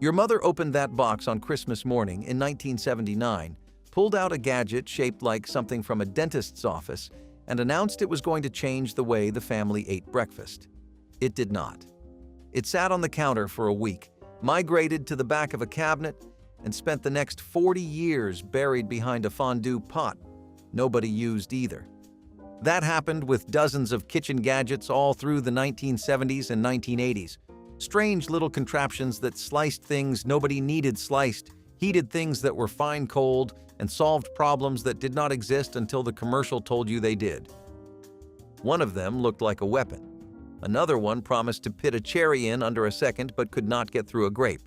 Your mother opened that box on Christmas morning in 1979, pulled out a gadget shaped like something from a dentist's office, and announced it was going to change the way the family ate breakfast. It did not. It sat on the counter for a week, migrated to the back of a cabinet, and spent the next 40 years buried behind a fondue pot nobody used either. That happened with dozens of kitchen gadgets all through the 1970s and 1980s. Strange little contraptions that sliced things nobody needed sliced, heated things that were fine cold, and solved problems that did not exist until the commercial told you they did. One of them looked like a weapon. Another one promised to pit a cherry in under a second but could not get through a grape.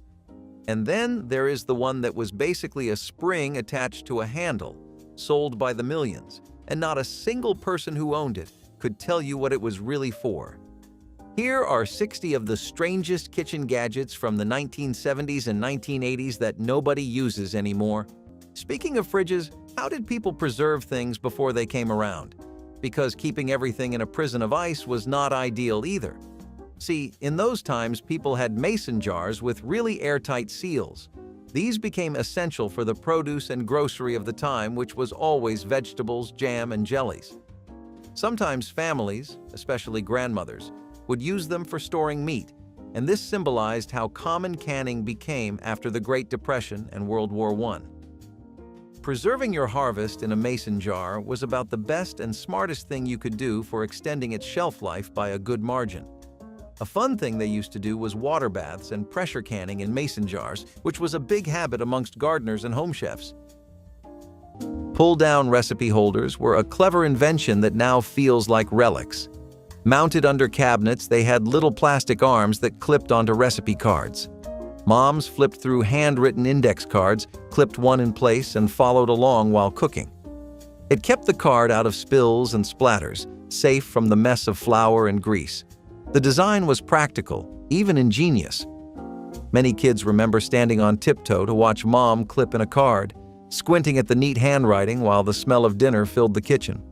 And then there is the one that was basically a spring attached to a handle, sold by the millions, and not a single person who owned it could tell you what it was really for. Here are 60 of the strangest kitchen gadgets from the 1970s and 1980s that nobody uses anymore. Speaking of fridges, how did people preserve things before they came around? Because keeping everything in a prison of ice was not ideal either. See, in those times, people had mason jars with really airtight seals. These became essential for the produce and grocery of the time, which was always vegetables, jam, and jellies. Sometimes families, especially grandmothers, would use them for storing meat, and this symbolized how common canning became after the Great Depression and World War I. Preserving your harvest in a mason jar was about the best and smartest thing you could do for extending its shelf life by a good margin. A fun thing they used to do was water baths and pressure canning in mason jars, which was a big habit amongst gardeners and home chefs. Pull-down recipe holders were a clever invention that now feels like relics. Mounted under cabinets, they had little plastic arms that clipped onto recipe cards. Moms flipped through handwritten index cards, clipped one in place, and followed along while cooking. It kept the card out of spills and splatters, safe from the mess of flour and grease. The design was practical, even ingenious. Many kids remember standing on tiptoe to watch Mom clip in a card, squinting at the neat handwriting while the smell of dinner filled the kitchen.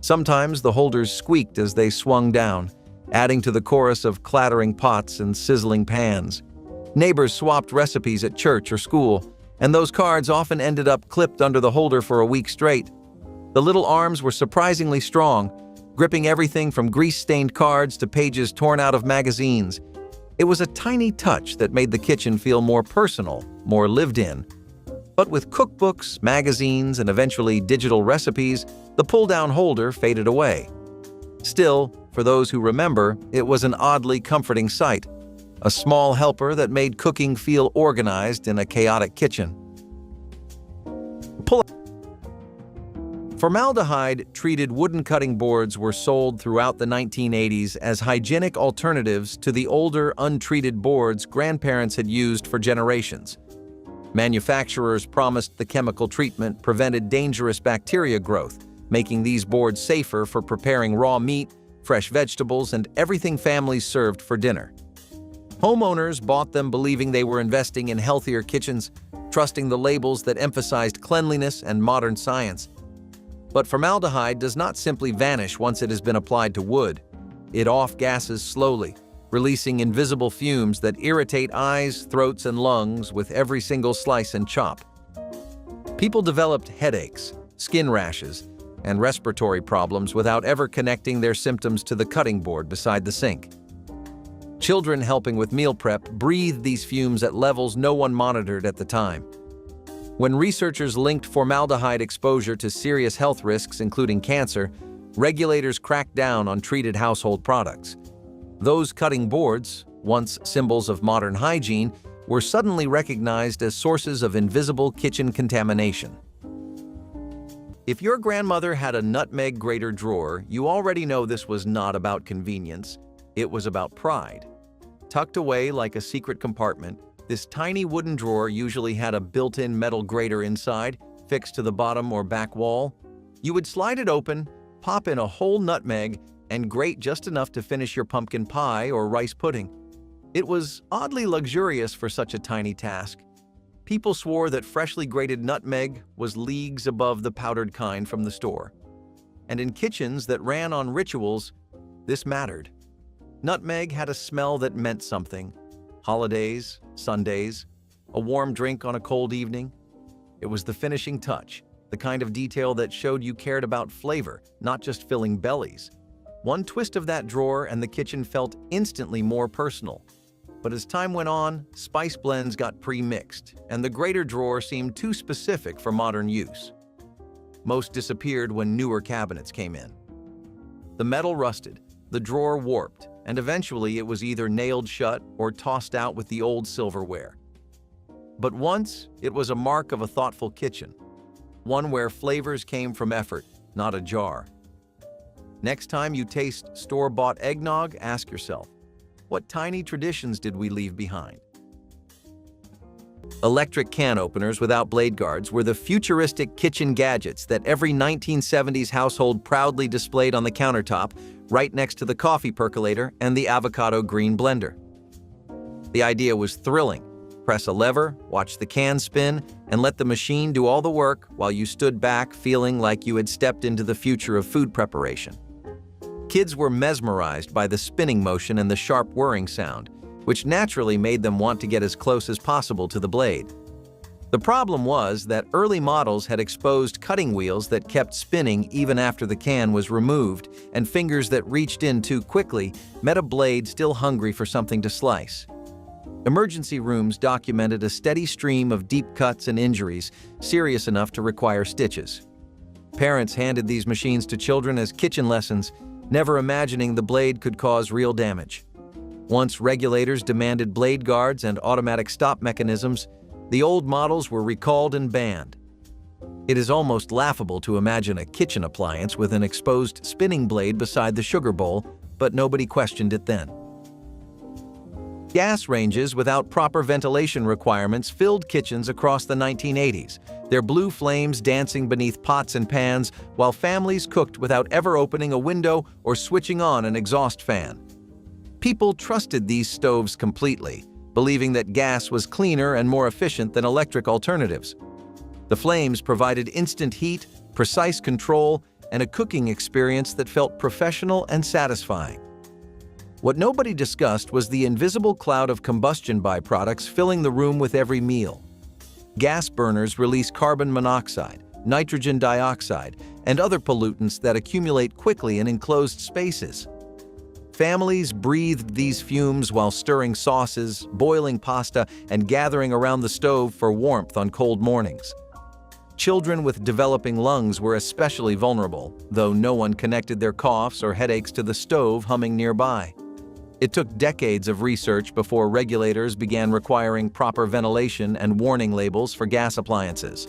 Sometimes the holders squeaked as they swung down, adding to the chorus of clattering pots and sizzling pans. Neighbors swapped recipes at church or school, and those cards often ended up clipped under the holder for a week straight. The little arms were surprisingly strong, gripping everything from grease-stained cards to pages torn out of magazines. It was a tiny touch that made the kitchen feel more personal, more lived in. But with cookbooks, magazines, and eventually digital recipes, the pull-down holder faded away. Still, for those who remember, it was an oddly comforting sight. A small helper that made cooking feel organized in a chaotic kitchen. Formaldehyde-treated wooden cutting boards were sold throughout the 1980s as hygienic alternatives to the older, untreated boards grandparents had used for generations. Manufacturers promised the chemical treatment prevented dangerous bacteria growth, making these boards safer for preparing raw meat, fresh vegetables, and everything families served for dinner. Homeowners bought them believing they were investing in healthier kitchens, trusting the labels that emphasized cleanliness and modern science. But formaldehyde does not simply vanish once it has been applied to wood. It off-gases slowly, releasing invisible fumes that irritate eyes, throats, and lungs with every single slice and chop. People developed headaches, skin rashes, and respiratory problems without ever connecting their symptoms to the cutting board beside the sink. Children helping with meal prep breathed these fumes at levels no one monitored at the time. When researchers linked formaldehyde exposure to serious health risks, including cancer, regulators cracked down on treated household products. Those cutting boards, once symbols of modern hygiene, were suddenly recognized as sources of invisible kitchen contamination. If your grandmother had a nutmeg grater drawer, you already know this was not about convenience. It was about pride. Tucked away like a secret compartment, this tiny wooden drawer usually had a built-in metal grater inside, fixed to the bottom or back wall. You would slide it open, pop in a whole nutmeg, and grate just enough to finish your pumpkin pie or rice pudding. It was oddly luxurious for such a tiny task. People swore that freshly grated nutmeg was leagues above the powdered kind from the store. And in kitchens that ran on rituals, this mattered. Nutmeg had a smell that meant something. Holidays, Sundays, A warm drink on a cold evening? It was the finishing touch, the kind of detail that showed you cared about flavor, not just filling bellies. One twist of that drawer and the kitchen felt instantly more personal. But as time went on, spice blends got pre-mixed, and the greater drawer seemed too specific for modern use. Most disappeared when newer cabinets came in. The metal rusted, the drawer warped, and eventually it was either nailed shut or tossed out with the old silverware. But once, it was a mark of a thoughtful kitchen, one where flavors came from effort, not a jar. Next time you taste store-bought eggnog, ask yourself, what tiny traditions did we leave behind? Electric can openers without blade guards were the futuristic kitchen gadgets that every 1970s household proudly displayed on the countertop, right next to the coffee percolator and the avocado green blender. The idea was thrilling. Press a lever, watch the can spin, and let the machine do all the work while you stood back feeling like you had stepped into the future of food preparation. Kids were mesmerized by the spinning motion and the sharp whirring sound, which naturally made them want to get as close as possible to the blade. The problem was that early models had exposed cutting wheels that kept spinning even after the can was removed, and fingers that reached in too quickly met a blade still hungry for something to slice. Emergency rooms documented a steady stream of deep cuts and injuries, serious enough to require stitches. Parents handed these machines to children as kitchen lessons, never imagining the blade could cause real damage. Once regulators demanded blade guards and automatic stop mechanisms, the old models were recalled and banned. It is almost laughable to imagine a kitchen appliance with an exposed spinning blade beside the sugar bowl, but nobody questioned it then. Gas ranges without proper ventilation requirements filled kitchens across the 1980s, their blue flames dancing beneath pots and pans while families cooked without ever opening a window or switching on an exhaust fan. People trusted these stoves completely, believing that gas was cleaner and more efficient than electric alternatives. The flames provided instant heat, precise control, and a cooking experience that felt professional and satisfying. What nobody discussed was the invisible cloud of combustion byproducts filling the room with every meal. Gas burners release carbon monoxide, nitrogen dioxide, and other pollutants that accumulate quickly in enclosed spaces. Families breathed these fumes while stirring sauces, boiling pasta, and gathering around the stove for warmth on cold mornings. Children with developing lungs were especially vulnerable, though no one connected their coughs or headaches to the stove humming nearby. It took decades of research before regulators began requiring proper ventilation and warning labels for gas appliances.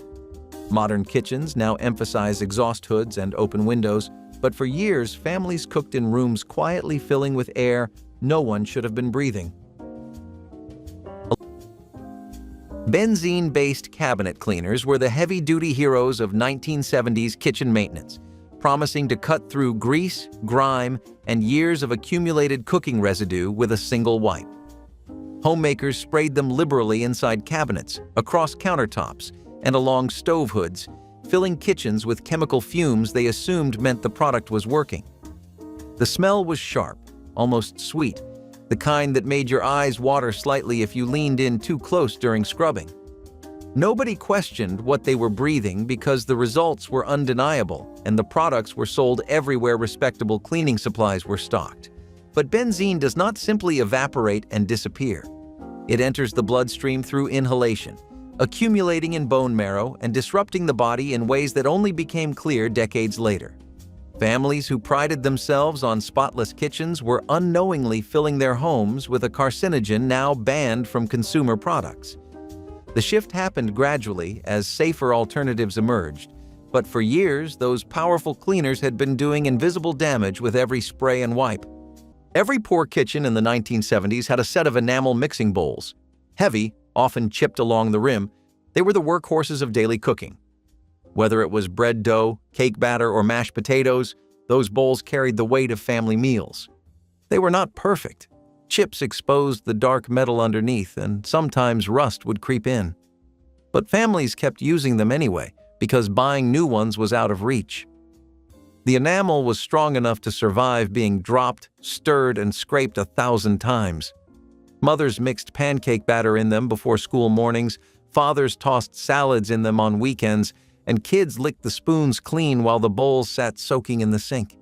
Modern kitchens now emphasize exhaust hoods and open windows, but for years, families cooked in rooms quietly filling with air no one should have been breathing. Benzene-based cabinet cleaners were the heavy-duty heroes of 1970s kitchen maintenance, promising to cut through grease, grime, and years of accumulated cooking residue with a single wipe. Homemakers sprayed them liberally inside cabinets, across countertops, and along stove hoods, filling kitchens with chemical fumes they assumed meant the product was working. The smell was sharp, almost sweet, the kind that made your eyes water slightly if you leaned in too close during scrubbing. Nobody questioned what they were breathing because the results were undeniable and the products were sold everywhere respectable cleaning supplies were stocked. But benzene does not simply evaporate and disappear. It enters the bloodstream through inhalation, accumulating in bone marrow and disrupting the body in ways that only became clear decades later. Families who prided themselves on spotless kitchens were unknowingly filling their homes with a carcinogen now banned from consumer products. The shift happened gradually as safer alternatives emerged, but for years those powerful cleaners had been doing invisible damage with every spray and wipe. Every poor kitchen in the 1970s had a set of enamel mixing bowls. Heavy, often chipped along the rim, they were the workhorses of daily cooking. Whether it was bread dough, cake batter, or mashed potatoes, those bowls carried the weight of family meals. They were not perfect. Chips exposed the dark metal underneath, and sometimes rust would creep in. But families kept using them anyway, because buying new ones was out of reach. The enamel was strong enough to survive being dropped, stirred, and scraped 1,000 times. Mothers mixed pancake batter in them before school mornings, fathers tossed salads in them on weekends, and kids licked the spoons clean while the bowls sat soaking in the sink.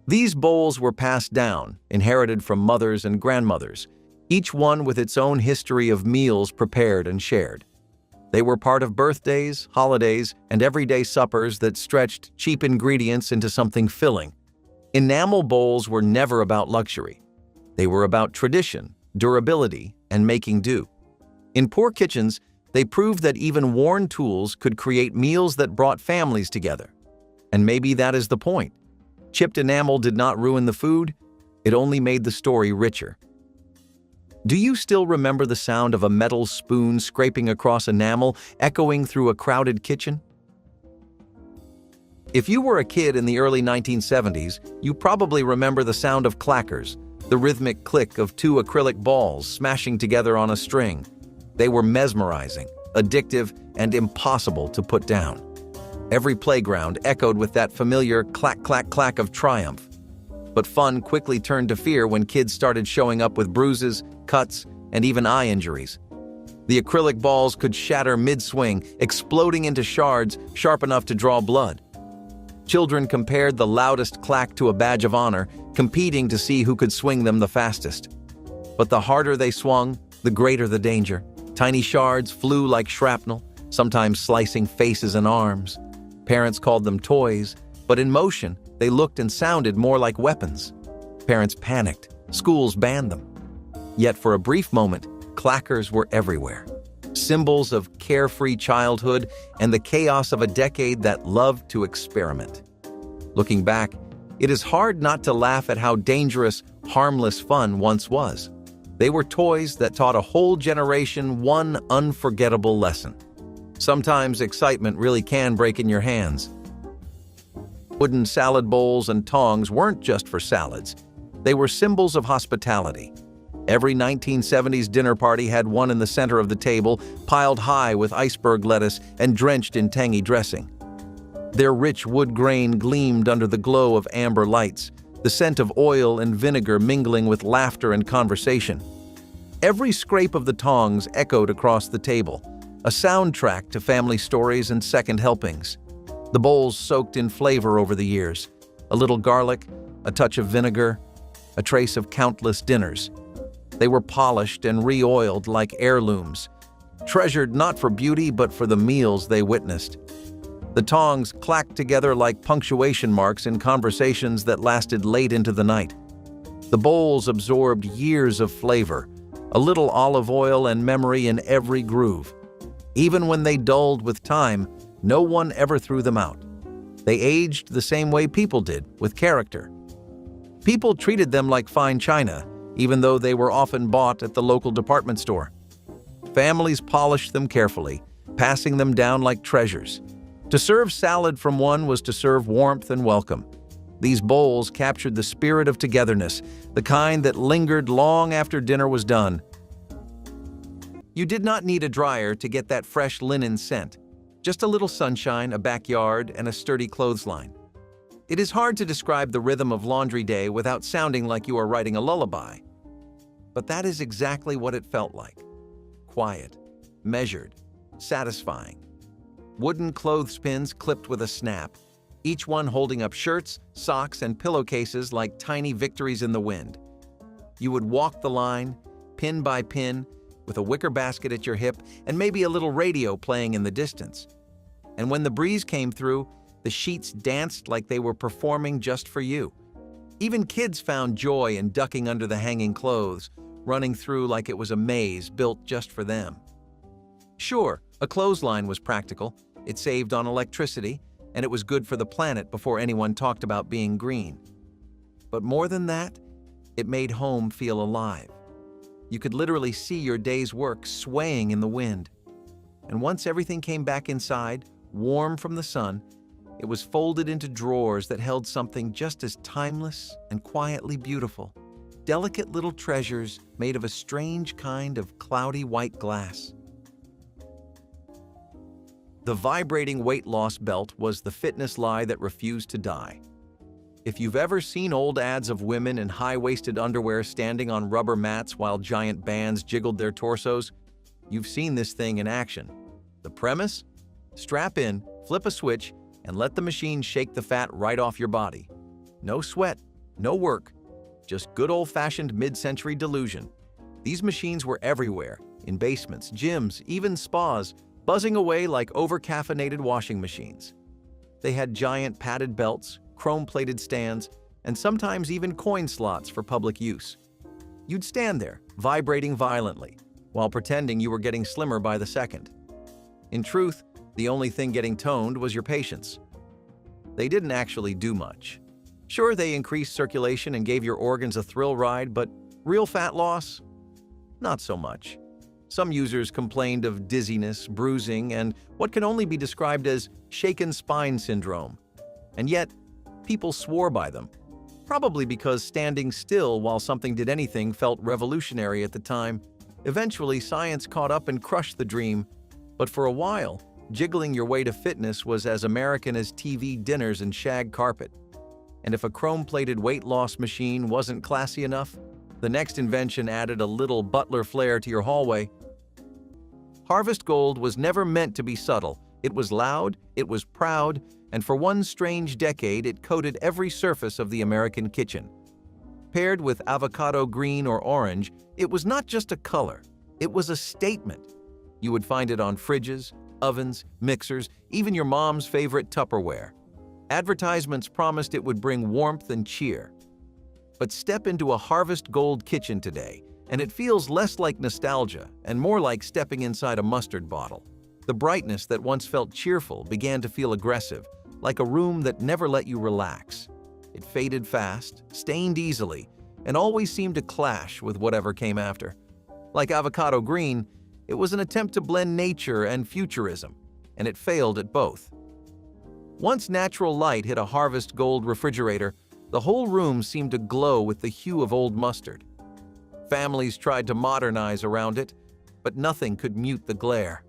These bowls were passed down, inherited from mothers and grandmothers, each one with its own history of meals prepared and shared. They were part of birthdays, holidays, and everyday suppers that stretched cheap ingredients into something filling. Enamel bowls were never about luxury. They were about tradition, durability, and making do. In poor kitchens, they proved that even worn tools could create meals that brought families together. And maybe that is the point. Chipped enamel did not ruin the food, it only made the story richer. Do you still remember the sound of a metal spoon scraping across enamel, echoing through a crowded kitchen? If you were a kid in the early 1970s, you probably remember the sound of clackers, the rhythmic click of two acrylic balls smashing together on a string. They were mesmerizing, addictive, and impossible to put down. Every playground echoed with that familiar clack, clack, clack of triumph. But fun quickly turned to fear when kids started showing up with bruises, cuts, and even eye injuries. The acrylic balls could shatter mid-swing, exploding into shards sharp enough to draw blood. Children compared the loudest clack to a badge of honor, competing to see who could swing them the fastest. But the harder they swung, the greater the danger. Tiny shards flew like shrapnel, sometimes slicing faces and arms. Parents called them toys, but in motion, they looked and sounded more like weapons. Parents panicked. Schools banned them. Yet for a brief moment, clackers were everywhere. Symbols of carefree childhood and the chaos of a decade that loved to experiment. Looking back, it is hard not to laugh at how dangerous, harmless fun once was. They were toys that taught a whole generation one unforgettable lesson. Sometimes excitement really can break in your hands. Wooden salad bowls and tongs weren't just for salads. They were symbols of hospitality. Every 1970s dinner party had one in the center of the table, piled high with iceberg lettuce and drenched in tangy dressing. Their rich wood grain gleamed under the glow of amber lights, the scent of oil and vinegar mingling with laughter and conversation. Every scrape of the tongs echoed across the table, a soundtrack to family stories and second helpings. The bowls soaked in flavor over the years, a little garlic, a touch of vinegar, a trace of countless dinners. They were polished and re-oiled like heirlooms, treasured not for beauty but for the meals they witnessed. The tongs clacked together like punctuation marks in conversations that lasted late into the night. The bowls absorbed years of flavor, a little olive oil and memory in every groove. Even when they dulled with time, no one ever threw them out. They aged the same way people did, with character. People treated them like fine china, even though they were often bought at the local department store. Families polished them carefully, passing them down like treasures. To serve salad from one was to serve warmth and welcome. These bowls captured the spirit of togetherness, the kind that lingered long after dinner was done. You did not need a dryer to get that fresh linen scent. Just a little sunshine, a backyard, and a sturdy clothesline. It is hard to describe the rhythm of laundry day without sounding like you are writing a lullaby. But that is exactly what it felt like. Quiet, measured, satisfying. Wooden clothespins clipped with a snap, each one holding up shirts, socks, and pillowcases like tiny victories in the wind. You would walk the line, pin by pin, with a wicker basket at your hip and maybe a little radio playing in the distance. And when the breeze came through, the sheets danced like they were performing just for you. Even kids found joy in ducking under the hanging clothes, running through like it was a maze built just for them. Sure, a clothesline was practical. It saved on electricity, and it was good for the planet before anyone talked about being green. But more than that, it made home feel alive. You could literally see your day's work swaying in the wind. And once everything came back inside, warm from the sun, it was folded into drawers that held something just as timeless and quietly beautiful. Delicate little treasures made of a strange kind of cloudy white glass. The vibrating weight loss belt was the fitness lie that refused to die. If you've ever seen old ads of women in high-waisted underwear standing on rubber mats while giant bands jiggled their torsos, you've seen this thing in action. The premise? Strap in, flip a switch, and let the machine shake the fat right off your body. No sweat, no work, just good old-fashioned mid-century delusion. These machines were everywhere, in basements, gyms, even spas, buzzing away like over-caffeinated washing machines. They had giant padded belts, chrome-plated stands, and sometimes even coin slots for public use. You'd stand there, vibrating violently, while pretending you were getting slimmer by the second. In truth, the only thing getting toned was your patience. They didn't actually do much. Sure, they increased circulation and gave your organs a thrill ride, but real fat loss? Not so much. Some users complained of dizziness, bruising, and what can only be described as shaken spine syndrome. And yet, people swore by them, probably because standing still while something did anything felt revolutionary at the time. Eventually, science caught up and crushed the dream, but for a while, jiggling your way to fitness was as American as TV dinners and shag carpet. And if a chrome-plated weight loss machine wasn't classy enough, the next invention added a little butler flair to your hallway. Harvest Gold was never meant to be subtle. It was loud, it was proud, and for one strange decade, it coated every surface of the American kitchen. Paired with avocado green or orange, it was not just a color, it was a statement. You would find it on fridges, ovens, mixers, even your mom's favorite Tupperware. Advertisements promised it would bring warmth and cheer. But step into a Harvest Gold kitchen today, and it feels less like nostalgia and more like stepping inside a mustard bottle. The brightness that once felt cheerful began to feel aggressive, like a room that never let you relax. It faded fast, stained easily, and always seemed to clash with whatever came after. Like avocado green, it was an attempt to blend nature and futurism, and it failed at both. Once natural light hit a Harvest Gold refrigerator, the whole room seemed to glow with the hue of old mustard. Families tried to modernize around it, but nothing could mute the glare.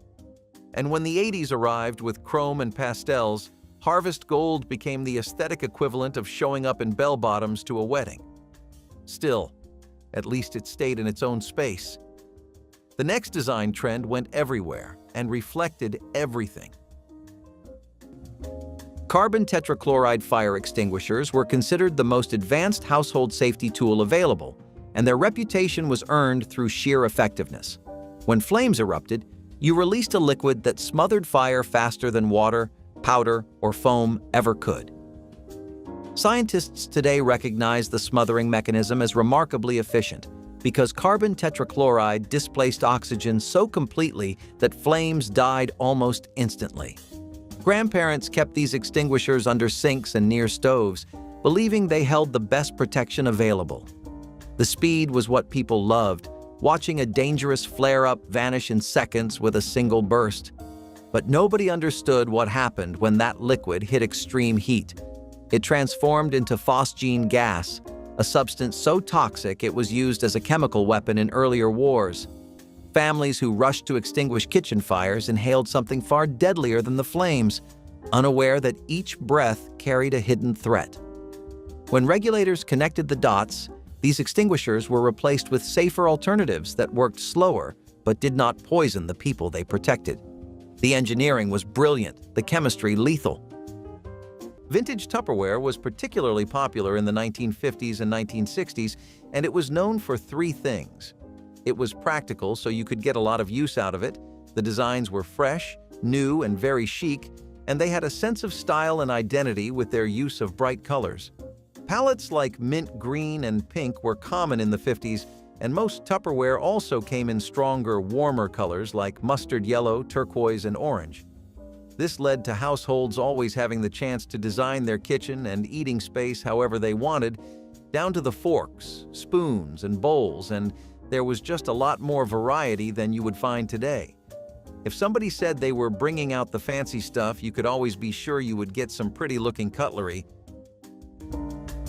And when the 80s arrived with chrome and pastels, Harvest Gold became the aesthetic equivalent of showing up in bell-bottoms to a wedding. Still, at least it stayed in its own space. The next design trend went everywhere and reflected everything. Carbon tetrachloride fire extinguishers were considered the most advanced household safety tool available, and their reputation was earned through sheer effectiveness. When flames erupted, you released a liquid that smothered fire faster than water, powder, or foam ever could. Scientists today recognize the smothering mechanism as remarkably efficient because carbon tetrachloride displaced oxygen so completely that flames died almost instantly. Grandparents kept these extinguishers under sinks and near stoves, believing they held the best protection available. The speed was what people loved, watching a dangerous flare-up vanish in seconds with a single burst. But nobody understood what happened when that liquid hit extreme heat. It transformed into phosgene gas, a substance so toxic it was used as a chemical weapon in earlier wars. Families who rushed to extinguish kitchen fires inhaled something far deadlier than the flames, unaware that each breath carried a hidden threat. When regulators connected the dots, these extinguishers were replaced with safer alternatives that worked slower but did not poison the people they protected. The engineering was brilliant, the chemistry lethal. Vintage Tupperware was particularly popular in the 1950s and 1960s, and it was known for three things. It was practical, so you could get a lot of use out of it. The designs were fresh, new, and very chic, and they had a sense of style and identity with their use of bright colors. Palettes like mint green and pink were common in the 50s, and most Tupperware also came in stronger, warmer colors like mustard yellow, turquoise, and orange. This led to households always having the chance to design their kitchen and eating space however they wanted, down to the forks, spoons, and bowls, and there was just a lot more variety than you would find today. If somebody said they were bringing out the fancy stuff, you could always be sure you would get some pretty-looking cutlery.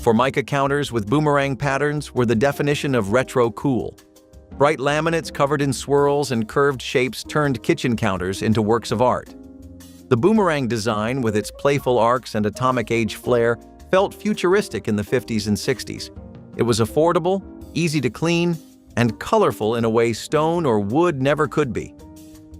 Formica counters with boomerang patterns were the definition of retro cool. Bright laminates covered in swirls and curved shapes turned kitchen counters into works of art. The boomerang design, with its playful arcs and atomic age flair, felt futuristic in the 50s and 60s. It was affordable, easy to clean, and colorful in a way stone or wood never could be.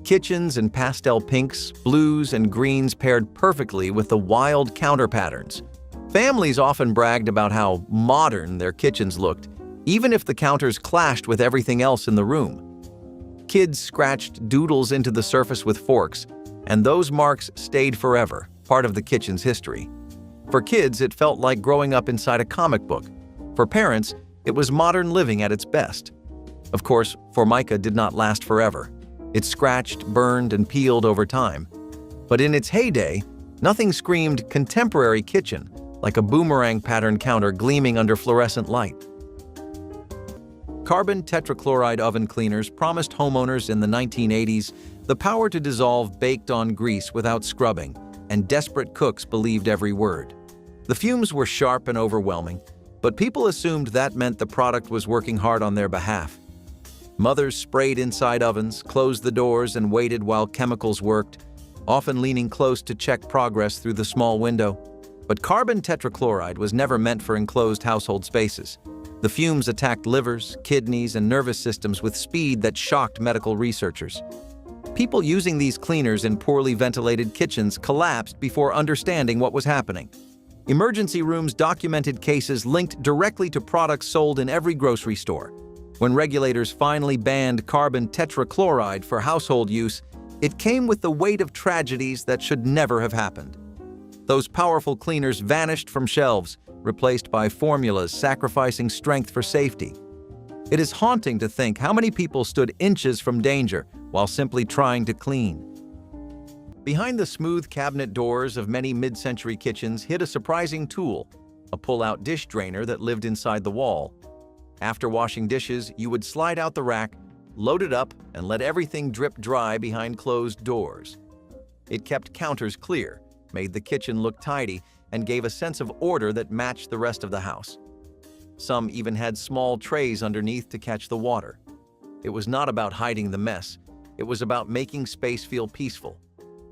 Kitchens in pastel pinks, blues, and greens paired perfectly with the wild counter patterns. Families often bragged about how modern their kitchens looked, even if the counters clashed with everything else in the room. Kids scratched doodles into the surface with forks, and those marks stayed forever, part of the kitchen's history. For kids, it felt like growing up inside a comic book. For parents, it was modern living at its best. Of course, Formica did not last forever. It scratched, burned, and peeled over time. But in its heyday, nothing screamed contemporary kitchen like a boomerang pattern counter gleaming under fluorescent light. Carbon tetrachloride oven cleaners promised homeowners in the 1980s the power to dissolve baked-on grease without scrubbing, and desperate cooks believed every word. The fumes were sharp and overwhelming, but people assumed that meant the product was working hard on their behalf. Mothers sprayed inside ovens, closed the doors, and waited while chemicals worked, often leaning close to check progress through the small window. But carbon tetrachloride was never meant for enclosed household spaces. The fumes attacked livers, kidneys, and nervous systems with speed that shocked medical researchers. People using these cleaners in poorly ventilated kitchens collapsed before understanding what was happening. Emergency rooms documented cases linked directly to products sold in every grocery store. When regulators finally banned carbon tetrachloride for household use, it came with the weight of tragedies that should never have happened. Those powerful cleaners vanished from shelves, replaced by formulas sacrificing strength for safety. It is haunting to think how many people stood inches from danger while simply trying to clean. Behind the smooth cabinet doors of many mid-century kitchens hid a surprising tool, a pull-out dish drainer that lived inside the wall. After washing dishes, you would slide out the rack, load it up, and let everything drip dry behind closed doors. It kept counters clear, made the kitchen look tidy, and gave a sense of order that matched the rest of the house. Some even had small trays underneath to catch the water. It was not about hiding the mess. It was about making space feel peaceful.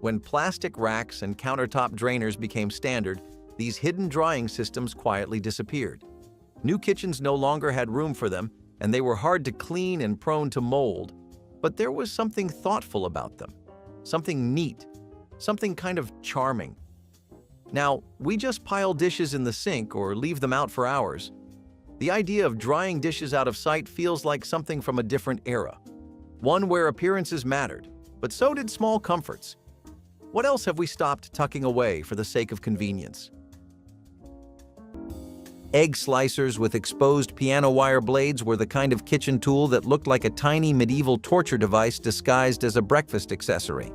When plastic racks and countertop drainers became standard, these hidden drying systems quietly disappeared. New kitchens no longer had room for them, and they were hard to clean and prone to mold. But there was something thoughtful about them, something neat, something kind of charming. Now, we just pile dishes in the sink or leave them out for hours. The idea of drying dishes out of sight feels like something from a different era, one where appearances mattered, but so did small comforts. What else have we stopped tucking away for the sake of convenience? Egg slicers with exposed piano wire blades were the kind of kitchen tool that looked like a tiny medieval torture device disguised as a breakfast accessory.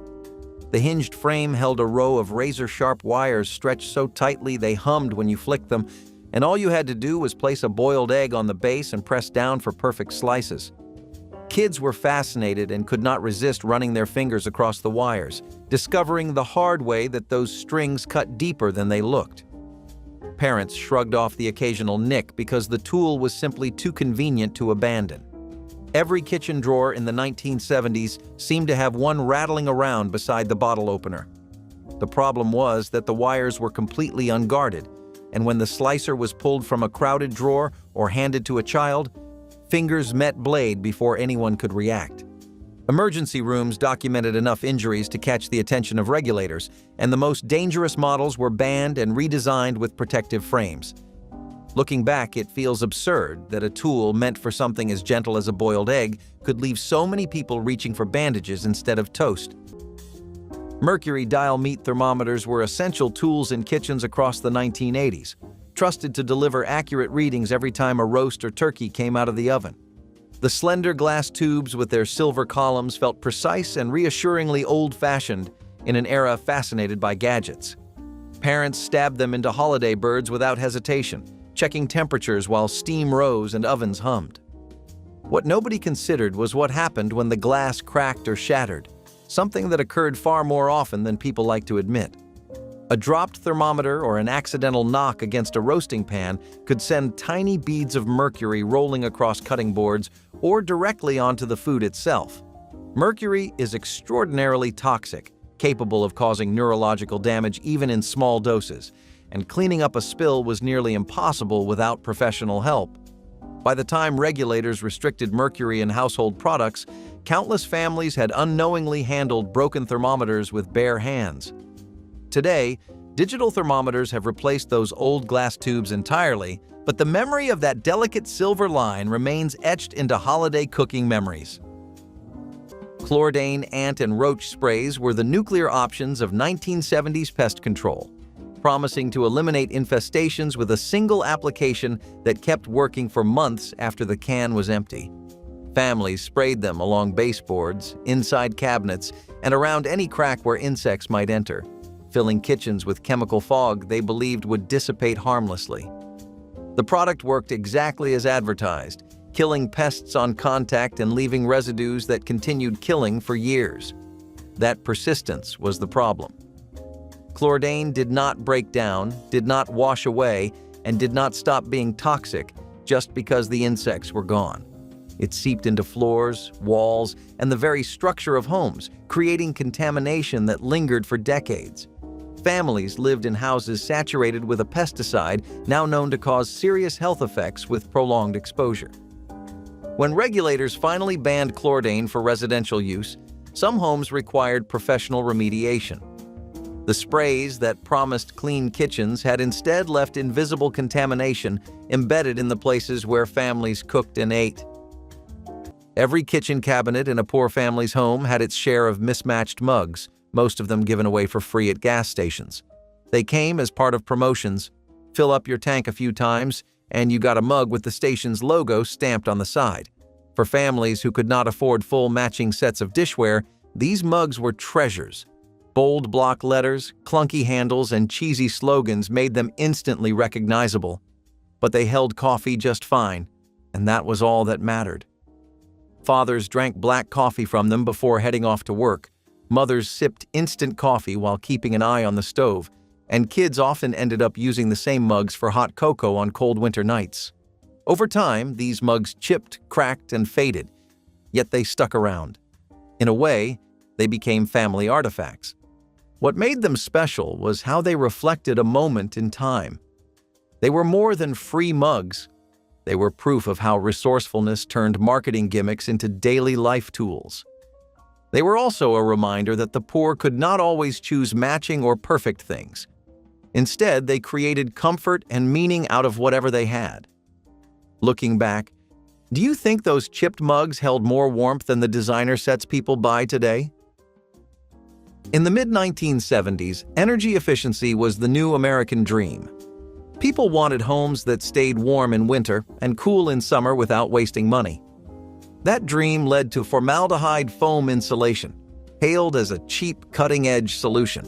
The hinged frame held a row of razor-sharp wires stretched so tightly they hummed when you flicked them, and all you had to do was place a boiled egg on the base and press down for perfect slices. Kids were fascinated and could not resist running their fingers across the wires, discovering the hard way that those strings cut deeper than they looked. Parents shrugged off the occasional nick because the tool was simply too convenient to abandon. Every kitchen drawer in the 1970s seemed to have one rattling around beside the bottle opener. The problem was that the wires were completely unguarded, and when the slicer was pulled from a crowded drawer or handed to a child, fingers met blade before anyone could react. Emergency rooms documented enough injuries to catch the attention of regulators, and the most dangerous models were banned and redesigned with protective frames. Looking back, it feels absurd that a tool meant for something as gentle as a boiled egg could leave so many people reaching for bandages instead of toast. Mercury dial meat thermometers were essential tools in kitchens across the 1980s, trusted to deliver accurate readings every time a roast or turkey came out of the oven. The slender glass tubes with their silver columns felt precise and reassuringly old-fashioned in an era fascinated by gadgets. Parents stabbed them into holiday birds without hesitation, checking temperatures while steam rose and ovens hummed. What nobody considered was what happened when the glass cracked or shattered, something that occurred far more often than people like to admit. A dropped thermometer or an accidental knock against a roasting pan could send tiny beads of mercury rolling across cutting boards or directly onto the food itself. Mercury is extraordinarily toxic, capable of causing neurological damage even in small doses, and cleaning up a spill was nearly impossible without professional help. By the time regulators restricted mercury in household products, countless families had unknowingly handled broken thermometers with bare hands. Today, digital thermometers have replaced those old glass tubes entirely, but the memory of that delicate silver line remains etched into holiday cooking memories. Chlordane ant and roach sprays were the nuclear options of 1970s pest control, promising to eliminate infestations with a single application that kept working for months after the can was empty. Families sprayed them along baseboards, inside cabinets, and around any crack where insects might enter, filling kitchens with chemical fog they believed would dissipate harmlessly. The product worked exactly as advertised, killing pests on contact and leaving residues that continued killing for years. That persistence was the problem. Chlordane did not break down, did not wash away, and did not stop being toxic just because the insects were gone. It seeped into floors, walls, and the very structure of homes, creating contamination that lingered for decades. Families lived in houses saturated with a pesticide now known to cause serious health effects with prolonged exposure. When regulators finally banned chlordane for residential use, some homes required professional remediation. The sprays that promised clean kitchens had instead left invisible contamination embedded in the places where families cooked and ate. Every kitchen cabinet in a poor family's home had its share of mismatched mugs, most of them given away for free at gas stations. They came as part of promotions. Fill up your tank a few times, and you got a mug with the station's logo stamped on the side. For families who could not afford full matching sets of dishware, these mugs were treasures. Bold block letters, clunky handles, and cheesy slogans made them instantly recognizable. But they held coffee just fine, and that was all that mattered. Fathers drank black coffee from them before heading off to work. Mothers sipped instant coffee while keeping an eye on the stove, and kids often ended up using the same mugs for hot cocoa on cold winter nights. Over time, these mugs chipped, cracked, and faded, yet they stuck around. In a way, they became family artifacts. What made them special was how they reflected a moment in time. They were more than free mugs. They were proof of how resourcefulness turned marketing gimmicks into daily life tools. They were also a reminder that the poor could not always choose matching or perfect things. Instead, they created comfort and meaning out of whatever they had. Looking back, do you think those chipped mugs held more warmth than the designer sets people buy today? In the mid-1970s, energy efficiency was the new American dream. People wanted homes that stayed warm in winter and cool in summer without wasting money. That dream led to formaldehyde foam insulation, hailed as a cheap, cutting-edge solution.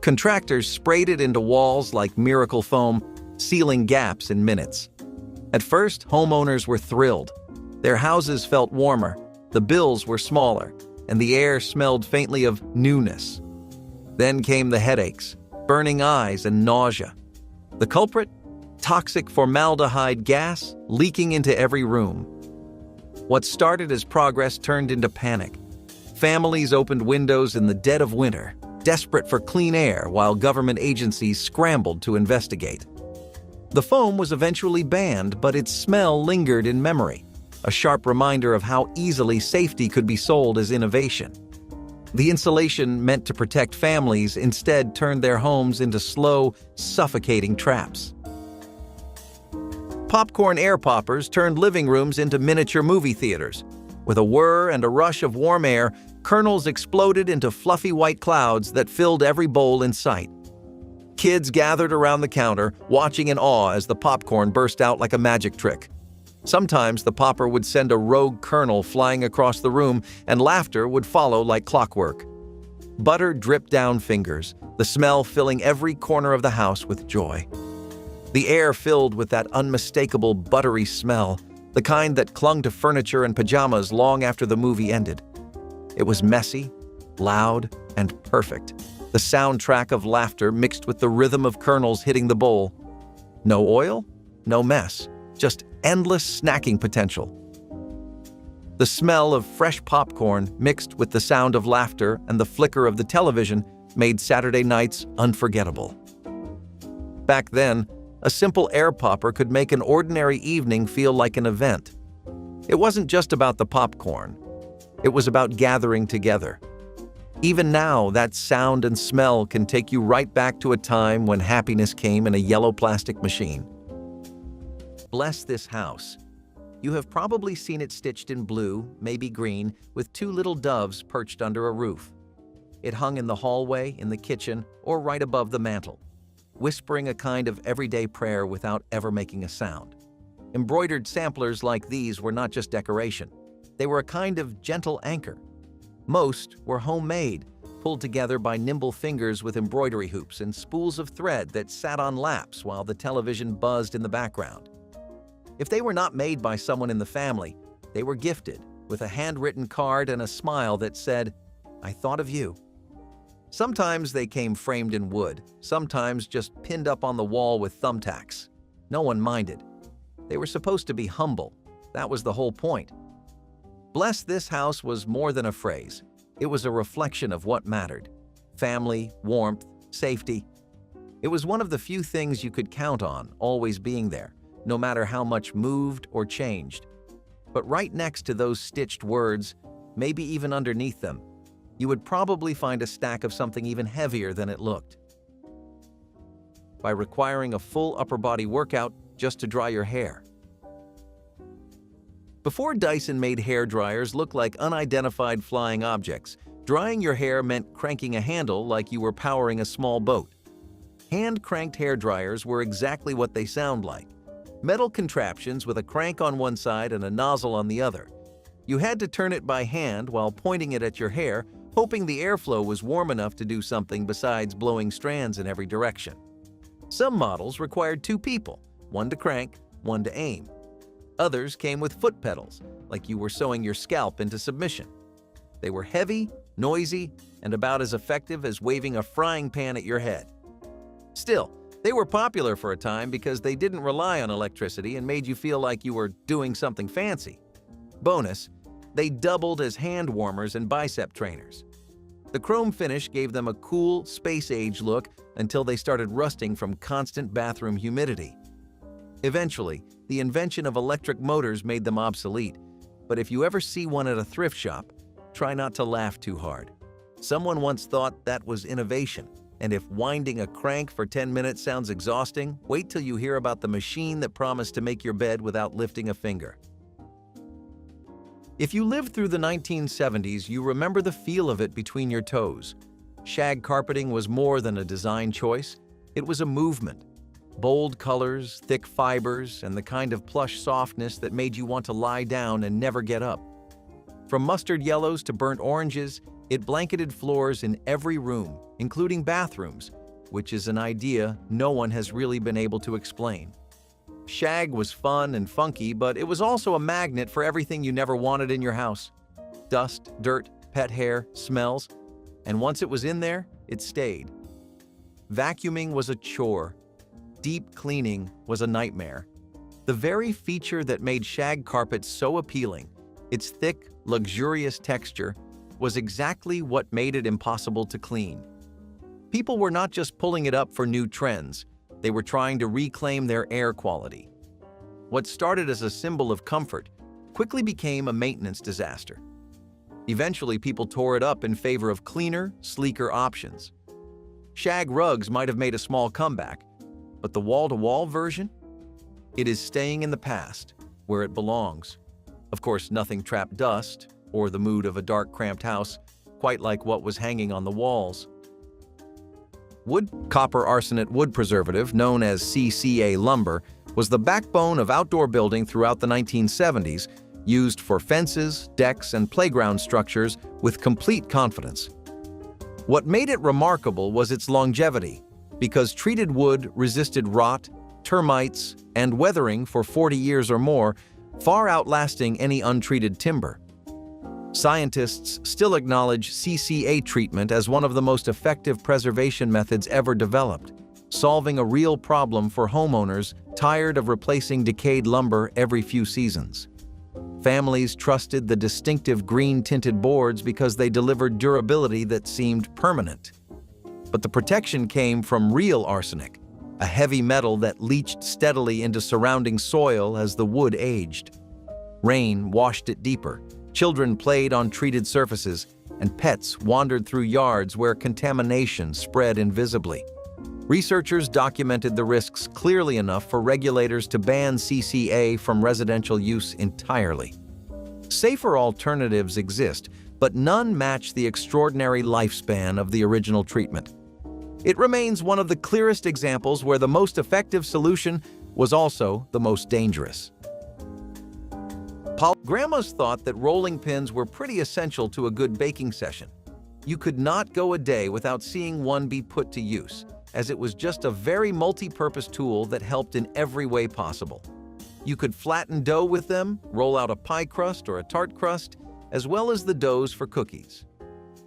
Contractors sprayed it into walls like miracle foam, sealing gaps in minutes. At first, homeowners were thrilled. Their houses felt warmer, the bills were smaller, and the air smelled faintly of newness. Then came the headaches, burning eyes, and nausea. The culprit? Toxic formaldehyde gas leaking into every room. What started as progress turned into panic. Families opened windows in the dead of winter, desperate for clean air while government agencies scrambled to investigate. The foam was eventually banned, but its smell lingered in memory, a sharp reminder of how easily safety could be sold as innovation. The insulation meant to protect families instead turned their homes into slow, suffocating traps. Popcorn air poppers turned living rooms into miniature movie theaters. With a whir and a rush of warm air, kernels exploded into fluffy white clouds that filled every bowl in sight. Kids gathered around the counter, watching in awe as the popcorn burst out like a magic trick. Sometimes the popper would send a rogue kernel flying across the room, and laughter would follow like clockwork. Butter dripped down fingers, the smell filling every corner of the house with joy. The air filled with that unmistakable buttery smell, the kind that clung to furniture and pajamas long after the movie ended. It was messy, loud, and perfect. The soundtrack of laughter mixed with the rhythm of kernels hitting the bowl. No oil, no mess, just endless snacking potential. The smell of fresh popcorn mixed with the sound of laughter and the flicker of the television made Saturday nights unforgettable. Back then, a simple air popper could make an ordinary evening feel like an event. It wasn't just about the popcorn. It was about gathering together. Even now, that sound and smell can take you right back to a time when happiness came in a yellow plastic machine. Bless this house. You have probably seen it stitched in blue, maybe green, with two little doves perched under a roof. It hung in the hallway, in the kitchen, or right above the mantel, whispering a kind of everyday prayer without ever making a sound. Embroidered samplers like these were not just decoration. They were a kind of gentle anchor. Most were homemade, pulled together by nimble fingers with embroidery hoops and spools of thread that sat on laps while the television buzzed in the background. If they were not made by someone in the family, they were gifted with a handwritten card and a smile that said, "I thought of you." Sometimes they came framed in wood, sometimes just pinned up on the wall with thumbtacks. No one minded. They were supposed to be humble. That was the whole point. Bless this house was more than a phrase. It was a reflection of what mattered. Family, warmth, safety. It was one of the few things you could count on always being there, no matter how much moved or changed. But right next to those stitched words, maybe even underneath them, you would probably find a stack of something even heavier than it looked. By requiring a full upper body workout just to dry your hair. Before Dyson made hair dryers look like unidentified flying objects, drying your hair meant cranking a handle like you were powering a small boat. Hand-cranked hair dryers were exactly what they sound like. Metal contraptions with a crank on one side and a nozzle on the other. You had to turn it by hand while pointing it at your hair, hoping the airflow was warm enough to do something besides blowing strands in every direction. Some models required two people, one to crank, one to aim. Others came with foot pedals, like you were sewing your scalp into submission. They were heavy, noisy, and about as effective as waving a frying pan at your head. Still, they were popular for a time because they didn't rely on electricity and made you feel like you were doing something fancy. Bonus, they doubled as hand warmers and bicep trainers. The chrome finish gave them a cool, space-age look until they started rusting from constant bathroom humidity. Eventually, the invention of electric motors made them obsolete, but if you ever see one at a thrift shop, try not to laugh too hard. Someone once thought that was innovation, and if winding a crank for 10 minutes sounds exhausting, wait till you hear about the machine that promised to make your bed without lifting a finger. If you lived through the 1970s, you remember the feel of it between your toes. Shag carpeting was more than a design choice, it was a movement. Bold colors, thick fibers, and the kind of plush softness that made you want to lie down and never get up. From mustard yellows to burnt oranges, it blanketed floors in every room, including bathrooms, which is an idea no one has really been able to explain. Shag was fun and funky, but it was also a magnet for everything you never wanted in your house. Dust, dirt, pet hair, smells, and once it was in there, it stayed. Vacuuming was a chore. Deep cleaning was a nightmare. The very feature that made shag carpet so appealing, its thick, luxurious texture, was exactly what made it impossible to clean. People were not just pulling it up for new trends, they were trying to reclaim their air quality. What started as a symbol of comfort quickly became a maintenance disaster. Eventually, people tore it up in favor of cleaner, sleeker options. Shag rugs might have made a small comeback, but the wall-to-wall version? It is staying in the past, where it belongs. Of course, nothing trapped dust or the mood of a dark, cramped house, quite like what was hanging on the walls. Wood copper arsenate wood preservative, known as CCA lumber, was the backbone of outdoor building throughout the 1970s, used for fences, decks, and playground structures with complete confidence. What made it remarkable was its longevity, because treated wood resisted rot, termites, and weathering for 40 years or more, far outlasting any untreated timber. Scientists still acknowledge CCA treatment as one of the most effective preservation methods ever developed, solving a real problem for homeowners tired of replacing decayed lumber every few seasons. Families trusted the distinctive green-tinted boards because they delivered durability that seemed permanent. But the protection came from real arsenic, a heavy metal that leached steadily into surrounding soil as the wood aged. Rain washed it deeper, children played on treated surfaces, and pets wandered through yards where contamination spread invisibly. Researchers documented the risks clearly enough for regulators to ban CCA from residential use entirely. Safer alternatives exist, but none match the extraordinary lifespan of the original treatment. It remains one of the clearest examples where the most effective solution was also the most dangerous. Grandmas thought that rolling pins were pretty essential to a good baking session. You could not go a day without seeing one be put to use, as it was just a very multi-purpose tool that helped in every way possible. You could flatten dough with them, roll out a pie crust or a tart crust, as well as the doughs for cookies.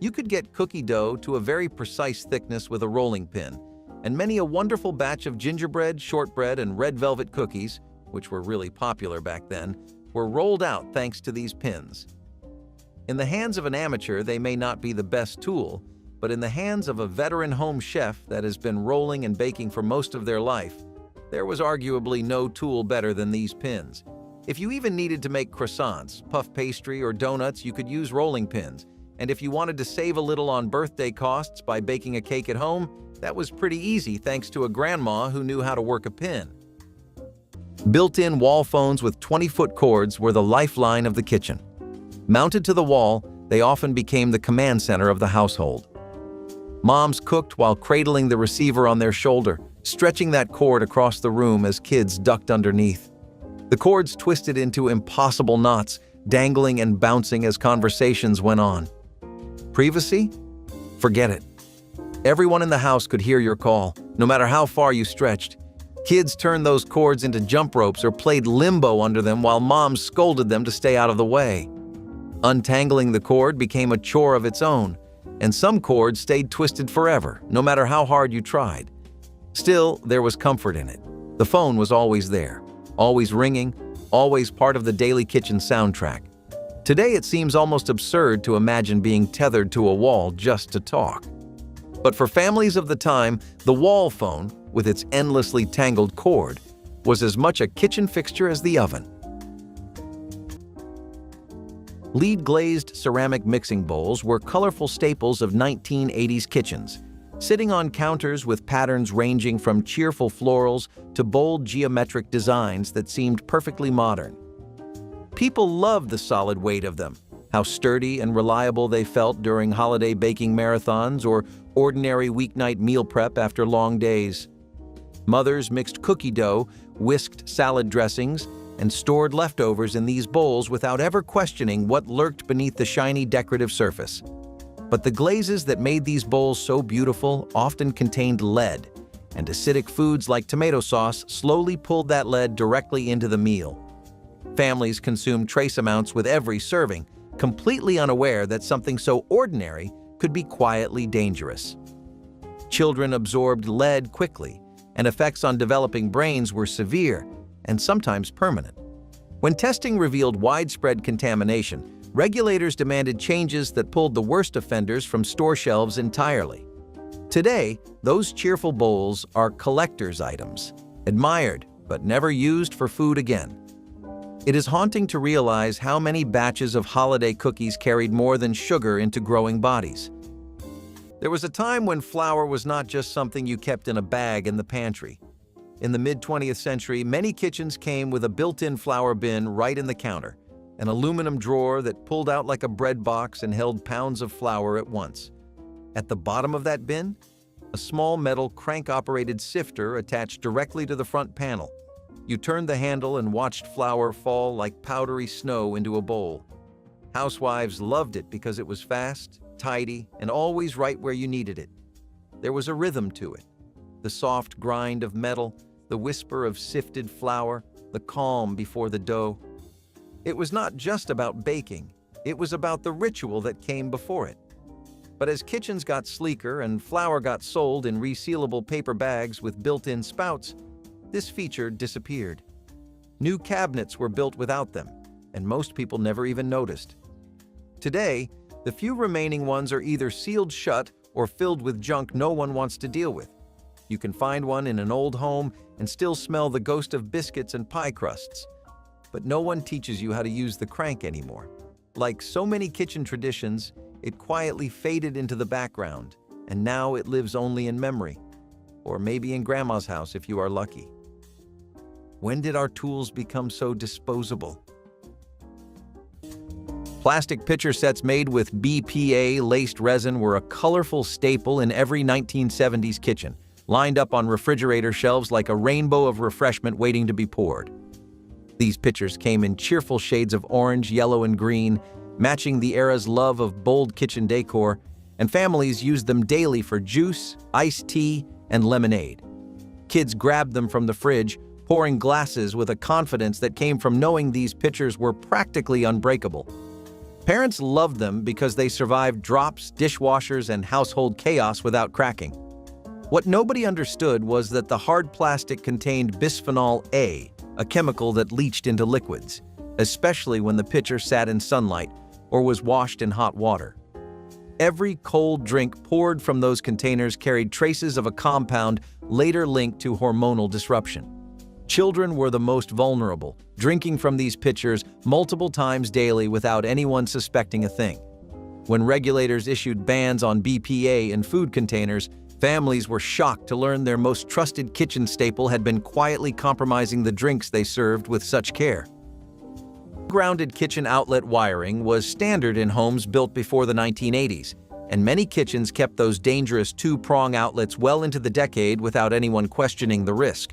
You could get cookie dough to a very precise thickness with a rolling pin, and many a wonderful batch of gingerbread, shortbread, and red velvet cookies, which were really popular back then, were rolled out thanks to these pins. In the hands of an amateur, they may not be the best tool, but in the hands of a veteran home chef that has been rolling and baking for most of their life, there was arguably no tool better than these pins. If you even needed to make croissants, puff pastry, or donuts, you could use rolling pins. And if you wanted to save a little on birthday costs by baking a cake at home, that was pretty easy thanks to a grandma who knew how to work a pin. Built-in wall phones with 20-foot cords were the lifeline of the kitchen. Mounted to the wall, they often became the command center of the household. Moms cooked while cradling the receiver on their shoulder, stretching that cord across the room as kids ducked underneath. The cords twisted into impossible knots, dangling and bouncing as conversations went on. Privacy? Forget it. Everyone in the house could hear your call, no matter how far you stretched. Kids turned those cords into jump ropes or played limbo under them while moms scolded them to stay out of the way. Untangling the cord became a chore of its own, and some cords stayed twisted forever, no matter how hard you tried. Still, there was comfort in it. The phone was always there, always ringing, always part of the daily kitchen soundtrack. Today, it seems almost absurd to imagine being tethered to a wall just to talk. But for families of the time, the wall phone, with its endlessly tangled cord, was as much a kitchen fixture as the oven. Lead-glazed ceramic mixing bowls were colorful staples of 1980s kitchens, sitting on counters with patterns ranging from cheerful florals to bold geometric designs that seemed perfectly modern. People loved the solid weight of them, how sturdy and reliable they felt during holiday baking marathons or ordinary weeknight meal prep after long days. Mothers mixed cookie dough, whisked salad dressings, and stored leftovers in these bowls without ever questioning what lurked beneath the shiny decorative surface. But the glazes that made these bowls so beautiful often contained lead, and acidic foods like tomato sauce slowly pulled that lead directly into the meal. Families consumed trace amounts with every serving, completely unaware that something so ordinary could be quietly dangerous. Children absorbed lead quickly, and effects on developing brains were severe and sometimes permanent. When testing revealed widespread contamination, regulators demanded changes that pulled the worst offenders from store shelves entirely. Today, those cheerful bowls are collector's items, admired but never used for food again. It is haunting to realize how many batches of holiday cookies carried more than sugar into growing bodies. There was a time when flour was not just something you kept in a bag in the pantry. In the mid-20th century, many kitchens came with a built-in flour bin right in the counter, an aluminum drawer that pulled out like a bread box and held pounds of flour at once. At the bottom of that bin, a small metal crank-operated sifter attached directly to the front panel. You turned the handle and watched flour fall like powdery snow into a bowl. Housewives loved it because it was fast, tidy, and always right where you needed it. There was a rhythm to it. The soft grind of metal, the whisper of sifted flour, the calm before the dough. It was not just about baking, it was about the ritual that came before it. But as kitchens got sleeker and flour got sold in resealable paper bags with built-in spouts, this feature disappeared. New cabinets were built without them, and most people never even noticed. Today, the few remaining ones are either sealed shut or filled with junk no one wants to deal with. You can find one in an old home and still smell the ghost of biscuits and pie crusts. But no one teaches you how to use the crank anymore. Like so many kitchen traditions, it quietly faded into the background, and now it lives only in memory. Or maybe in grandma's house if you are lucky. When did our tools become so disposable? Plastic pitcher sets made with BPA-laced resin were a colorful staple in every 1970s kitchen, lined up on refrigerator shelves like a rainbow of refreshment waiting to be poured. These pitchers came in cheerful shades of orange, yellow, and green, matching the era's love of bold kitchen decor, and families used them daily for juice, iced tea, and lemonade. Kids grabbed them from the fridge, pouring glasses with a confidence that came from knowing these pitchers were practically unbreakable. Parents loved them because they survived drops, dishwashers, and household chaos without cracking. What nobody understood was that the hard plastic contained bisphenol A, a chemical that leached into liquids, especially when the pitcher sat in sunlight or was washed in hot water. Every cold drink poured from those containers carried traces of a compound later linked to hormonal disruption. Children were the most vulnerable, drinking from these pitchers multiple times daily without anyone suspecting a thing. When regulators issued bans on BPA in food containers, families were shocked to learn their most trusted kitchen staple had been quietly compromising the drinks they served with such care. Grounded kitchen outlet wiring was standard in homes built before the 1980s, and many kitchens kept those dangerous two-prong outlets well into the decade without anyone questioning the risk.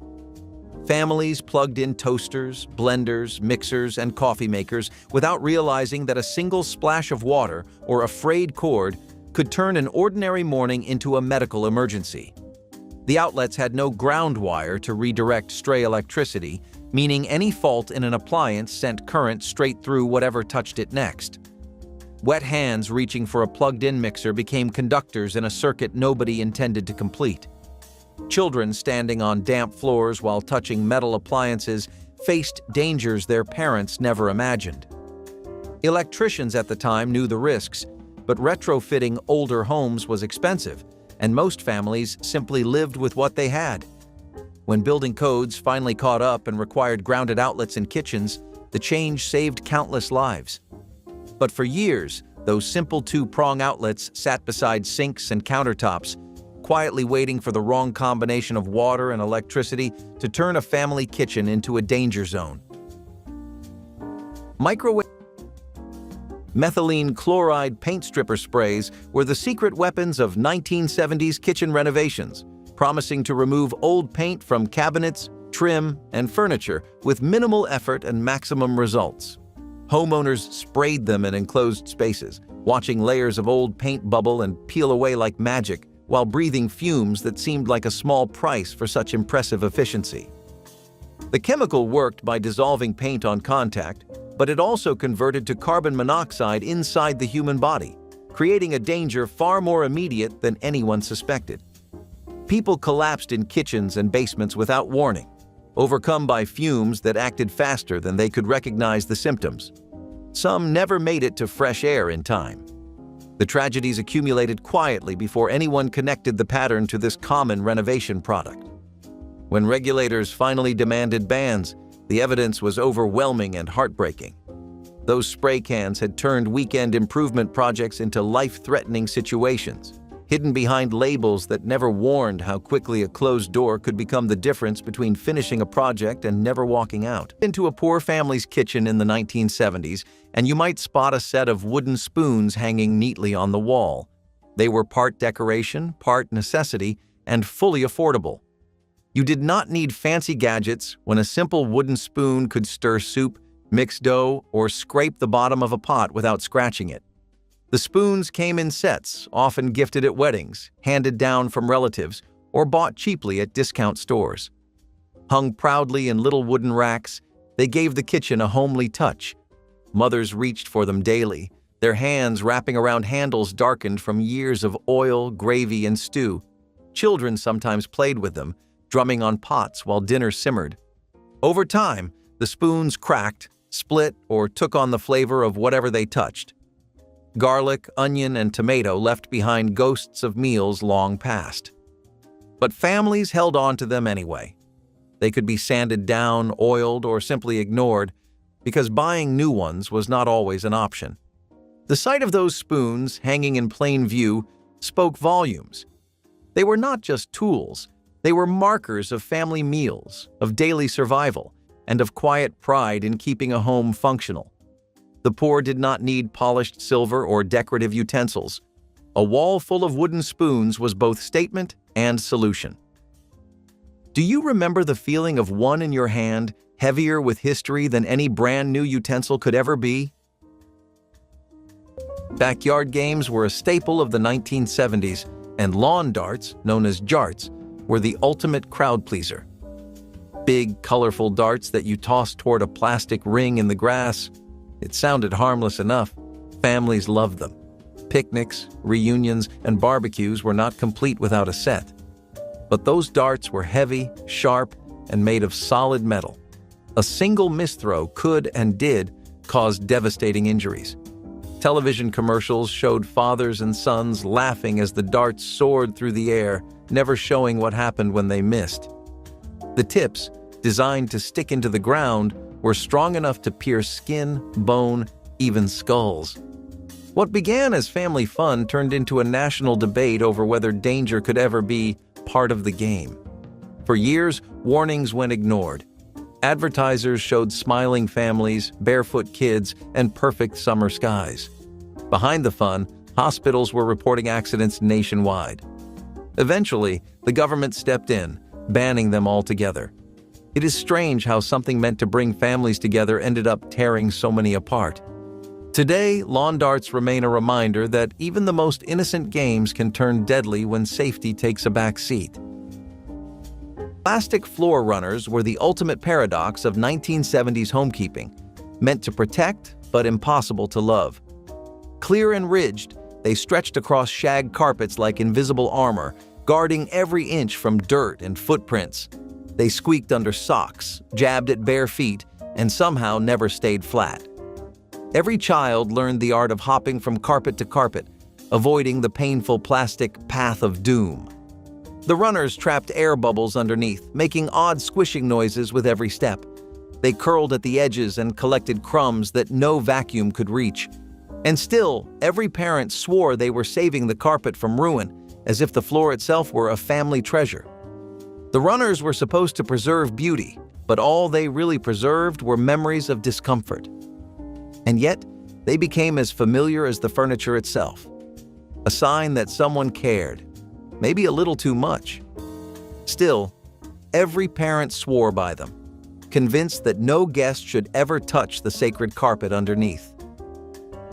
Families plugged in toasters, blenders, mixers, and coffee makers without realizing that a single splash of water or a frayed cord could turn an ordinary morning into a medical emergency. The outlets had no ground wire to redirect stray electricity, meaning any fault in an appliance sent current straight through whatever touched it next. Wet hands reaching for a plugged-in mixer became conductors in a circuit nobody intended to complete. Children standing on damp floors while touching metal appliances faced dangers their parents never imagined. Electricians at the time knew the risks, but retrofitting older homes was expensive, and most families simply lived with what they had. When building codes finally caught up and required grounded outlets in kitchens, the change saved countless lives. But for years, those simple two-prong outlets sat beside sinks and countertops, quietly waiting for the wrong combination of water and electricity to turn a family kitchen into a danger zone. Microwave methylene chloride paint stripper sprays were the secret weapons of 1970s kitchen renovations, promising to remove old paint from cabinets, trim, and furniture with minimal effort and maximum results. Homeowners sprayed them in enclosed spaces, watching layers of old paint bubble and peel away like magic, while breathing fumes that seemed like a small price for such impressive efficiency. The chemical worked by dissolving paint on contact, but it also converted to carbon monoxide inside the human body, creating a danger far more immediate than anyone suspected. People collapsed in kitchens and basements without warning, overcome by fumes that acted faster than they could recognize the symptoms. Some never made it to fresh air in time. The tragedies accumulated quietly before anyone connected the pattern to this common renovation product. When regulators finally demanded bans, the evidence was overwhelming and heartbreaking. Those spray cans had turned weekend improvement projects into life-threatening situations, hidden behind labels that never warned how quickly a closed door could become the difference between finishing a project and never walking out. Into a poor family's kitchen in the 1970s, and you might spot a set of wooden spoons hanging neatly on the wall. They were part decoration, part necessity, and fully affordable. You did not need fancy gadgets when a simple wooden spoon could stir soup, mix dough, or scrape the bottom of a pot without scratching it. The spoons came in sets, often gifted at weddings, handed down from relatives, or bought cheaply at discount stores. Hung proudly in little wooden racks, they gave the kitchen a homely touch. Mothers reached for them daily, their hands wrapping around handles darkened from years of oil, gravy, and stew. Children sometimes played with them, drumming on pots while dinner simmered. Over time, the spoons cracked, split, or took on the flavor of whatever they touched. Garlic, onion, and tomato left behind ghosts of meals long past. But families held on to them anyway. They could be sanded down, oiled, or simply ignored, because buying new ones was not always an option. The sight of those spoons hanging in plain view spoke volumes. They were not just tools, they were markers of family meals, of daily survival, and of quiet pride in keeping a home functional. The poor did not need polished silver or decorative utensils. A wall full of wooden spoons was both statement and solution. Do you remember the feeling of one in your hand, heavier with history than any brand new utensil could ever be? Backyard games were a staple of the 1970s, and lawn darts, known as jarts, were the ultimate crowd pleaser. Big, colorful darts that you tossed toward a plastic ring in the grass. It sounded harmless enough. Families loved them. Picnics, reunions, and barbecues were not complete without a set. But those darts were heavy, sharp, and made of solid metal. A single misthrow could and did cause devastating injuries. Television commercials showed fathers and sons laughing as the darts soared through the air, never showing what happened when they missed. The tips, designed to stick into the ground, were strong enough to pierce skin, bone, even skulls. What began as family fun turned into a national debate over whether danger could ever be part of the game. For years, warnings went ignored. Advertisers showed smiling families, barefoot kids, and perfect summer skies. Behind the fun, hospitals were reporting accidents nationwide. Eventually, the government stepped in, banning them altogether. It is strange how something meant to bring families together ended up tearing so many apart. Today, lawn darts remain a reminder that even the most innocent games can turn deadly when safety takes a back seat. Plastic floor runners were the ultimate paradox of 1970s homekeeping, meant to protect but impossible to love. Clear and ridged, they stretched across shag carpets like invisible armor, guarding every inch from dirt and footprints. They squeaked under socks, jabbed at bare feet, and somehow never stayed flat. Every child learned the art of hopping from carpet to carpet, avoiding the painful plastic path of doom. The runners trapped air bubbles underneath, making odd squishing noises with every step. They curled at the edges and collected crumbs that no vacuum could reach. And still, every parent swore they were saving the carpet from ruin, as if the floor itself were a family treasure. The runners were supposed to preserve beauty, but all they really preserved were memories of discomfort. And yet, they became as familiar as the furniture itself. A sign that someone cared, maybe a little too much. Still, every parent swore by them, convinced that no guest should ever touch the sacred carpet underneath.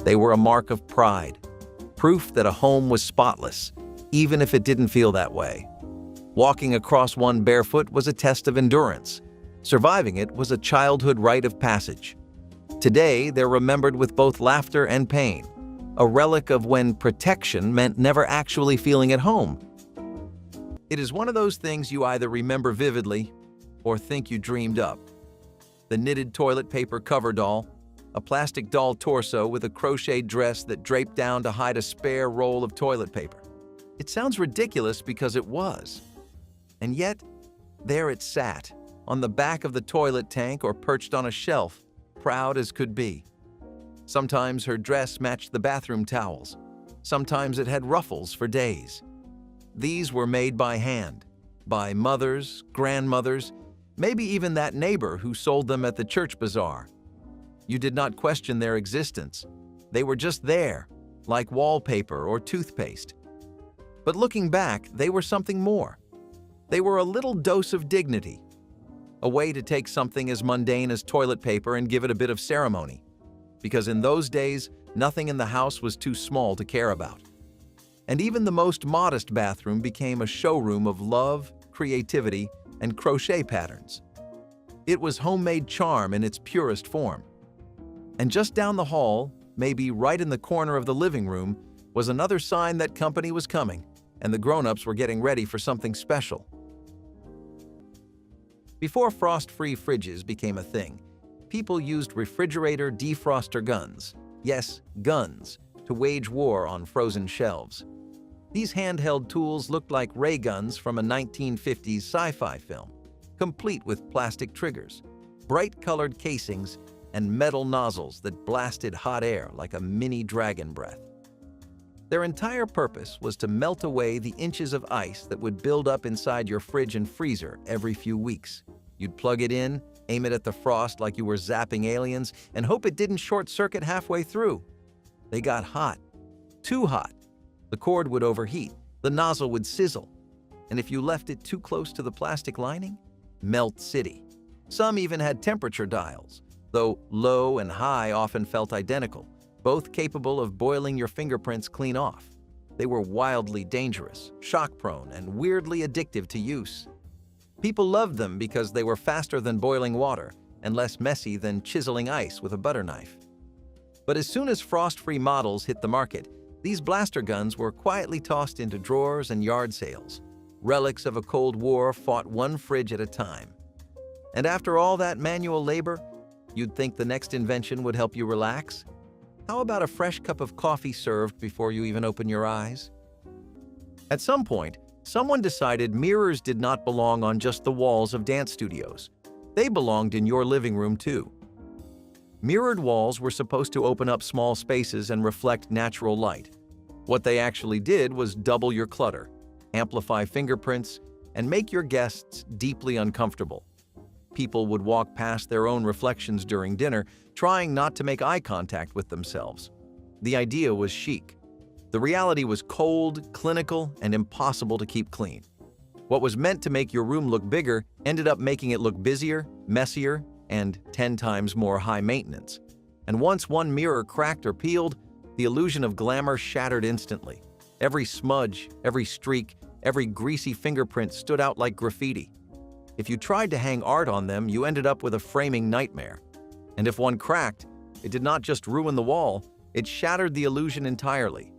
They were a mark of pride, proof that a home was spotless, even if it didn't feel that way. Walking across one barefoot was a test of endurance. Surviving it was a childhood rite of passage. Today, they're remembered with both laughter and pain, a relic of when protection meant never actually feeling at home. It is one of those things you either remember vividly or think you dreamed up. The knitted toilet paper cover doll, a plastic doll torso with a crocheted dress that draped down to hide a spare roll of toilet paper. It sounds ridiculous because it was. And yet, there it sat, on the back of the toilet tank or perched on a shelf, proud as could be. Sometimes her dress matched the bathroom towels. Sometimes it had ruffles for days. These were made by hand, by mothers, grandmothers, maybe even that neighbor who sold them at the church bazaar. You did not question their existence. They were just there, like wallpaper or toothpaste. But looking back, they were something more. They were a little dose of dignity, a way to take something as mundane as toilet paper and give it a bit of ceremony. Because in those days, nothing in the house was too small to care about. And even the most modest bathroom became a showroom of love, creativity, and crochet patterns. It was homemade charm in its purest form. And just down the hall, maybe right in the corner of the living room, was another sign that company was coming, and the grown-ups were getting ready for something special. Before frost-free fridges became a thing, people used refrigerator defroster guns, yes, guns, to wage war on frozen shelves. These handheld tools looked like ray guns from a 1950s sci-fi film, complete with plastic triggers, bright-colored casings, and metal nozzles that blasted hot air like a mini dragon breath. Their entire purpose was to melt away the inches of ice that would build up inside your fridge and freezer every few weeks. You'd plug it in, aim it at the frost like you were zapping aliens, and hope it didn't short-circuit halfway through. They got hot. Too hot. The cord would overheat, the nozzle would sizzle, and if you left it too close to the plastic lining, melt city. Some even had temperature dials, though low and high often felt identical, both capable of boiling your fingerprints clean off. They were wildly dangerous, shock-prone, and weirdly addictive to use. People loved them because they were faster than boiling water and less messy than chiseling ice with a butter knife. But as soon as frost-free models hit the market, these blaster guns were quietly tossed into drawers and yard sales, relics of a Cold War fought one fridge at a time. And after all that manual labor, you'd think the next invention would help you relax? How about a fresh cup of coffee served before you even open your eyes? At some point, someone decided mirrors did not belong on just the walls of dance studios. They belonged in your living room too. Mirrored walls were supposed to open up small spaces and reflect natural light. What they actually did was double your clutter, amplify fingerprints, and make your guests deeply uncomfortable. People would walk past their own reflections during dinner, trying not to make eye contact with themselves. The idea was chic. The reality was cold, clinical, and impossible to keep clean. What was meant to make your room look bigger ended up making it look busier, messier, and 10 times more high maintenance. And once one mirror cracked or peeled, the illusion of glamour shattered instantly. Every smudge, every streak, every greasy fingerprint stood out like graffiti. If you tried to hang art on them, you ended up with a framing nightmare. And if one cracked, it did not just ruin the wall, it shattered the illusion entirely.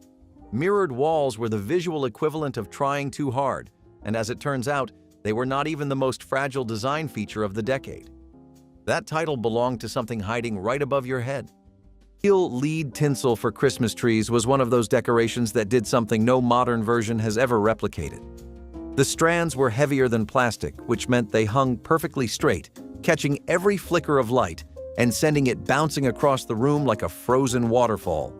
Mirrored walls were the visual equivalent of trying too hard, and as it turns out, they were not even the most fragile design feature of the decade. That title belonged to something hiding right above your head. Real lead tinsel for Christmas trees was one of those decorations that did something no modern version has ever replicated. The strands were heavier than plastic, which meant they hung perfectly straight, catching every flicker of light and sending it bouncing across the room like a frozen waterfall.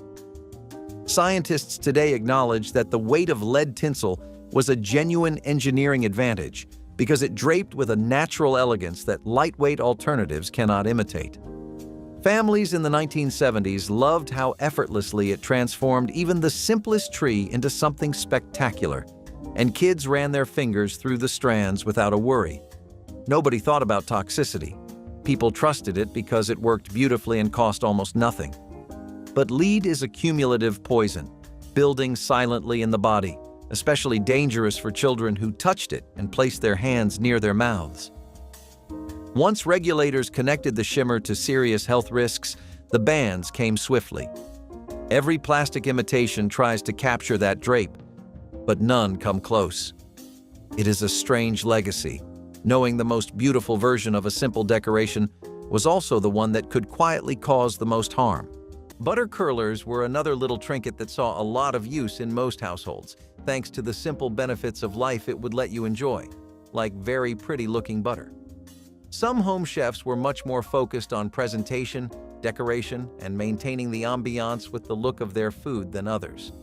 Scientists today acknowledge that the weight of lead tinsel was a genuine engineering advantage because it draped with a natural elegance that lightweight alternatives cannot imitate. Families in the 1970s loved how effortlessly it transformed even the simplest tree into something spectacular, and kids ran their fingers through the strands without a worry. Nobody thought about toxicity. People trusted it because it worked beautifully and cost almost nothing. But lead is a cumulative poison, building silently in the body, especially dangerous for children who touched it and placed their hands near their mouths. Once regulators connected the shimmer to serious health risks, the bans came swiftly. Every plastic imitation tries to capture that drape, but none come close. It is a strange legacy, knowing the most beautiful version of a simple decoration was also the one that could quietly cause the most harm. Butter curlers were another little trinket that saw a lot of use in most households, thanks to the simple benefits of life it would let you enjoy, like very pretty-looking butter. Some home chefs were much more focused on presentation, decoration, and maintaining the ambiance with the look of their food than others.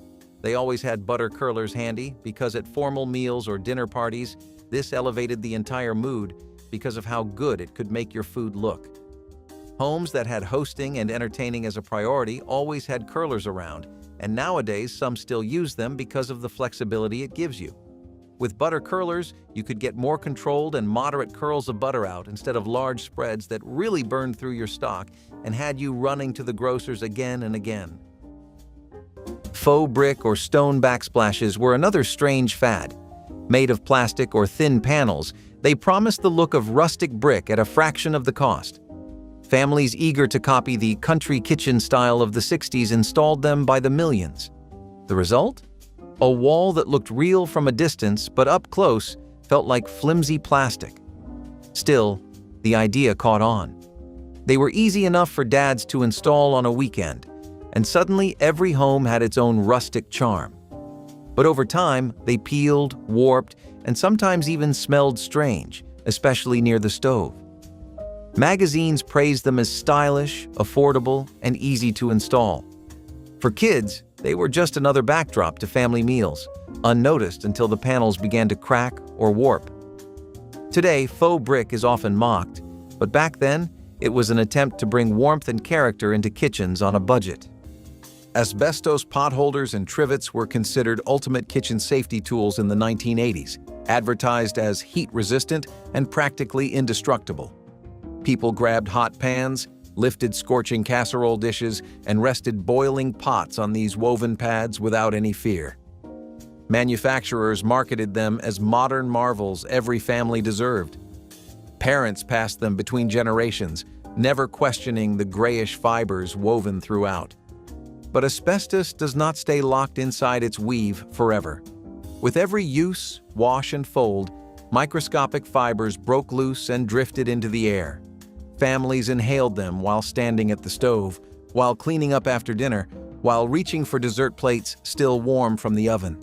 They always had butter curlers handy because at formal meals or dinner parties, this elevated the entire mood because of how good it could make your food look. Homes that had hosting and entertaining as a priority always had curlers around, and nowadays some still use them because of the flexibility it gives you. With butter curlers, you could get more controlled and moderate curls of butter out instead of large spreads that really burned through your stock and had you running to the grocer's again and again. Faux brick or stone backsplashes were another strange fad. Made of plastic or thin panels, they promised the look of rustic brick at a fraction of the cost. Families eager to copy the country kitchen style of the 60s installed them by the millions. The result? A wall that looked real from a distance, but up close felt like flimsy plastic. Still, the idea caught on. They were easy enough for dads to install on a weekend, and suddenly every home had its own rustic charm. But over time, they peeled, warped, and sometimes even smelled strange, especially near the stove. Magazines praised them as stylish, affordable, and easy to install. For kids, they were just another backdrop to family meals, unnoticed until the panels began to crack or warp. Today, faux brick is often mocked, but back then, it was an attempt to bring warmth and character into kitchens on a budget. Asbestos potholders and trivets were considered ultimate kitchen safety tools in the 1980s, advertised as heat-resistant and practically indestructible. People grabbed hot pans, lifted scorching casserole dishes, and rested boiling pots on these woven pads without any fear. Manufacturers marketed them as modern marvels every family deserved. Parents passed them between generations, never questioning the grayish fibers woven throughout. But asbestos does not stay locked inside its weave forever. With every use, wash, and fold, microscopic fibers broke loose and drifted into the air. Families inhaled them while standing at the stove, while cleaning up after dinner, while reaching for dessert plates still warm from the oven.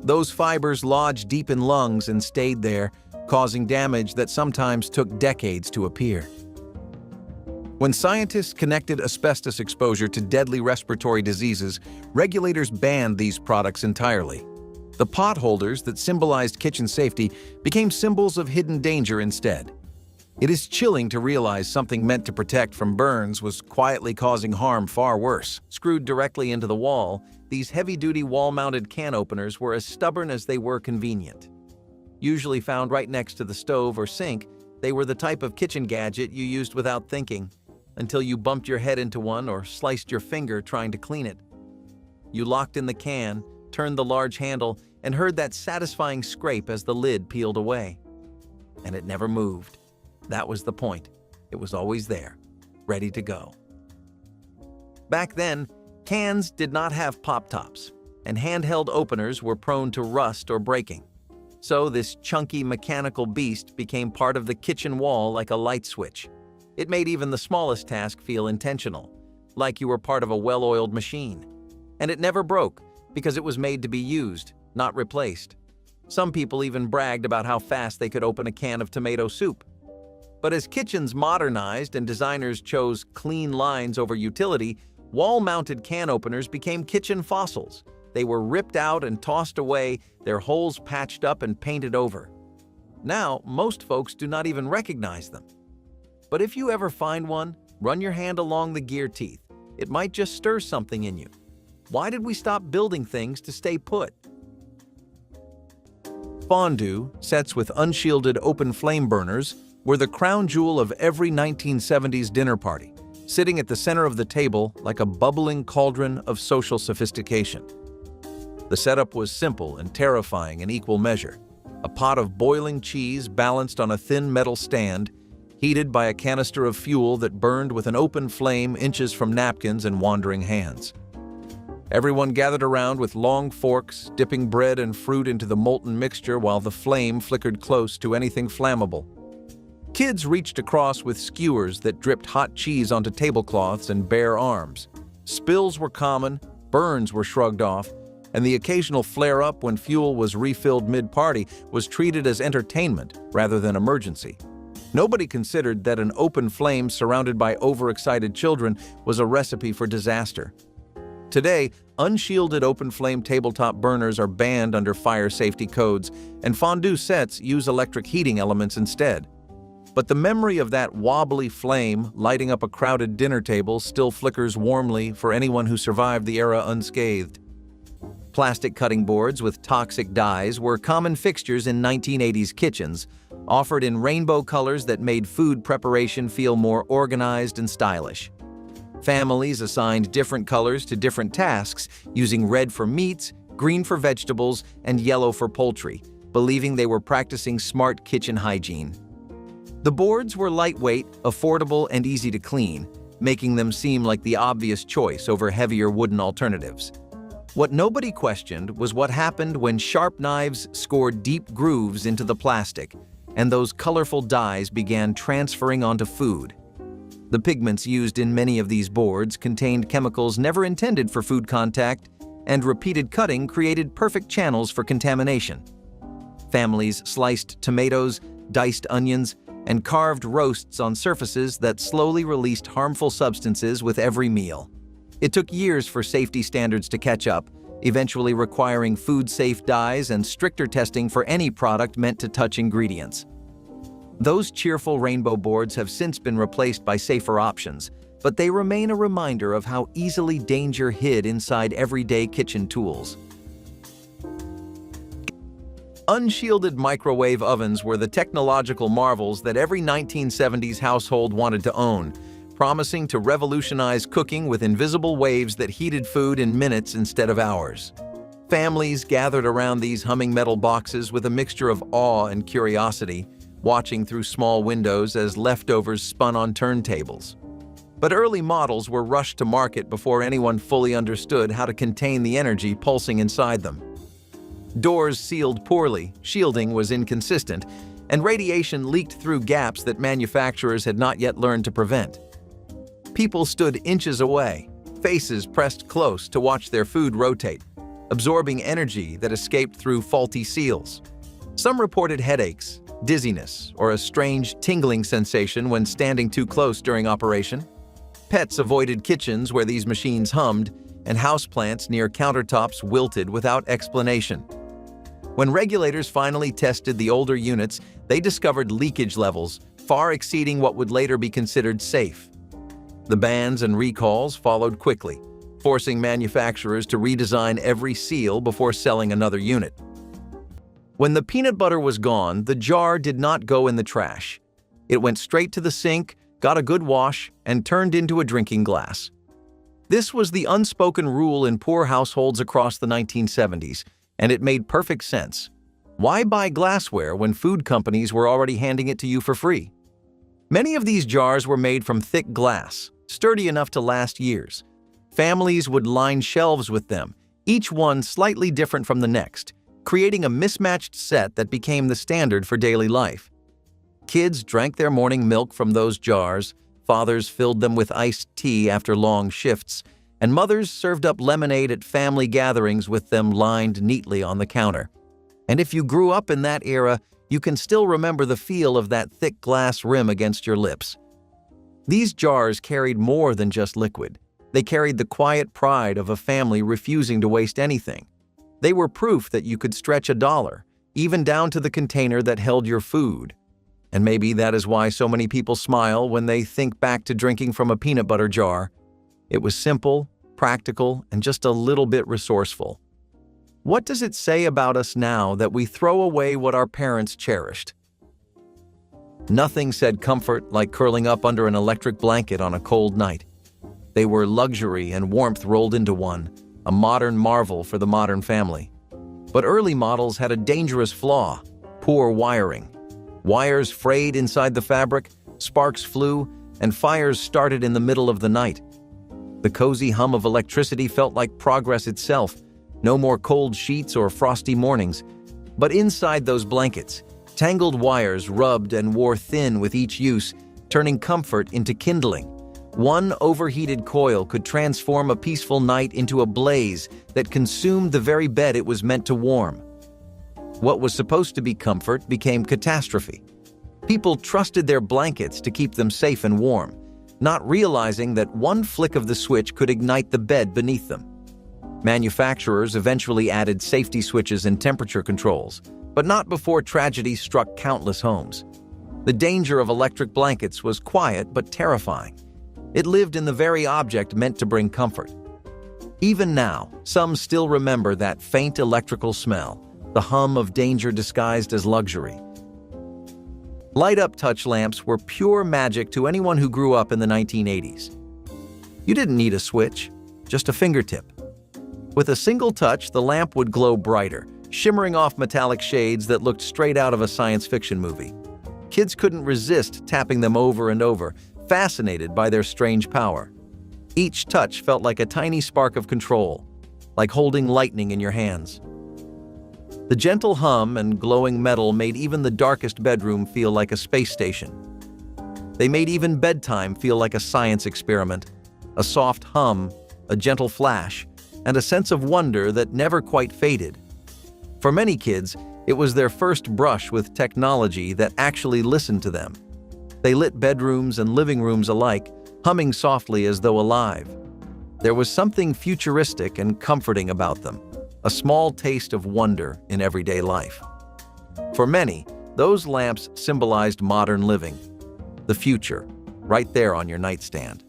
Those fibers lodged deep in lungs and stayed there, causing damage that sometimes took decades to appear. When scientists connected asbestos exposure to deadly respiratory diseases, regulators banned these products entirely. The potholders that symbolized kitchen safety became symbols of hidden danger instead. It is chilling to realize something meant to protect from burns was quietly causing harm far worse. Screwed directly into the wall, these heavy-duty wall-mounted can openers were as stubborn as they were convenient. Usually found right next to the stove or sink, they were the type of kitchen gadget you used without thinking, until you bumped your head into one or sliced your finger trying to clean it. You locked in the can, turned the large handle, and heard that satisfying scrape as the lid peeled away. And it never moved. That was the point. It was always there, ready to go. Back then, cans did not have pop-tops, and handheld openers were prone to rust or breaking. So this chunky mechanical beast became part of the kitchen wall like a light switch. It made even the smallest task feel intentional, like you were part of a well-oiled machine. And it never broke, because it was made to be used, not replaced. Some people even bragged about how fast they could open a can of tomato soup. But as kitchens modernized and designers chose clean lines over utility, wall-mounted can openers became kitchen fossils. They were ripped out and tossed away, their holes patched up and painted over. Now, most folks do not even recognize them. But if you ever find one, run your hand along the gear teeth. It might just stir something in you. Why did we stop building things to stay put? Fondue, sets with unshielded open flame burners, were the crown jewel of every 1970s dinner party, sitting at the center of the table like a bubbling cauldron of social sophistication. The setup was simple and terrifying in equal measure. A pot of boiling cheese balanced on a thin metal stand, heated by a canister of fuel that burned with an open flame inches from napkins and wandering hands. Everyone gathered around with long forks, dipping bread and fruit into the molten mixture while the flame flickered close to anything flammable. Kids reached across with skewers that dripped hot cheese onto tablecloths and bare arms. Spills were common, burns were shrugged off, and the occasional flare-up when fuel was refilled mid-party was treated as entertainment rather than emergency. Nobody considered that an open flame surrounded by overexcited children was a recipe for disaster. Today, unshielded open flame tabletop burners are banned under fire safety codes, and fondue sets use electric heating elements instead. But the memory of that wobbly flame lighting up a crowded dinner table still flickers warmly for anyone who survived the era unscathed. Plastic cutting boards with toxic dyes were common fixtures in 1980s kitchens, offered in rainbow colors that made food preparation feel more organized and stylish. Families assigned different colors to different tasks, using red for meats, green for vegetables, and yellow for poultry, believing they were practicing smart kitchen hygiene. The boards were lightweight, affordable, and easy to clean, making them seem like the obvious choice over heavier wooden alternatives. What nobody questioned was what happened when sharp knives scored deep grooves into the plastic, and those colorful dyes began transferring onto food. The pigments used in many of these boards contained chemicals never intended for food contact, and repeated cutting created perfect channels for contamination. Families sliced tomatoes, diced onions, and carved roasts on surfaces that slowly released harmful substances with every meal. It took years for safety standards to catch up, eventually requiring food-safe dyes and stricter testing for any product meant to touch ingredients. Those cheerful rainbow boards have since been replaced by safer options, but they remain a reminder of how easily danger hid inside everyday kitchen tools. Unshielded microwave ovens were the technological marvels that every 1970s household wanted to own, promising to revolutionize cooking with invisible waves that heated food in minutes instead of hours. Families gathered around these humming metal boxes with a mixture of awe and curiosity, watching through small windows as leftovers spun on turntables. But early models were rushed to market before anyone fully understood how to contain the energy pulsing inside them. Doors sealed poorly, shielding was inconsistent, and radiation leaked through gaps that manufacturers had not yet learned to prevent. People stood inches away, faces pressed close to watch their food rotate, absorbing energy that escaped through faulty seals. Some reported headaches, dizziness, or a strange tingling sensation when standing too close during operation. Pets avoided kitchens where these machines hummed, and houseplants near countertops wilted without explanation. When regulators finally tested the older units, they discovered leakage levels far exceeding what would later be considered safe. The bans and recalls followed quickly, forcing manufacturers to redesign every seal before selling another unit. When the peanut butter was gone, the jar did not go in the trash. It went straight to the sink, got a good wash, and turned into a drinking glass. This was the unspoken rule in poor households across the 1970s, and it made perfect sense. Why buy glassware when food companies were already handing it to you for free? Many of these jars were made from thick glass, sturdy enough to last years. Families would line shelves with them, each one slightly different from the next, creating a mismatched set that became the standard for daily life. Kids drank their morning milk from those jars, fathers filled them with iced tea after long shifts, and mothers served up lemonade at family gatherings with them lined neatly on the counter. And if you grew up in that era, you can still remember the feel of that thick glass rim against your lips. These jars carried more than just liquid. They carried the quiet pride of a family refusing to waste anything. They were proof that you could stretch $1, even down to the container that held your food. And maybe that is why so many people smile when they think back to drinking from a peanut butter jar. It was simple, practical, and just a little bit resourceful. What does it say about us now that we throw away what our parents cherished? Nothing said comfort like curling up under an electric blanket on a cold night. They were luxury and warmth rolled into one, a modern marvel for the modern family. But early models had a dangerous flaw: poor wiring. Wires frayed inside the fabric, sparks flew, and fires started in the middle of the night. The cozy hum of electricity felt like progress itself. No more cold sheets or frosty mornings. But inside those blankets, tangled wires rubbed and wore thin with each use, turning comfort into kindling. One overheated coil could transform a peaceful night into a blaze that consumed the very bed it was meant to warm. What was supposed to be comfort became catastrophe. People trusted their blankets to keep them safe and warm, not realizing that one flick of the switch could ignite the bed beneath them. Manufacturers eventually added safety switches and temperature controls, but not before tragedy struck countless homes. The danger of electric blankets was quiet but terrifying. It lived in the very object meant to bring comfort. Even now, some still remember that faint electrical smell, the hum of danger disguised as luxury. Light-up touch lamps were pure magic to anyone who grew up in the 1980s. You didn't need a switch, just a fingertip. With a single touch, the lamp would glow brighter, shimmering off metallic shades that looked straight out of a science fiction movie. Kids couldn't resist tapping them over and over, fascinated by their strange power. Each touch felt like a tiny spark of control, like holding lightning in your hands. The gentle hum and glowing metal made even the darkest bedroom feel like a space station. They made even bedtime feel like a science experiment. A soft hum, a gentle flash, and a sense of wonder that never quite faded. For many kids, it was their first brush with technology that actually listened to them. They lit bedrooms and living rooms alike, humming softly as though alive. There was something futuristic and comforting about them, a small taste of wonder in everyday life. For many, those lamps symbolized modern living, the future, right there on your nightstand.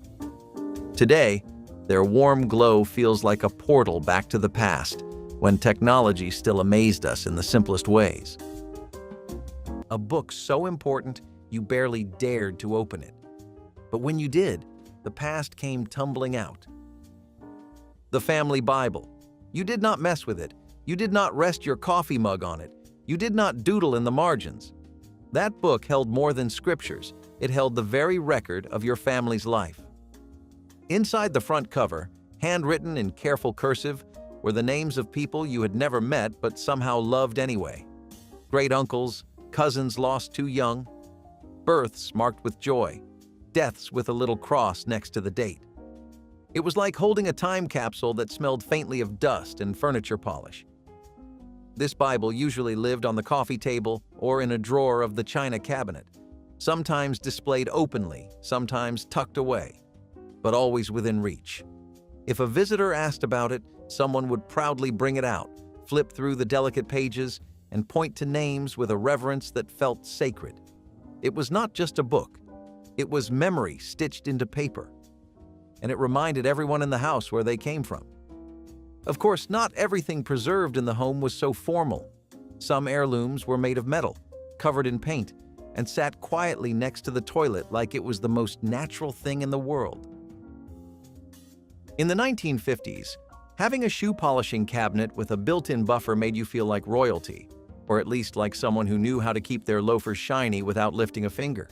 Today, their warm glow feels like a portal back to the past, when technology still amazed us in the simplest ways. A book so important, you barely dared to open it. But when you did, the past came tumbling out. The family Bible. You did not mess with it. You did not rest your coffee mug on it. You did not doodle in the margins. That book held more than scriptures. It held the very record of your family's life. Inside the front cover, handwritten in careful cursive, were the names of people you had never met but somehow loved anyway. Great uncles, cousins lost too young, births marked with joy, deaths with a little cross next to the date. It was like holding a time capsule that smelled faintly of dust and furniture polish. This Bible usually lived on the coffee table or in a drawer of the china cabinet, sometimes displayed openly, sometimes tucked away, but always within reach. If a visitor asked about it, someone would proudly bring it out, flip through the delicate pages, and point to names with a reverence that felt sacred. It was not just a book. It was memory stitched into paper. And it reminded everyone in the house where they came from. Of course, not everything preserved in the home was so formal. Some heirlooms were made of metal, covered in paint, and sat quietly next to the toilet like it was the most natural thing in the world. In the 1950s, having a shoe polishing cabinet with a built-in buffer made you feel like royalty, or at least like someone who knew how to keep their loafers shiny without lifting a finger.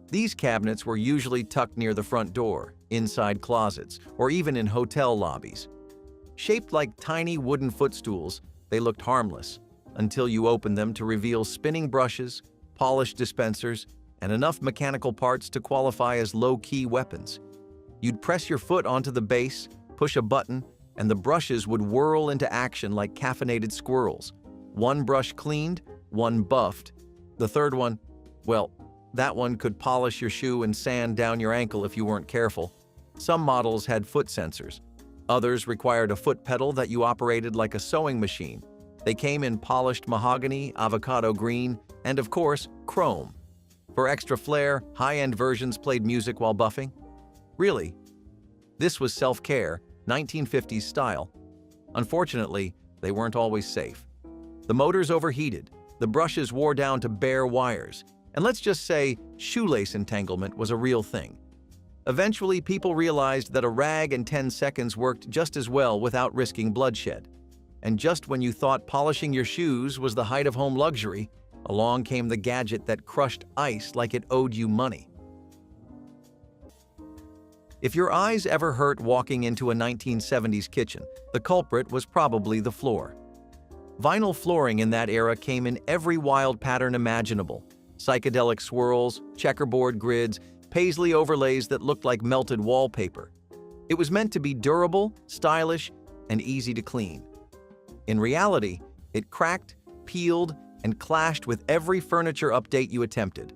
These cabinets were usually tucked near the front door, inside closets, or even in hotel lobbies. Shaped like tiny wooden footstools, they looked harmless, until you opened them to reveal spinning brushes, polish dispensers, and enough mechanical parts to qualify as low-key weapons. You'd press your foot onto the base, push a button, and the brushes would whirl into action like caffeinated squirrels. One brush cleaned, one buffed. The third one, well, that one could polish your shoe and sand down your ankle if you weren't careful. Some models had foot sensors. Others required a foot pedal that you operated like a sewing machine. They came in polished mahogany, avocado green, and of course, chrome. For extra flair, high-end versions played music while buffing. Really, this was self-care, 1950s style. Unfortunately, they weren't always safe. The motors overheated, the brushes wore down to bare wires, and let's just say shoelace entanglement was a real thing. Eventually, people realized that a rag in 10 seconds worked just as well without risking bloodshed. And just when you thought polishing your shoes was the height of home luxury, along came the gadget that crushed ice like it owed you money. If your eyes ever hurt walking into a 1970s kitchen, the culprit was probably the floor. Vinyl flooring in that era came in every wild pattern imaginable. Psychedelic swirls, checkerboard grids, paisley overlays that looked like melted wallpaper. It was meant to be durable, stylish, and easy to clean. In reality, it cracked, peeled, and clashed with every furniture update you attempted.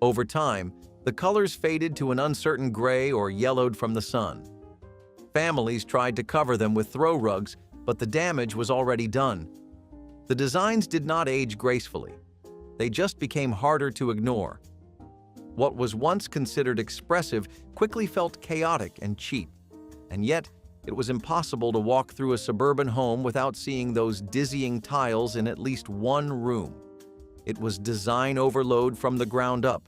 Over time, the colors faded to an uncertain gray or yellowed from the sun. Families tried to cover them with throw rugs, but the damage was already done. The designs did not age gracefully. They just became harder to ignore. What was once considered expressive quickly felt chaotic and cheap, and yet it was impossible to walk through a suburban home without seeing those dizzying tiles in at least one room. It was design overload from the ground up.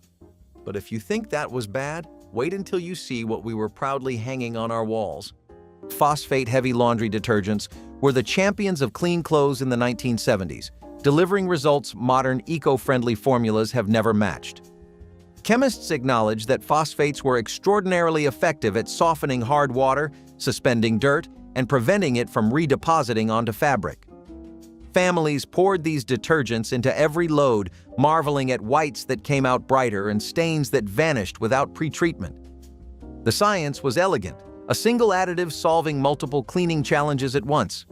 But if you think that was bad, wait until you see what we were proudly hanging on our walls. Phosphate-heavy laundry detergents were the champions of clean clothes in the 1970s, delivering results modern eco-friendly formulas have never matched. Chemists acknowledged that phosphates were extraordinarily effective at softening hard water, suspending dirt, and preventing it from redepositing onto fabric. Families poured these detergents into every load, marveling at whites that came out brighter and stains that vanished without pretreatment. The science was elegant, a single additive solving multiple cleaning challenges at once.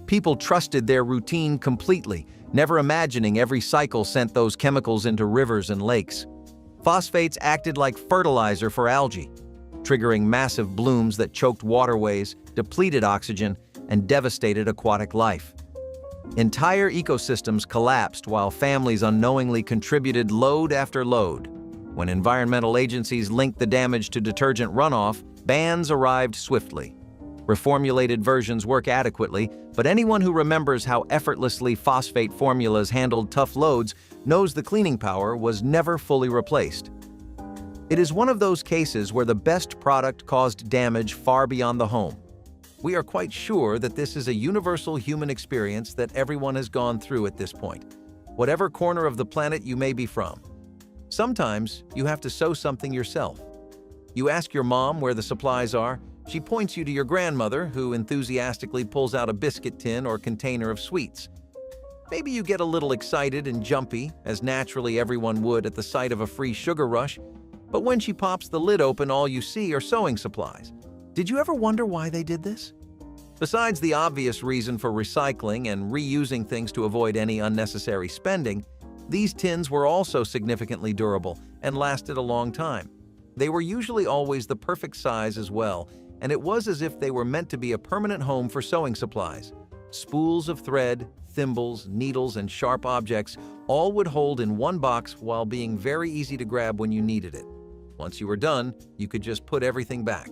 People trusted their routine completely, never imagining every cycle sent those chemicals into rivers and lakes. Phosphates acted like fertilizer for algae, triggering massive blooms that choked waterways, depleted oxygen, and devastated aquatic life. Entire ecosystems collapsed while families unknowingly contributed load after load. When environmental agencies linked the damage to detergent runoff, bans arrived swiftly. Reformulated versions work adequately, but anyone who remembers how effortlessly phosphate formulas handled tough loads knows the cleaning power was never fully replaced. It is one of those cases where the best product caused damage far beyond the home. We are quite sure that this is a universal human experience that everyone has gone through at this point, whatever corner of the planet you may be from. Sometimes you have to sew something yourself. You ask your mom where the supplies are. She points you to your grandmother, who enthusiastically pulls out a biscuit tin or container of sweets. Maybe you get a little excited and jumpy, as naturally everyone would at the sight of a free sugar rush, but when she pops the lid open, all you see are sewing supplies. Did you ever wonder why they did this? Besides the obvious reason for recycling and reusing things to avoid any unnecessary spending, these tins were also significantly durable and lasted a long time. They were usually always the perfect size as well, and it was as if they were meant to be a permanent home for sewing supplies. Spools of thread, thimbles, needles, and sharp objects all would hold in one box while being very easy to grab when you needed it. Once you were done, you could just put everything back.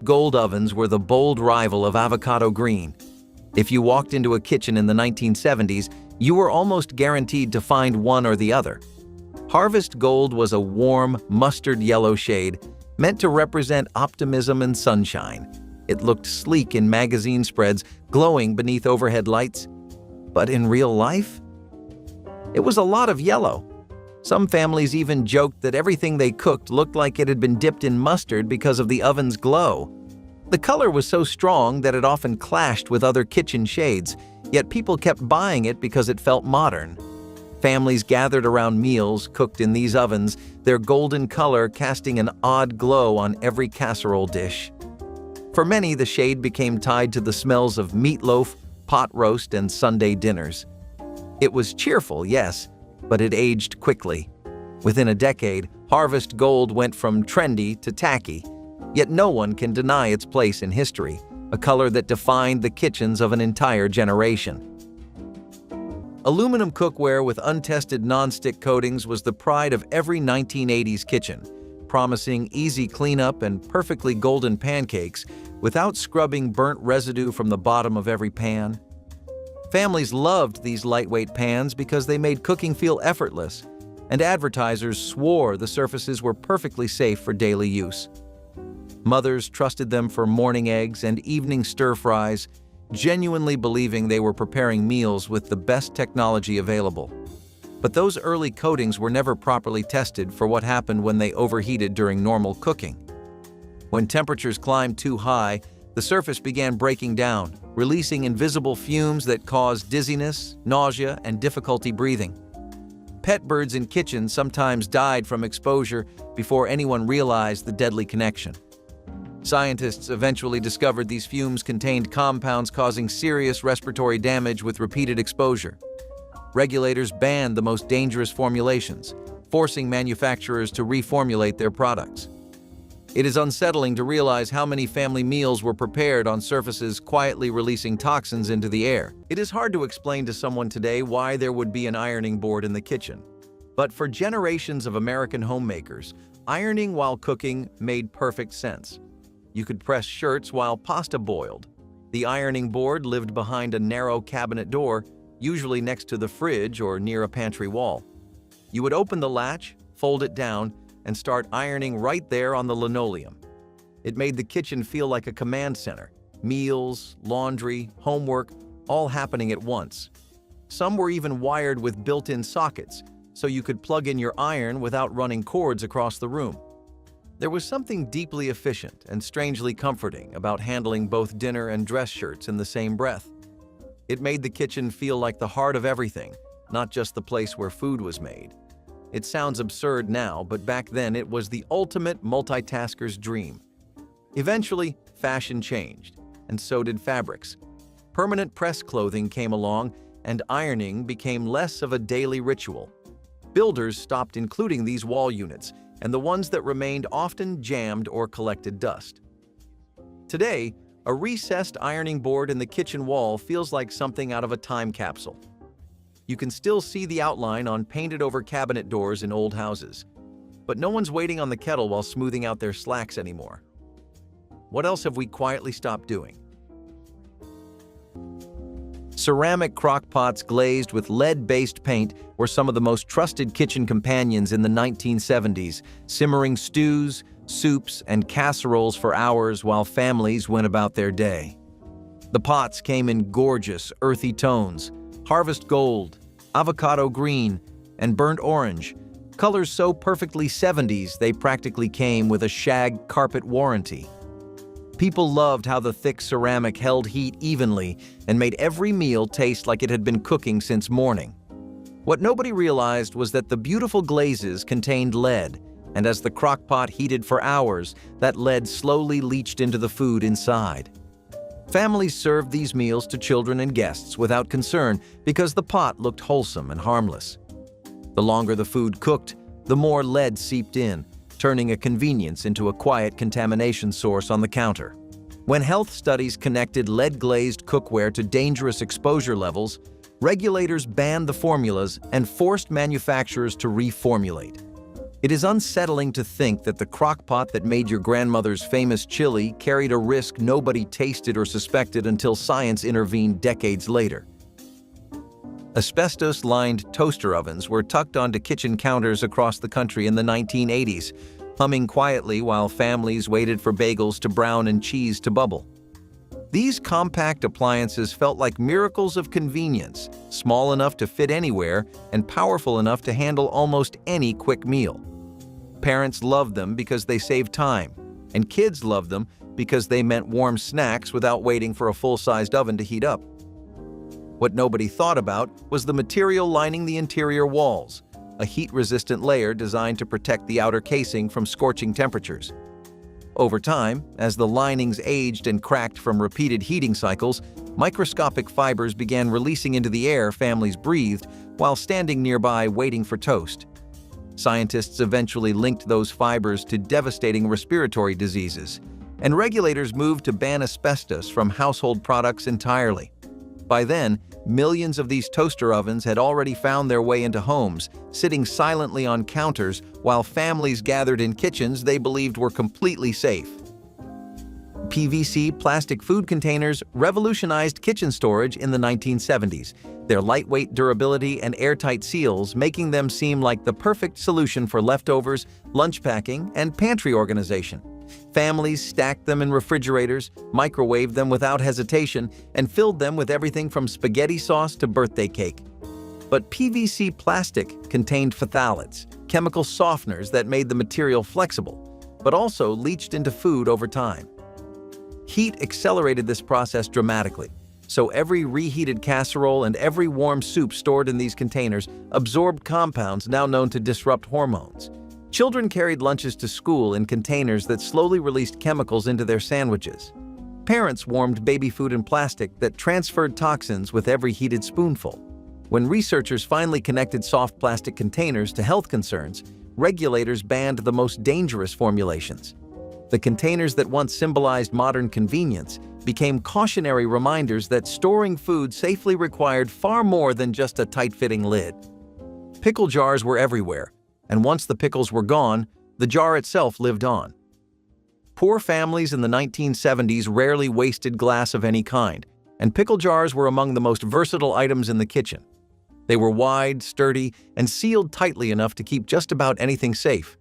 Gold ovens were the bold rival of avocado green. If you walked into a kitchen in the 1970s, you were almost guaranteed to find one or the other. Harvest Gold was a warm, mustard yellow shade meant to represent optimism and sunshine. It looked sleek in magazine spreads, glowing beneath overhead lights. But in real life, it was a lot of yellow. Some families even joked that everything they cooked looked like it had been dipped in mustard because of the oven's glow. The color was so strong that it often clashed with other kitchen shades, yet people kept buying it because it felt modern. Families gathered around meals cooked in these ovens, their golden color casting an odd glow on every casserole dish. For many, the shade became tied to the smells of meatloaf, pot roast, and Sunday dinners. It was cheerful, yes, but it aged quickly. Within a decade, Harvest Gold went from trendy to tacky, yet no one can deny its place in history, a color that defined the kitchens of an entire generation. Aluminum cookware with untested non-stick coatings was the pride of every 1980s kitchen, promising easy cleanup and perfectly golden pancakes without scrubbing burnt residue from the bottom of every pan. Families loved these lightweight pans because they made cooking feel effortless, and advertisers swore the surfaces were perfectly safe for daily use. Mothers trusted them for morning eggs and evening stir-fries, genuinely believing they were preparing meals with the best technology available. But those early coatings were never properly tested for what happened when they overheated during normal cooking. When temperatures climbed too high, the surface began breaking down, releasing invisible fumes that caused dizziness, nausea, and difficulty breathing. Pet birds in kitchens sometimes died from exposure before anyone realized the deadly connection. Scientists eventually discovered these fumes contained compounds causing serious respiratory damage with repeated exposure. Regulators banned the most dangerous formulations, forcing manufacturers to reformulate their products. It is unsettling to realize how many family meals were prepared on surfaces quietly releasing toxins into the air. It is hard to explain to someone today why there would be an ironing board in the kitchen. But for generations of American homemakers, ironing while cooking made perfect sense. You could press shirts while pasta boiled. The ironing board lived behind a narrow cabinet door, usually next to the fridge or near a pantry wall. You would open the latch, fold it down, and start ironing right there on the linoleum. It made the kitchen feel like a command center. Meals, laundry, homework, all happening at once. Some were even wired with built-in sockets, so you could plug in your iron without running cords across the room. There was something deeply efficient and strangely comforting about handling both dinner and dress shirts in the same breath. It made the kitchen feel like the heart of everything, not just the place where food was made. It sounds absurd now, but back then it was the ultimate multitasker's dream. Eventually, fashion changed, and so did fabrics. Permanent press clothing came along, and ironing became less of a daily ritual. Builders stopped including these wall units, and the ones that remained often jammed or collected dust. Today, a recessed ironing board in the kitchen wall feels like something out of a time capsule. You can still see the outline on painted-over cabinet doors in old houses. But no one's waiting on the kettle while smoothing out their slacks anymore. What else have we quietly stopped doing? Ceramic crock pots glazed with lead-based paint were some of the most trusted kitchen companions in the 1970s, simmering stews, soups, and casseroles for hours while families went about their day. The pots came in gorgeous, earthy tones: harvest gold, avocado green, and burnt orange, colors so perfectly 70s they practically came with a shag carpet warranty. People loved how the thick ceramic held heat evenly and made every meal taste like it had been cooking since morning. What nobody realized was that the beautiful glazes contained lead, and as the crock pot heated for hours, that lead slowly leached into the food inside. Families served these meals to children and guests without concern because the pot looked wholesome and harmless. The longer the food cooked, the more lead seeped in, turning a convenience into a quiet contamination source on the counter. When health studies connected lead-glazed cookware to dangerous exposure levels, regulators banned the formulas and forced manufacturers to reformulate. It is unsettling to think that the crock pot that made your grandmother's famous chili carried a risk nobody tasted or suspected until science intervened decades later. Asbestos-lined toaster ovens were tucked onto kitchen counters across the country in the 1980s, humming quietly while families waited for bagels to brown and cheese to bubble. These compact appliances felt like miracles of convenience, small enough to fit anywhere and powerful enough to handle almost any quick meal. Parents loved them because they saved time, and kids loved them because they meant warm snacks without waiting for a full-sized oven to heat up. What nobody thought about was the material lining the interior walls, a heat-resistant layer designed to protect the outer casing from scorching temperatures. Over time, as the linings aged and cracked from repeated heating cycles, microscopic fibers began releasing into the air families breathed while standing nearby waiting for toast. Scientists eventually linked those fibers to devastating respiratory diseases, and regulators moved to ban asbestos from household products entirely. By then, millions of these toaster ovens had already found their way into homes, sitting silently on counters while families gathered in kitchens they believed were completely safe. PVC plastic food containers revolutionized kitchen storage in the 1970s, their lightweight durability and airtight seals making them seem like the perfect solution for leftovers, lunch packing, and pantry organization. Families stacked them in refrigerators, microwaved them without hesitation, and filled them with everything from spaghetti sauce to birthday cake. But PVC plastic contained phthalates, chemical softeners that made the material flexible, but also leached into food over time. Heat accelerated this process dramatically, so every reheated casserole and every warm soup stored in these containers absorbed compounds now known to disrupt hormones. Children carried lunches to school in containers that slowly released chemicals into their sandwiches. Parents warmed baby food in plastic that transferred toxins with every heated spoonful. When researchers finally connected soft plastic containers to health concerns, regulators banned the most dangerous formulations. The containers that once symbolized modern convenience became cautionary reminders that storing food safely required far more than just a tight-fitting lid. Pickle jars were everywhere, and once the pickles were gone, the jar itself lived on. Poor families in the 1970s rarely wasted glass of any kind, and pickle jars were among the most versatile items in the kitchen. They were wide, sturdy, and sealed tightly enough to keep just about anything safe.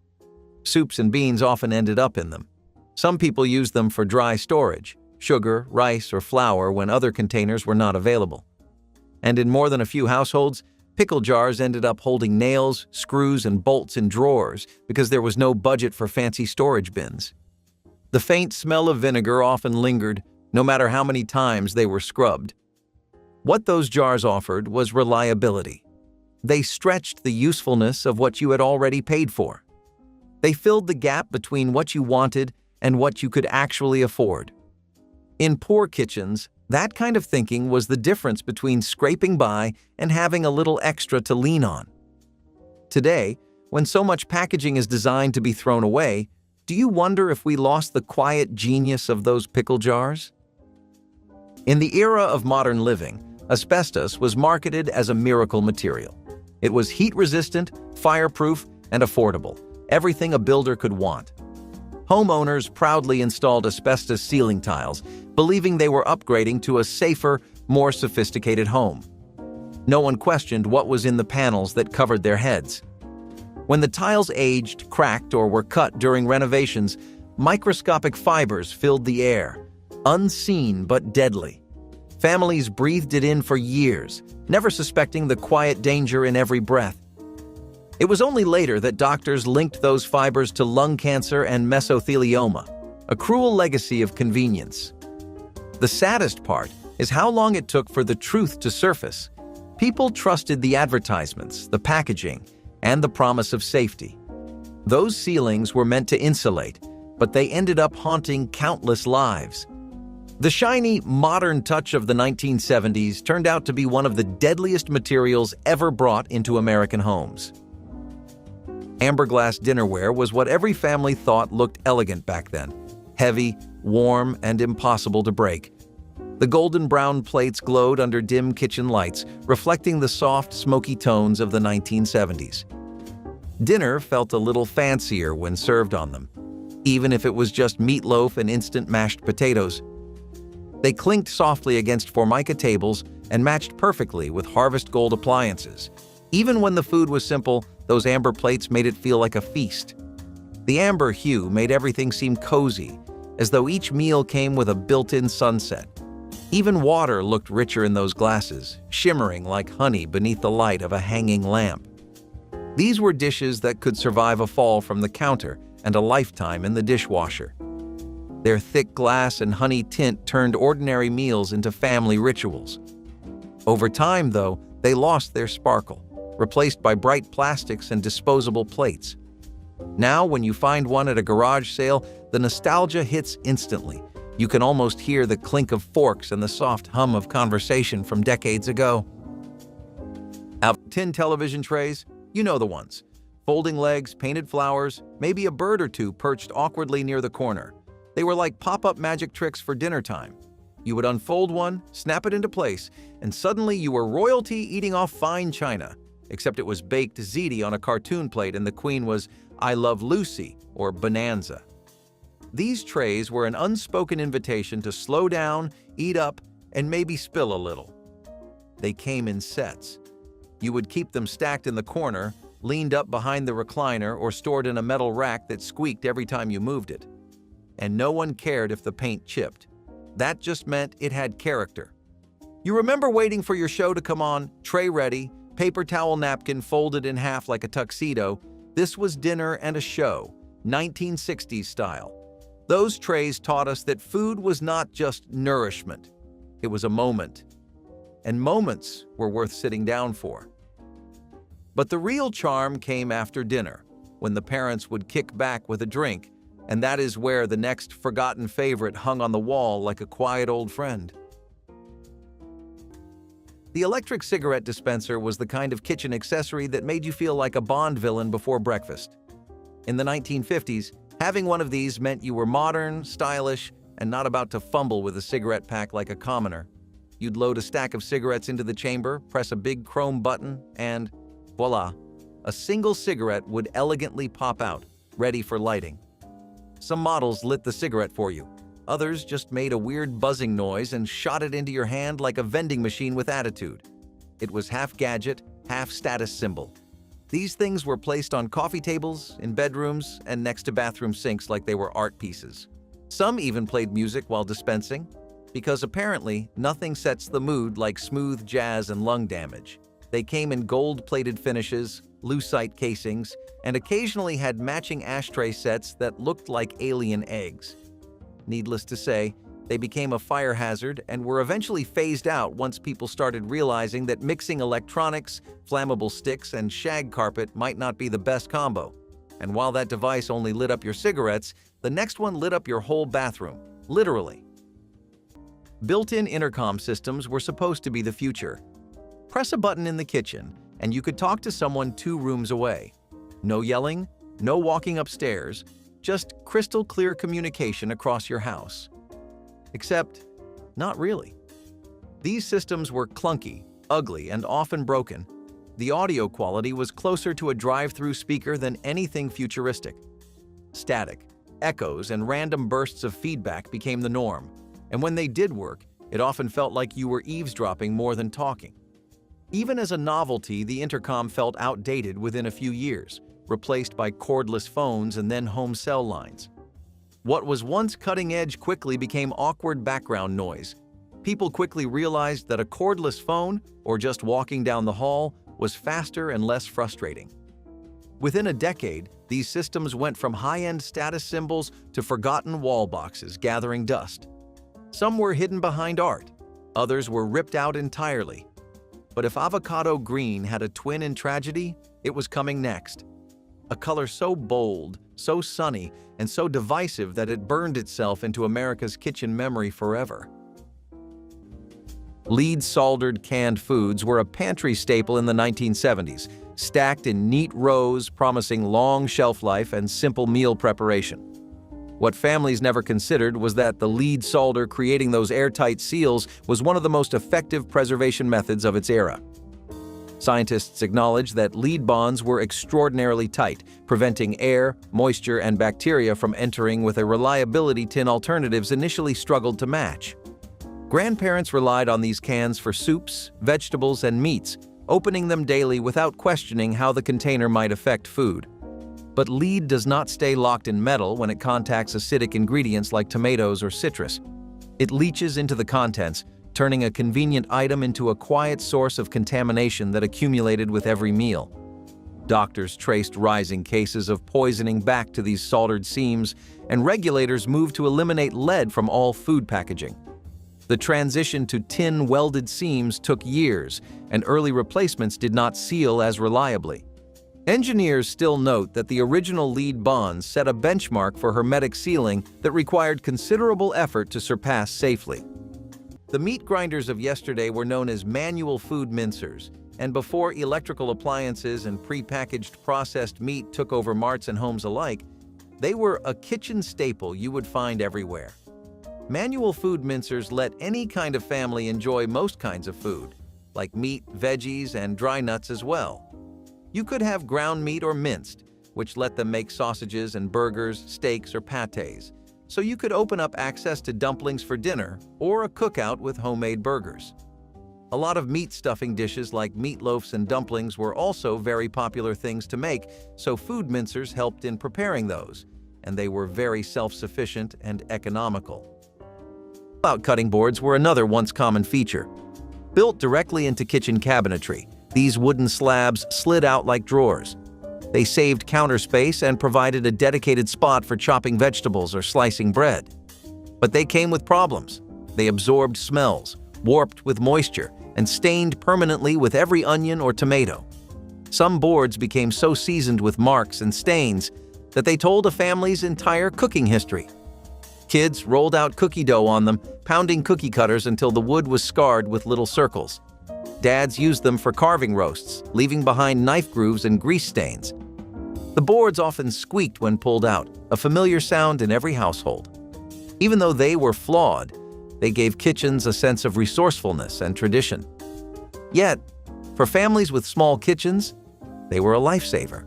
Soups and beans often ended up in them. Some people used them for dry storage, sugar, rice, or flour when other containers were not available. And in more than a few households, pickle jars ended up holding nails, screws, and bolts in drawers because there was no budget for fancy storage bins. The faint smell of vinegar often lingered, no matter how many times they were scrubbed. What those jars offered was reliability. They stretched the usefulness of what you had already paid for. They filled the gap between what you wanted and what you could actually afford. In poor kitchens, that kind of thinking was the difference between scraping by and having a little extra to lean on. Today, when so much packaging is designed to be thrown away, do you wonder if we lost the quiet genius of those pickle jars? In the era of modern living, asbestos was marketed as a miracle material. It was heat-resistant, fireproof, and affordable, everything a builder could want. Homeowners proudly installed asbestos ceiling tiles, believing they were upgrading to a safer, more sophisticated home. No one questioned what was in the panels that covered their heads. When the tiles aged, cracked, or were cut during renovations, microscopic fibers filled the air, unseen but deadly. Families breathed it in for years, never suspecting the quiet danger in every breath. It was only later that doctors linked those fibers to lung cancer and mesothelioma, a cruel legacy of convenience. The saddest part is how long it took for the truth to surface. People trusted the advertisements, the packaging, and the promise of safety. Those ceilings were meant to insulate, but they ended up haunting countless lives. The shiny, modern touch of the 1970s turned out to be one of the deadliest materials ever brought into American homes. Amberglass dinnerware was what every family thought looked elegant back then: heavy, warm, and impossible to break. The golden brown plates glowed under dim kitchen lights, reflecting the soft, smoky tones of the 1970s. Dinner felt a little fancier when served on them, even if it was just meatloaf and instant mashed potatoes. They clinked softly against Formica tables and matched perfectly with Harvest Gold appliances. Even when the food was simple, those amber plates made it feel like a feast. The amber hue made everything seem cozy, as though each meal came with a built-in sunset. Even water looked richer in those glasses, shimmering like honey beneath the light of a hanging lamp. These were dishes that could survive a fall from the counter and a lifetime in the dishwasher. Their thick glass and honey tint turned ordinary meals into family rituals. Over time, though, they lost their sparkle, replaced by bright plastics and disposable plates. Now, when you find one at a garage sale, the nostalgia hits instantly. You can almost hear the clink of forks and the soft hum of conversation from decades ago. Tin television trays, you know the ones. Folding legs, painted flowers, maybe a bird or two perched awkwardly near the corner. They were like pop-up magic tricks for dinner time. You would unfold one, snap it into place, and suddenly you were royalty eating off fine china. Except it was baked ziti on a cartoon plate and the queen was "I Love Lucy" or "Bonanza." These trays were an unspoken invitation to slow down, eat up, and maybe spill a little. They came in sets. You would keep them stacked in the corner, leaned up behind the recliner, or stored in a metal rack that squeaked every time you moved it. And no one cared if the paint chipped. That just meant it had character. You remember waiting for your show to come on, tray ready, paper towel napkin folded in half like a tuxedo. This was dinner and a show, 1960s style. Those trays taught us that food was not just nourishment. It was a moment. And moments were worth sitting down for. But the real charm came after dinner, when the parents would kick back with a drink, and that is where the next forgotten favorite hung on the wall like a quiet old friend. The electric cigarette dispenser was the kind of kitchen accessory that made you feel like a Bond villain before breakfast. In the 1950s, having one of these meant you were modern, stylish, and not about to fumble with a cigarette pack like a commoner. You'd load a stack of cigarettes into the chamber, press a big chrome button, and voila, a single cigarette would elegantly pop out, ready for lighting. Some models lit the cigarette for you. Others just made a weird buzzing noise and shot it into your hand like a vending machine with attitude. It was half gadget, half status symbol. These things were placed on coffee tables, in bedrooms, and next to bathroom sinks like they were art pieces. Some even played music while dispensing, because apparently nothing sets the mood like smooth jazz and lung damage. They came in gold-plated finishes, lucite casings, and occasionally had matching ashtray sets that looked like alien eggs. Needless to say, they became a fire hazard and were eventually phased out once people started realizing that mixing electronics, flammable sticks, and shag carpet might not be the best combo. And while that device only lit up your cigarettes, the next one lit up your whole bathroom, literally. Built-in intercom systems were supposed to be the future. Press a button in the kitchen, and you could talk to someone 2 rooms away. No yelling, no walking upstairs, just crystal clear communication across your house. Except, not really. These systems were clunky, ugly, and often broken. The audio quality was closer to a drive-through speaker than anything futuristic. Static, echoes, and random bursts of feedback became the norm, and when they did work, it often felt like you were eavesdropping more than talking. Even as a novelty, the intercom felt outdated within a few years, replaced by cordless phones and then home cell lines. What was once cutting-edge quickly became awkward background noise. People quickly realized that a cordless phone, or just walking down the hall, was faster and less frustrating. Within a decade, these systems went from high-end status symbols to forgotten wall boxes gathering dust. Some were hidden behind art, others were ripped out entirely. But if avocado green had a twin in tragedy, it was coming next. A color so bold, so sunny, and so divisive that it burned itself into America's kitchen memory forever. Lead-soldered canned foods were a pantry staple in the 1970s, stacked in neat rows promising long shelf life and simple meal preparation. What families never considered was that the lead solder creating those airtight seals was one of the most effective preservation methods of its era. Scientists acknowledge that lead bonds were extraordinarily tight, preventing air, moisture, and bacteria from entering with a reliability tin alternatives initially struggled to match. Grandparents relied on these cans for soups, vegetables, and meats, opening them daily without questioning how the container might affect food. But lead does not stay locked in metal when it contacts acidic ingredients like tomatoes or citrus. It leaches into the contents, turning a convenient item into a quiet source of contamination that accumulated with every meal. Doctors traced rising cases of poisoning back to these soldered seams, and regulators moved to eliminate lead from all food packaging. The transition to tin welded seams took years, and early replacements did not seal as reliably. Engineers still note that the original lead bonds set a benchmark for hermetic sealing that required considerable effort to surpass safely. The meat grinders of yesterday were known as manual food mincers, and before electrical appliances and pre-packaged processed meat took over marts and homes alike, they were a kitchen staple you would find everywhere. Manual food mincers let any kind of family enjoy most kinds of food, like meat, veggies, and dry nuts as well. You could have ground meat or minced, which let them make sausages and burgers, steaks, or pâtés, so you could open up access to dumplings for dinner or a cookout with homemade burgers. A lot of meat stuffing dishes like meatloafs and dumplings were also very popular things to make, so food mincers helped in preparing those, and they were very self-sufficient and economical. Pull-out cutting boards were another once common feature. Built directly into kitchen cabinetry, these wooden slabs slid out like drawers. They saved counter space and provided a dedicated spot for chopping vegetables or slicing bread. But they came with problems. They absorbed smells, warped with moisture, and stained permanently with every onion or tomato. Some boards became so seasoned with marks and stains that they told a family's entire cooking history. Kids rolled out cookie dough on them, pounding cookie cutters until the wood was scarred with little circles. Dads used them for carving roasts, leaving behind knife grooves and grease stains. The boards often squeaked when pulled out, a familiar sound in every household. Even though they were flawed, they gave kitchens a sense of resourcefulness and tradition. Yet, for families with small kitchens, they were a lifesaver.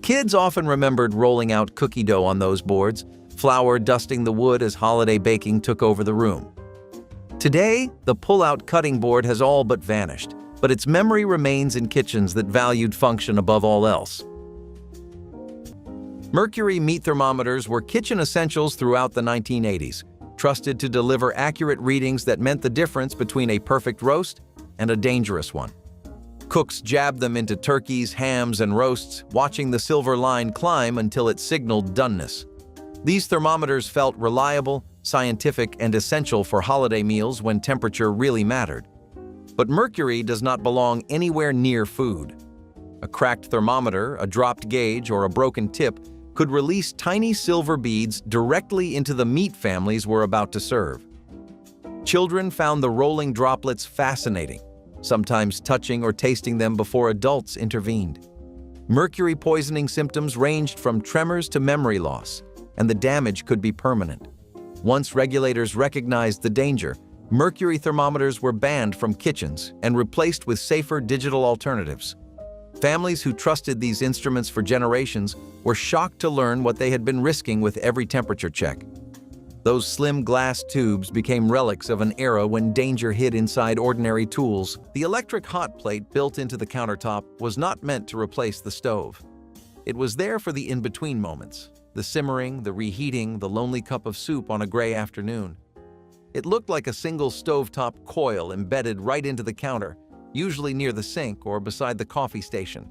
Kids often remembered rolling out cookie dough on those boards, flour dusting the wood as holiday baking took over the room. Today, the pull-out cutting board has all but vanished, but its memory remains in kitchens that valued function above all else. Mercury meat thermometers were kitchen essentials throughout the 1980s, trusted to deliver accurate readings that meant the difference between a perfect roast and a dangerous one. Cooks jabbed them into turkeys, hams, and roasts, watching the silver line climb until it signaled doneness. These thermometers felt reliable, scientific, and essential for holiday meals when temperature really mattered. But mercury does not belong anywhere near food. A cracked thermometer, a dropped gauge, or a broken tip could release tiny silver beads directly into the meat families we're about to serve. Children found the rolling droplets fascinating, sometimes touching or tasting them before adults intervened. Mercury poisoning symptoms ranged from tremors to memory loss, and the damage could be permanent. Once regulators recognized the danger, mercury thermometers were banned from kitchens and replaced with safer digital alternatives. Families who trusted these instruments for generations were shocked to learn what they had been risking with every temperature check. Those slim glass tubes became relics of an era when danger hid inside ordinary tools. The electric hot plate built into the countertop was not meant to replace the stove. It was there for the in-between moments, the simmering, the reheating, the lonely cup of soup on a gray afternoon. It looked like a single stovetop coil embedded right into the counter, usually near the sink or beside the coffee station.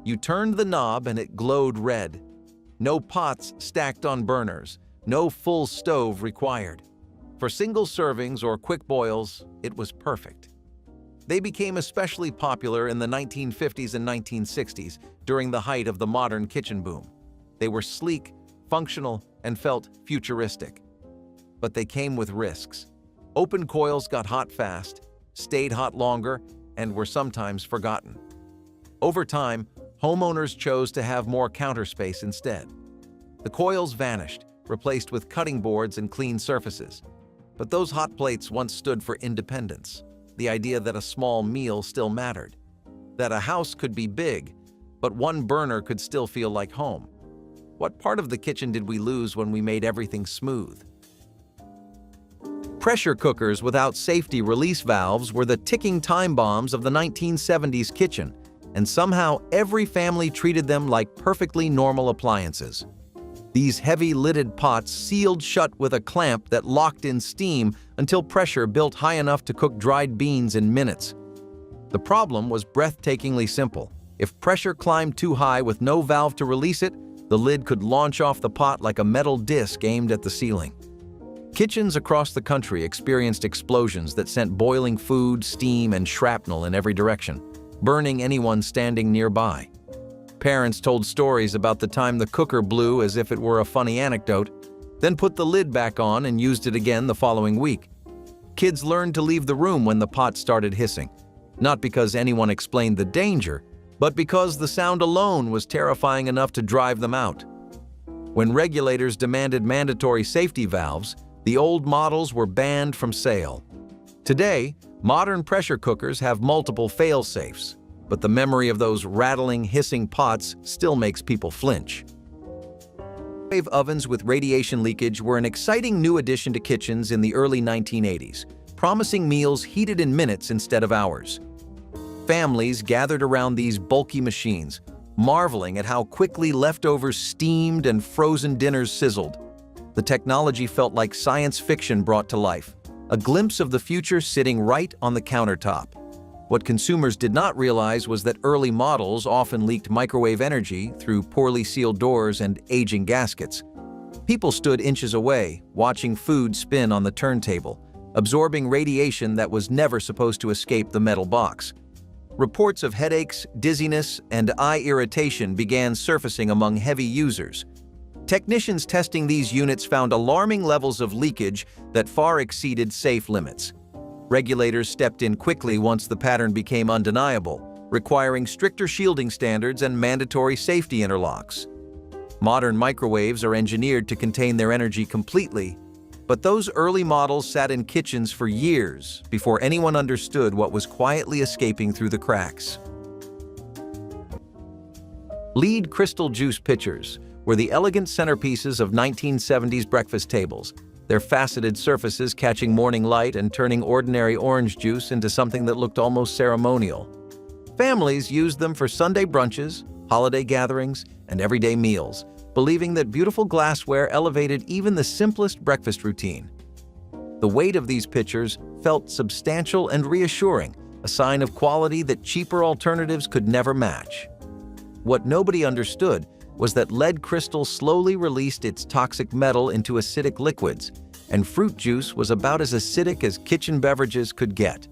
You turned the knob and it glowed red. No pots stacked on burners, no full stove required. For single servings or quick boils, it was perfect. They became especially popular in the 1950s and 1960s during the height of the modern kitchen boom. They were sleek, functional, and felt futuristic. But they came with risks. Open coils got hot fast, stayed hot longer, and were sometimes forgotten. Over time, homeowners chose to have more counter space instead. The coils vanished, replaced with cutting boards and clean surfaces. But those hot plates once stood for independence, the idea that a small meal still mattered, that a house could be big, but one burner could still feel like home. What part of the kitchen did we lose when we made everything smooth? Pressure cookers without safety release valves were the ticking time bombs of the 1970s kitchen, and somehow every family treated them like perfectly normal appliances. These heavy-lidded pots sealed shut with a clamp that locked in steam until pressure built high enough to cook dried beans in minutes. The problem was breathtakingly simple. If pressure climbed too high with no valve to release it, the lid could launch off the pot like a metal disc aimed at the ceiling. Kitchens across the country experienced explosions that sent boiling food, steam, and shrapnel in every direction, burning anyone standing nearby. Parents told stories about the time the cooker blew as if it were a funny anecdote, then put the lid back on and used it again the following week. Kids learned to leave the room when the pot started hissing, not because anyone explained the danger, but because the sound alone was terrifying enough to drive them out. When regulators demanded mandatory safety valves, the old models were banned from sale. Today, modern pressure cookers have multiple fail-safes, but the memory of those rattling, hissing pots still makes people flinch. Microwave ovens with radiation leakage were an exciting new addition to kitchens in the early 1980s, promising meals heated in minutes instead of hours. Families gathered around these bulky machines, marveling at how quickly leftovers steamed and frozen dinners sizzled. The technology felt like science fiction brought to life, a glimpse of the future sitting right on the countertop. What consumers did not realize was that early models often leaked microwave energy through poorly sealed doors and aging gaskets. People stood inches away, watching food spin on the turntable, absorbing radiation that was never supposed to escape the metal box. Reports of headaches, dizziness, and eye irritation began surfacing among heavy users. Technicians testing these units found alarming levels of leakage that far exceeded safe limits. Regulators stepped in quickly once the pattern became undeniable, requiring stricter shielding standards and mandatory safety interlocks. Modern microwaves are engineered to contain their energy completely, but those early models sat in kitchens for years before anyone understood what was quietly escaping through the cracks. Lead crystal juice pitchers were the elegant centerpieces of 1970s breakfast tables, their faceted surfaces catching morning light and turning ordinary orange juice into something that looked almost ceremonial. Families used them for Sunday brunches, holiday gatherings, and everyday meals, believing that beautiful glassware elevated even the simplest breakfast routine. The weight of these pitchers felt substantial and reassuring, a sign of quality that cheaper alternatives could never match. What nobody understood was that lead crystal slowly released its toxic metal into acidic liquids, and fruit juice was about as acidic as kitchen beverages could get.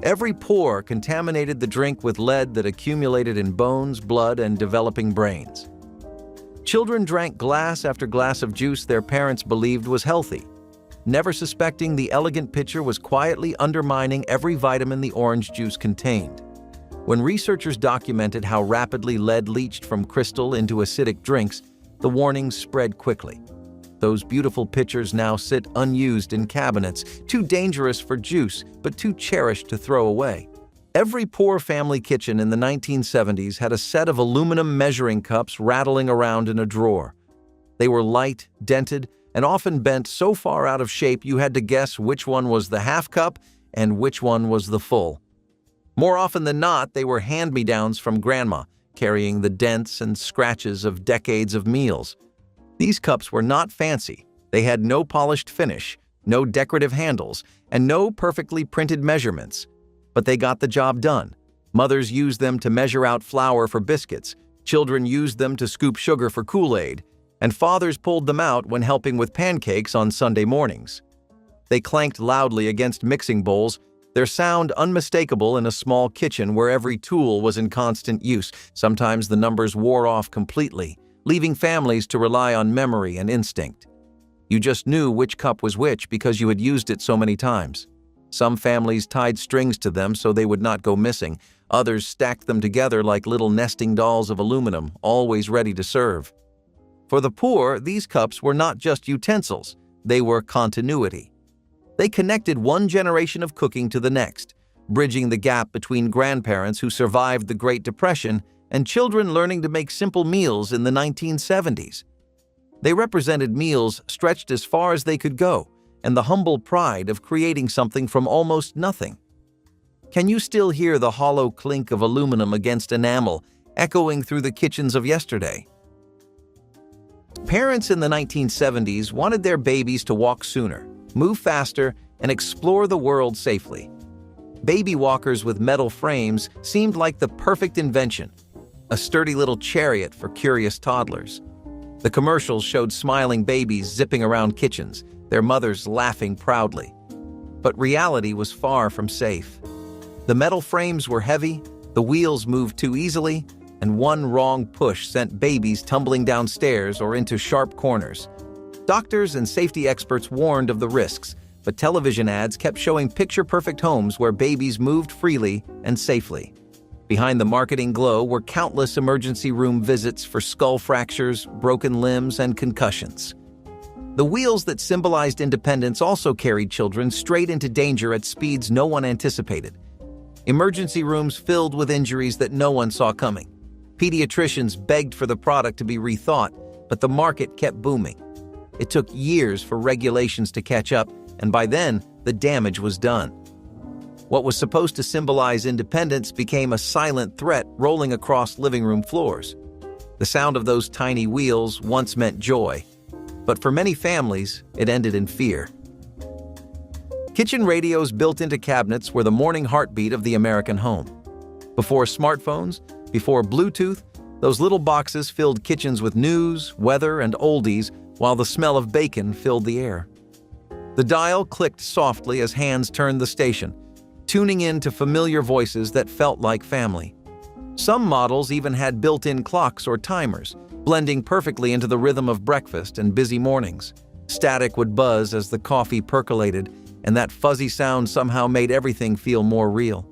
Every pour contaminated the drink with lead that accumulated in bones, blood, and developing brains. Children drank glass after glass of juice their parents believed was healthy, never suspecting the elegant pitcher was quietly undermining every vitamin the orange juice contained. When researchers documented how rapidly lead leached from crystal into acidic drinks, the warnings spread quickly. Those beautiful pitchers now sit unused in cabinets, too dangerous for juice, but too cherished to throw away. Every poor family kitchen in the 1970s had a set of aluminum measuring cups rattling around in a drawer. They were light, dented, and often bent so far out of shape you had to guess which one was the half cup and which one was the full. More often than not, they were hand-me-downs from grandma, carrying the dents and scratches of decades of meals. These cups were not fancy. They had no polished finish, no decorative handles, and no perfectly printed measurements. But they got the job done. Mothers used them to measure out flour for biscuits, children used them to scoop sugar for Kool-Aid, and fathers pulled them out when helping with pancakes on Sunday mornings. They clanked loudly against mixing bowls, their sound unmistakable in a small kitchen where every tool was in constant use. Sometimes the numbers wore off completely, leaving families to rely on memory and instinct. You just knew which cup was which because you had used it so many times. Some families tied strings to them so they would not go missing. Others stacked them together like little nesting dolls of aluminum, always ready to serve. For the poor, these cups were not just utensils, they were continuity. They connected one generation of cooking to the next, bridging the gap between grandparents who survived the Great Depression and children learning to make simple meals in the 1970s. They represented meals stretched as far as they could go, and the humble pride of creating something from almost nothing. Can you still hear the hollow clink of aluminum against enamel echoing through the kitchens of yesterday? Parents in the 1970s wanted their babies to walk sooner, move faster, and explore the world safely. Baby walkers with metal frames seemed like the perfect invention, a sturdy little chariot for curious toddlers. The commercials showed smiling babies zipping around kitchens, their mothers laughing proudly. But reality was far from safe. The metal frames were heavy, the wheels moved too easily, and one wrong push sent babies tumbling downstairs or into sharp corners. Doctors and safety experts warned of the risks, but television ads kept showing picture-perfect homes where babies moved freely and safely. Behind the marketing glow were countless emergency room visits for skull fractures, broken limbs, and concussions. The wheels that symbolized independence also carried children straight into danger at speeds no one anticipated. Emergency rooms filled with injuries that no one saw coming. Pediatricians begged for the product to be rethought, but the market kept booming. It took years for regulations to catch up, and by then, the damage was done. What was supposed to symbolize independence became a silent threat rolling across living room floors. The sound of those tiny wheels once meant joy, but for many families, it ended in fear. Kitchen radios built into cabinets were the morning heartbeat of the American home. Before smartphones, before Bluetooth, those little boxes filled kitchens with news, weather, and oldies, while the smell of bacon filled the air. The dial clicked softly as hands turned the station, tuning in to familiar voices that felt like family. Some models even had built-in clocks or timers, blending perfectly into the rhythm of breakfast and busy mornings. Static would buzz as the coffee percolated, and that fuzzy sound somehow made everything feel more real.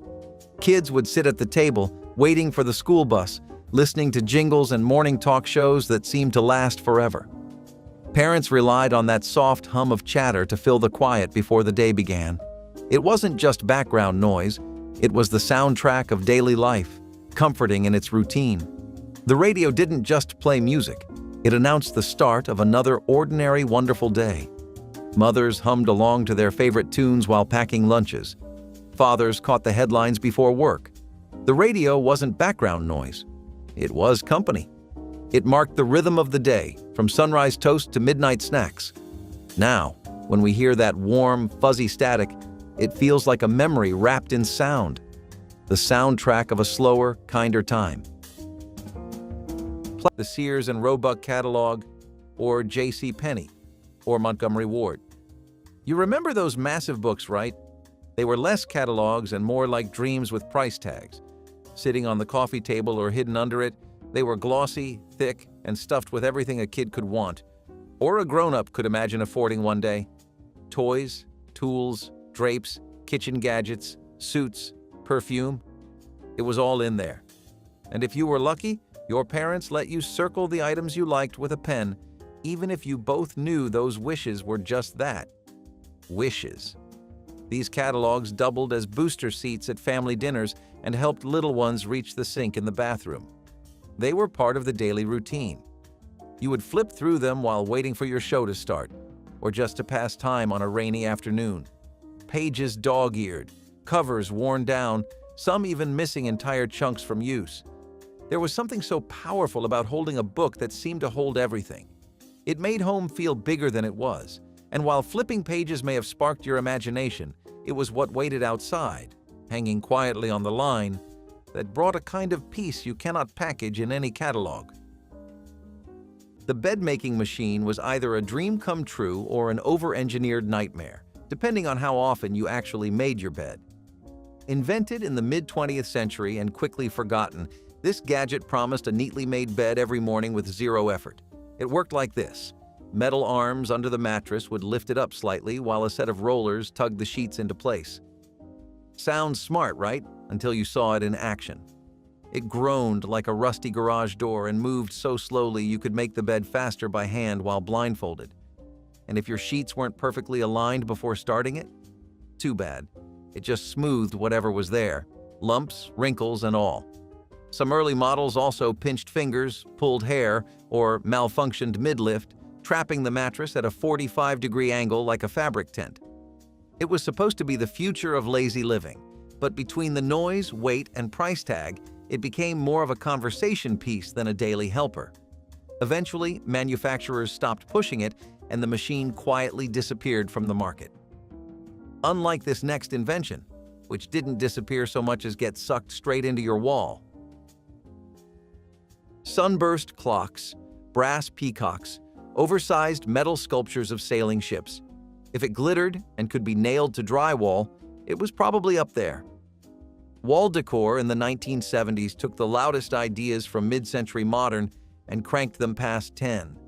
Kids would sit at the table, waiting for the school bus, listening to jingles and morning talk shows that seemed to last forever. Parents relied on that soft hum of chatter to fill the quiet before the day began. It wasn't just background noise, it was the soundtrack of daily life, comforting in its routine. The radio didn't just play music, it announced the start of another ordinary, wonderful day. Mothers hummed along to their favorite tunes while packing lunches. Fathers caught the headlines before work. The radio wasn't background noise, it was company. It marked the rhythm of the day, from sunrise toast to midnight snacks. Now, when we hear that warm, fuzzy static, it feels like a memory wrapped in sound, the soundtrack of a slower, kinder time. The Sears and Roebuck catalog, or J.C. Penney, or Montgomery Ward. You remember those massive books, right? They were less catalogs and more like dreams with price tags. Sitting on the coffee table or hidden under it, they were glossy, thick, and stuffed with everything a kid could want, or a grown-up could imagine affording one day. Toys, tools, drapes, kitchen gadgets, suits, perfume. It was all in there. And if you were lucky, your parents let you circle the items you liked with a pen, even if you both knew those wishes were just that. Wishes. These catalogs doubled as booster seats at family dinners and helped little ones reach the sink in the bathroom. They were part of the daily routine. You would flip through them while waiting for your show to start, or just to pass time on a rainy afternoon. Pages dog-eared, covers worn down, some even missing entire chunks from use. There was something so powerful about holding a book that seemed to hold everything. It made home feel bigger than it was, and while flipping pages may have sparked your imagination, it was what waited outside, hanging quietly on the line, that brought a kind of peace you cannot package in any catalog. The bed-making machine was either a dream come true or an over-engineered nightmare, depending on how often you actually made your bed. Invented in the mid-20th century and quickly forgotten, this gadget promised a neatly made bed every morning with zero effort. It worked like this. Metal arms under the mattress would lift it up slightly while a set of rollers tugged the sheets into place. Sounds smart, right? Until you saw it in action. It groaned like a rusty garage door and moved so slowly you could make the bed faster by hand while blindfolded. And if your sheets weren't perfectly aligned before starting it, too bad. It just smoothed whatever was there, lumps, wrinkles, and all. Some early models also pinched fingers, pulled hair, or malfunctioned mid-lift, trapping the mattress at a 45-degree angle like a fabric tent. It was supposed to be the future of lazy living, but between the noise, weight, and price tag, it became more of a conversation piece than a daily helper. Eventually, manufacturers stopped pushing it, and the machine quietly disappeared from the market. Unlike this next invention, which didn't disappear so much as get sucked straight into your wall. Sunburst clocks, brass peacocks, oversized metal sculptures of sailing ships. If it glittered and could be nailed to drywall, it was probably up there. Wall decor in the 1970s took the loudest ideas from mid-century modern and cranked them past 10.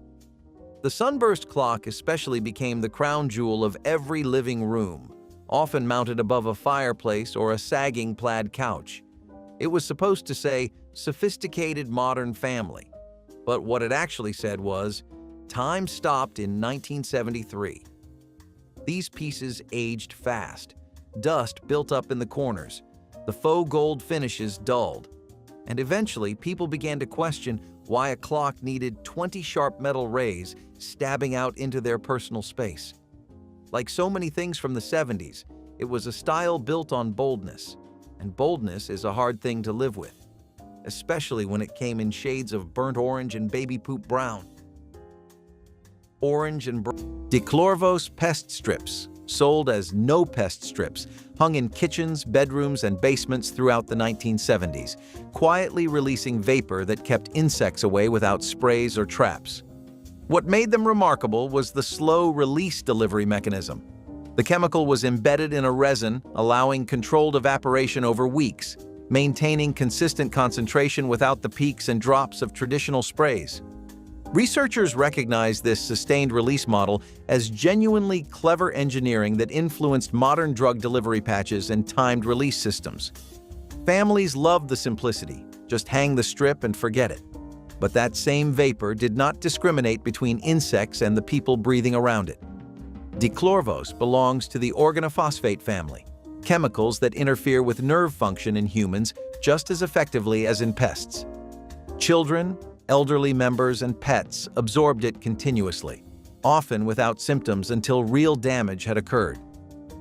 The sunburst clock especially became the crown jewel of every living room, often mounted above a fireplace or a sagging plaid couch. It was supposed to say, "Sophisticated modern family," but what it actually said was, "Time stopped in 1973." These pieces aged fast. Dust built up in the corners. The faux gold finishes dulled. And eventually, people began to question why a clock needed 20 sharp metal rays stabbing out into their personal space. Like so many things from the 70s, it was a style built on boldness. And boldness is a hard thing to live with, especially when it came in shades of burnt orange and baby poop brown. Declorvos pest strips, sold as no-pest strips, hung in kitchens, bedrooms, and basements throughout the 1970s, quietly releasing vapor that kept insects away without sprays or traps. What made them remarkable was the slow release delivery mechanism. The chemical was embedded in a resin, allowing controlled evaporation over weeks, maintaining consistent concentration without the peaks and drops of traditional sprays. Researchers recognize this sustained release model as genuinely clever engineering that influenced modern drug delivery patches and timed release systems. Families loved the simplicity, just hang the strip and forget it. But that same vapor did not discriminate between insects and the people breathing around it. Declorvos belongs to the organophosphate family, chemicals that interfere with nerve function in humans just as effectively as in pests. Children, elderly members, and pets absorbed it continuously, often without symptoms until real damage had occurred.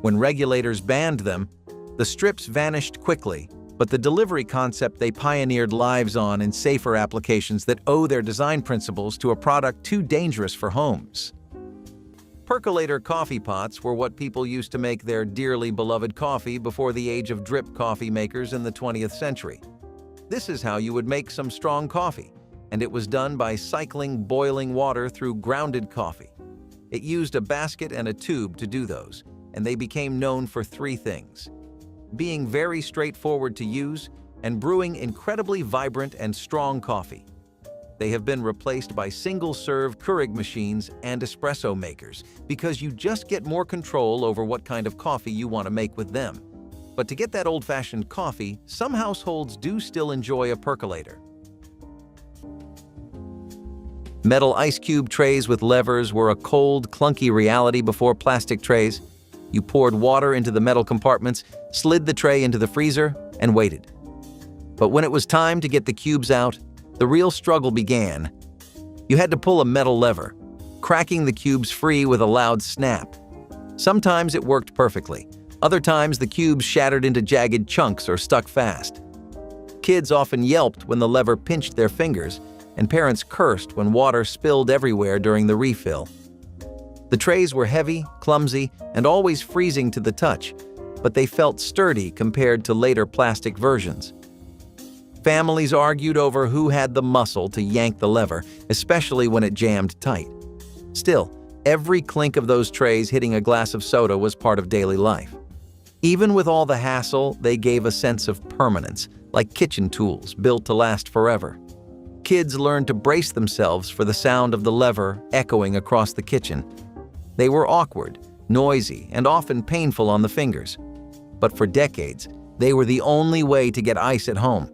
When regulators banned them, the strips vanished quickly, but the delivery concept they pioneered lives on in safer applications that owe their design principles to a product too dangerous for homes. Percolator coffee pots were what people used to make their dearly beloved coffee before the age of drip coffee makers in the 20th century. This is how you would make some strong coffee, and it was done by cycling boiling water through grounded coffee. It used a basket and a tube to do those, and they became known for three things: being very straightforward to use and brewing incredibly vibrant and strong coffee. They have been replaced by single-serve Keurig machines and espresso makers because you just get more control over what kind of coffee you want to make with them. But to get that old-fashioned coffee, some households do still enjoy a percolator. Metal ice cube trays with levers were a cold, clunky reality before plastic trays. You poured water into the metal compartments, slid the tray into the freezer, and waited. But when it was time to get the cubes out, the real struggle began. You had to pull a metal lever, cracking the cubes free with a loud snap. Sometimes it worked perfectly. Other times the cubes shattered into jagged chunks or stuck fast. Kids often yelped when the lever pinched their fingers, and parents cursed when water spilled everywhere during the refill. The trays were heavy, clumsy, and always freezing to the touch, but they felt sturdy compared to later plastic versions. Families argued over who had the muscle to yank the lever, especially when it jammed tight. Still, every clink of those trays hitting a glass of soda was part of daily life. Even with all the hassle, they gave a sense of permanence, like kitchen tools built to last forever. Kids learned to brace themselves for the sound of the lever echoing across the kitchen. They were awkward, noisy, and often painful on the fingers. But for decades, they were the only way to get ice at home.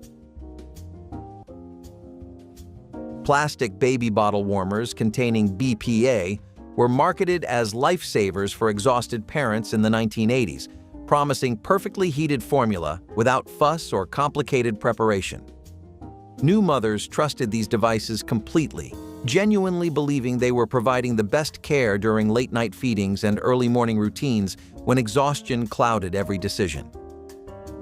Plastic baby bottle warmers containing BPA were marketed as lifesavers for exhausted parents in the 1980s, promising perfectly heated formula without fuss or complicated preparation. New mothers trusted these devices completely, genuinely believing they were providing the best care during late-night feedings and early morning routines when exhaustion clouded every decision.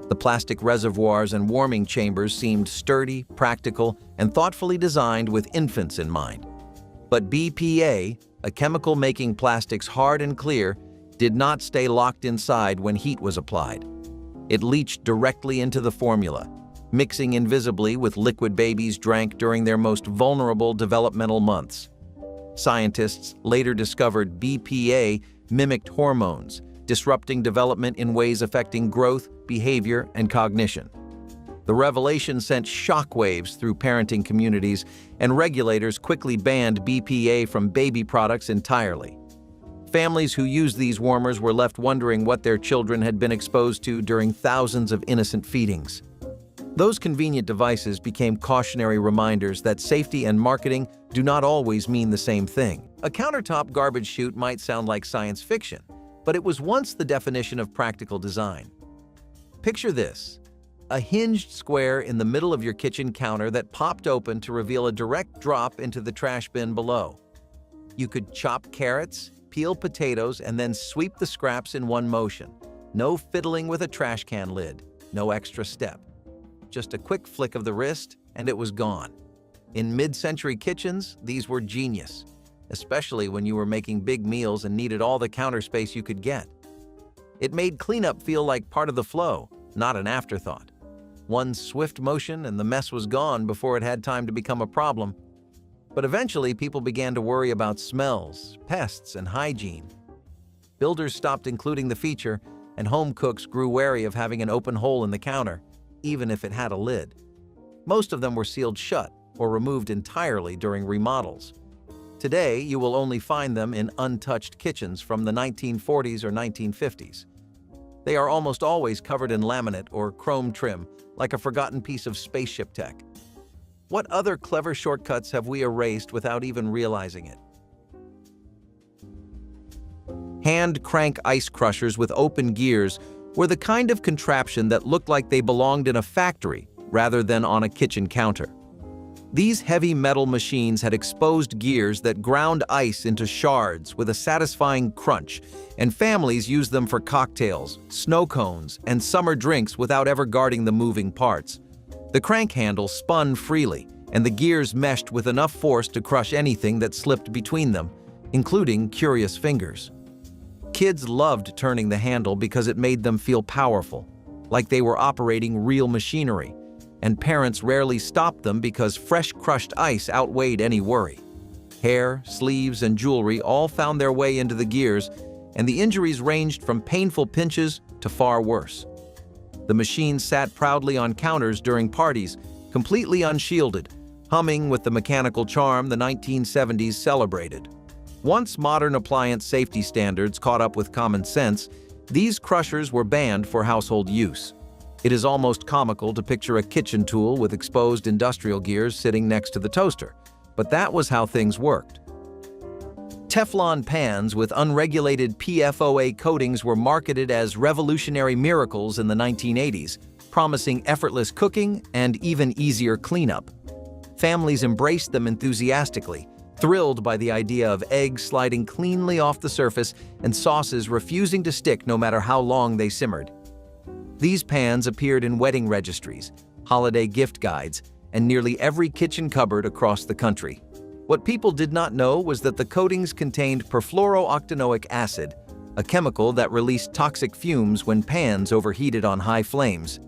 The plastic reservoirs and warming chambers seemed sturdy, practical, and thoughtfully designed with infants in mind. But BPA, a chemical making plastics hard and clear, did not stay locked inside when heat was applied. It leached directly into the formula, mixing invisibly with liquid babies drank during their most vulnerable developmental months. Scientists later discovered BPA mimicked hormones, disrupting development in ways affecting growth, behavior, and cognition. The revelation sent shockwaves through parenting communities, and regulators quickly banned BPA from baby products entirely. Families who used these warmers were left wondering what their children had been exposed to during thousands of innocent feedings. Those convenient devices became cautionary reminders that safety and marketing do not always mean the same thing. A countertop garbage chute might sound like science fiction, but it was once the definition of practical design. Picture this: a hinged square in the middle of your kitchen counter that popped open to reveal a direct drop into the trash bin below. You could chop carrots, peel potatoes, and then sweep the scraps in one motion. No fiddling with a trash can lid, no extra step. Just a quick flick of the wrist, and it was gone. In mid-century kitchens, these were genius, especially when you were making big meals and needed all the counter space you could get. It made cleanup feel like part of the flow, not an afterthought. One swift motion and the mess was gone before it had time to become a problem. But eventually, people began to worry about smells, pests, and hygiene. Builders stopped including the feature, and home cooks grew wary of having an open hole in the counter, even if it had a lid. Most of them were sealed shut or removed entirely during remodels. Today, you will only find them in untouched kitchens from the 1940s or 1950s. They are almost always covered in laminate or chrome trim, like a forgotten piece of spaceship tech. What other clever shortcuts have we erased without even realizing it? Hand crank ice crushers with open gears were the kind of contraption that looked like they belonged in a factory rather than on a kitchen counter. These heavy metal machines had exposed gears that ground ice into shards with a satisfying crunch, and families used them for cocktails, snow cones, and summer drinks without ever guarding the moving parts. The crank handle spun freely, and the gears meshed with enough force to crush anything that slipped between them, including curious fingers. Kids loved turning the handle because it made them feel powerful, like they were operating real machinery, and parents rarely stopped them because fresh crushed ice outweighed any worry. Hair, sleeves, and jewelry all found their way into the gears, and the injuries ranged from painful pinches to far worse. The machines sat proudly on counters during parties, completely unshielded, humming with the mechanical charm the 1970s celebrated. Once modern appliance safety standards caught up with common sense, these crushers were banned for household use. It is almost comical to picture a kitchen tool with exposed industrial gears sitting next to the toaster, but that was how things worked. Teflon pans with unregulated PFOA coatings were marketed as revolutionary miracles in the 1980s, promising effortless cooking and even easier cleanup. Families embraced them enthusiastically, thrilled by the idea of eggs sliding cleanly off the surface and sauces refusing to stick no matter how long they simmered. These pans appeared in wedding registries, holiday gift guides, and nearly every kitchen cupboard across the country. What people did not know was that the coatings contained perfluorooctanoic acid, a chemical that released toxic fumes when pans overheated on high flames.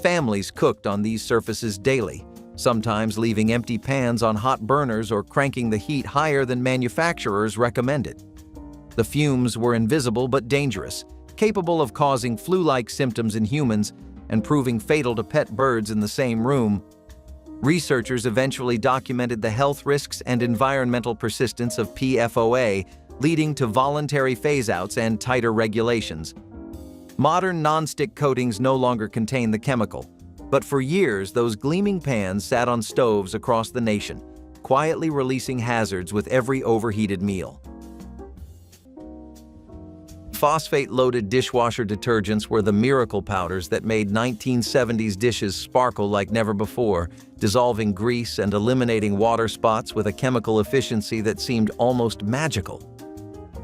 Families cooked on these surfaces daily, sometimes leaving empty pans on hot burners or cranking the heat higher than manufacturers recommended. The fumes were invisible but dangerous, capable of causing flu-like symptoms in humans and proving fatal to pet birds in the same room. Researchers eventually documented the health risks and environmental persistence of PFOA, leading to voluntary phase-outs and tighter regulations. Modern non-stick coatings no longer contain the chemical, but for years those gleaming pans sat on stoves across the nation, quietly releasing hazards with every overheated meal. Phosphate-loaded dishwasher detergents were the miracle powders that made 1970s dishes sparkle like never before, dissolving grease and eliminating water spots with a chemical efficiency that seemed almost magical.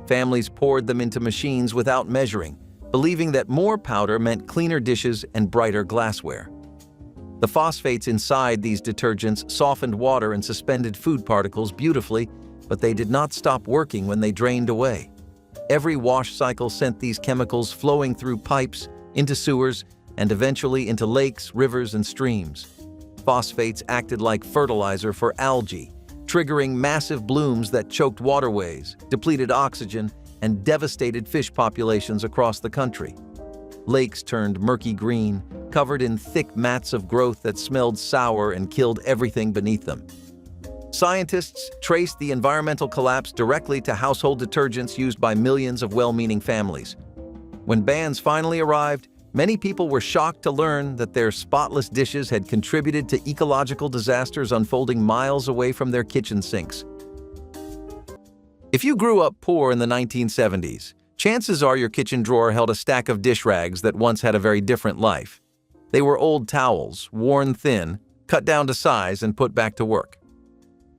Families poured them into machines without measuring, believing that more powder meant cleaner dishes and brighter glassware. The phosphates inside these detergents softened water and suspended food particles beautifully, but they did not stop working when they drained away. Every wash cycle sent these chemicals flowing through pipes, into sewers, and eventually into lakes, rivers, and streams. Phosphates acted like fertilizer for algae, triggering massive blooms that choked waterways, depleted oxygen, and devastated fish populations across the country. Lakes turned murky green, covered in thick mats of growth that smelled sour and killed everything beneath them. Scientists traced the environmental collapse directly to household detergents used by millions of well-meaning families. When bans finally arrived, many people were shocked to learn that their spotless dishes had contributed to ecological disasters unfolding miles away from their kitchen sinks. If you grew up poor in the 1970s, chances are your kitchen drawer held a stack of dish rags that once had a very different life. They were old towels, worn thin, cut down to size, and put back to work.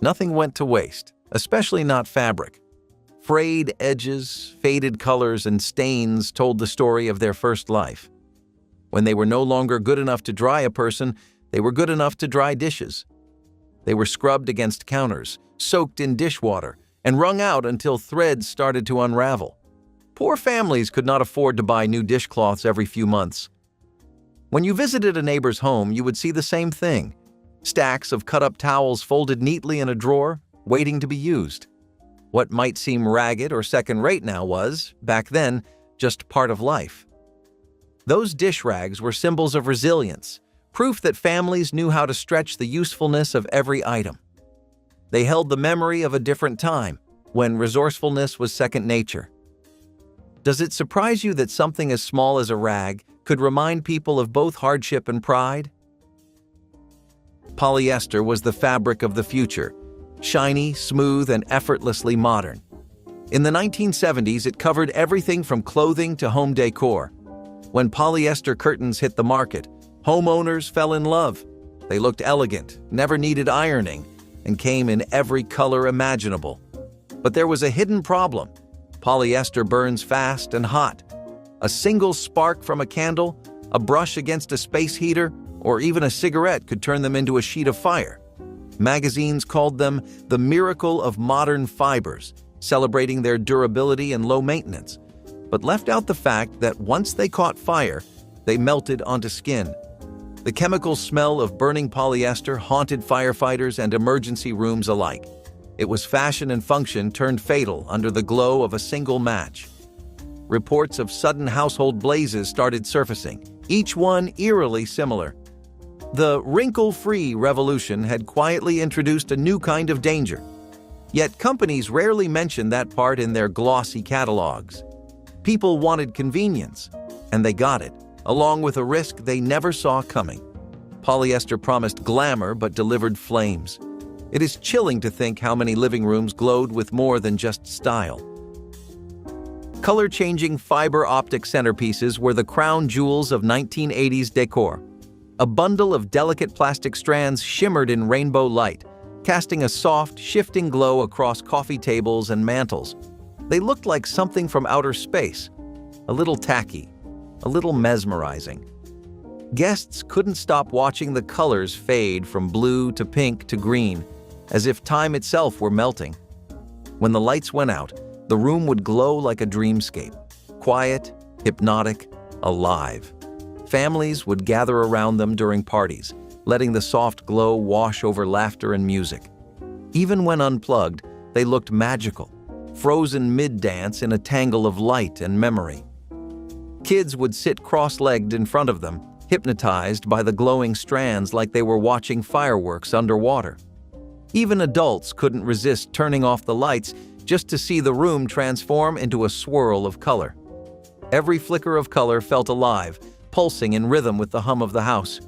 Nothing went to waste, especially not fabric. Frayed edges, faded colors, and stains told the story of their first life. When they were no longer good enough to dry a person, they were good enough to dry dishes. They were scrubbed against counters, soaked in dishwater, and wrung out until threads started to unravel. Poor families could not afford to buy new dishcloths every few months. When you visited a neighbor's home, you would see the same thing. Stacks of cut-up towels folded neatly in a drawer, waiting to be used. What might seem ragged or second-rate now was, back then, just part of life. Those dish rags were symbols of resilience, proof that families knew how to stretch the usefulness of every item. They held the memory of a different time, when resourcefulness was second nature. Does it surprise you that something as small as a rag could remind people of both hardship and pride? Polyester was the fabric of the future, shiny, smooth, and effortlessly modern. In the 1970s, it covered everything from clothing to home decor. When polyester curtains hit the market, homeowners fell in love. They looked elegant, never needed ironing, and came in every color imaginable. But there was a hidden problem. Polyester burns fast and hot. A single spark from a candle, a brush against a space heater, or even a cigarette could turn them into a sheet of fire. Magazines called them the miracle of modern fibers, celebrating their durability and low maintenance, but left out the fact that once they caught fire, they melted onto skin. The chemical smell of burning polyester haunted firefighters and emergency rooms alike. It was fashion and function turned fatal under the glow of a single match. reports of sudden household blazes started surfacing, each one eerily similar. The wrinkle-free revolution had quietly introduced a new kind of danger. Yet companies rarely mentioned that part in their glossy catalogs. People wanted convenience, and they got it, along with a risk they never saw coming. Polyester promised glamour but delivered flames. It is chilling to think how many living rooms glowed with more than just style. Color-changing fiber optic centerpieces were the crown jewels of 1980s decor. A bundle of delicate plastic strands shimmered in rainbow light, casting a soft, shifting glow across coffee tables and mantels. They looked like something from outer space, a little tacky, a little mesmerizing. Guests couldn't stop watching the colors fade from blue to pink to green, as if time itself were melting. When the lights went out, the room would glow like a dreamscape, quiet, hypnotic, alive. Families would gather around them during parties, letting the soft glow wash over laughter and music. Even when unplugged, they looked magical, frozen mid-dance in a tangle of light and memory. Kids would sit cross-legged in front of them, hypnotized by the glowing strands like they were watching fireworks underwater. Even adults couldn't resist turning off the lights just to see the room transform into a swirl of color. Every flicker of color felt alive, pulsing in rhythm with the hum of the house.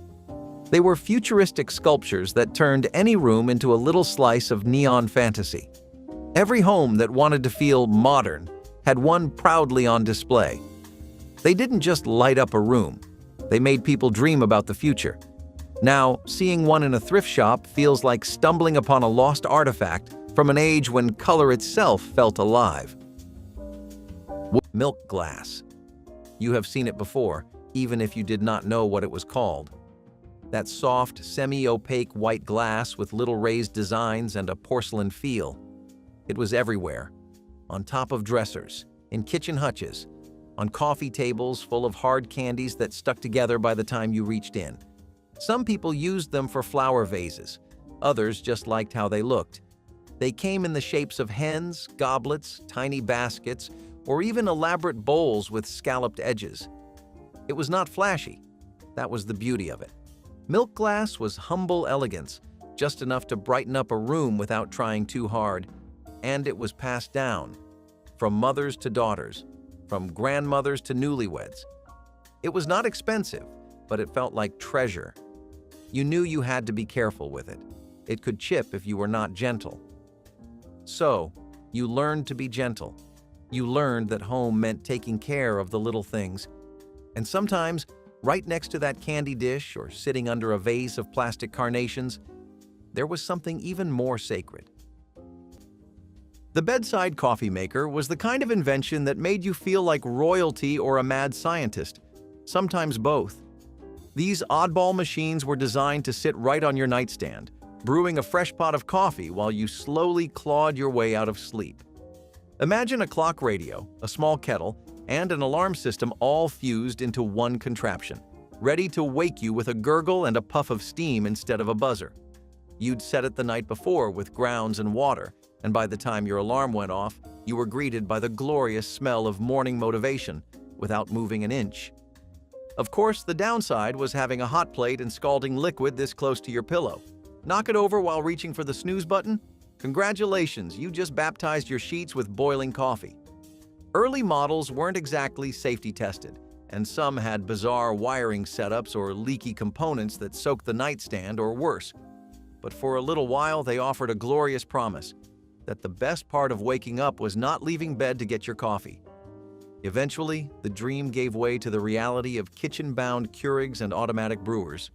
They were futuristic sculptures that turned any room into a little slice of neon fantasy. Every home that wanted to feel modern had one proudly on display. They didn't just light up a room, they made people dream about the future. Now, seeing one in a thrift shop feels like stumbling upon a lost artifact from an age when color itself felt alive. Milk glass. You have seen it before, even if you did not know what it was called. That soft, semi-opaque white glass with little raised designs and a porcelain feel. It was everywhere, on top of dressers, in kitchen hutches, on coffee tables full of hard candies that stuck together by the time you reached in. Some people used them for flower vases, others just liked how they looked. They came in the shapes of hens, goblets, tiny baskets, or even elaborate bowls with scalloped edges. It was not flashy. That was the beauty of it. Milk glass was humble elegance, just enough to brighten up a room without trying too hard. And it was passed down, from mothers to daughters, from grandmothers to newlyweds. It was not expensive, but it felt like treasure. You knew you had to be careful with it. It could chip if you were not gentle. So, you learned to be gentle. You learned that home meant taking care of the little things. And sometimes, right next to that candy dish or sitting under a vase of plastic carnations, there was something even more sacred. The bedside coffee maker was the kind of invention that made you feel like royalty or a mad scientist, sometimes both. These oddball machines were designed to sit right on your nightstand, brewing a fresh pot of coffee while you slowly clawed your way out of sleep. Imagine a clock radio, a small kettle, and an alarm system all fused into one contraption, ready to wake you with a gurgle and a puff of steam instead of a buzzer. You'd set it the night before with grounds and water, and by the time your alarm went off, you were greeted by the glorious smell of morning motivation without moving an inch. Of course, the downside was having a hot plate and scalding liquid this close to your pillow. Knock it over while reaching for the snooze button? Congratulations, you just baptized your sheets with boiling coffee. Early models weren't exactly safety tested, and some had bizarre wiring setups or leaky components that soaked the nightstand or worse. But for a little while, they offered a glorious promise that the best part of waking up was not leaving bed to get your coffee. Eventually, the dream gave way to the reality of kitchen-bound Keurigs and automatic brewers.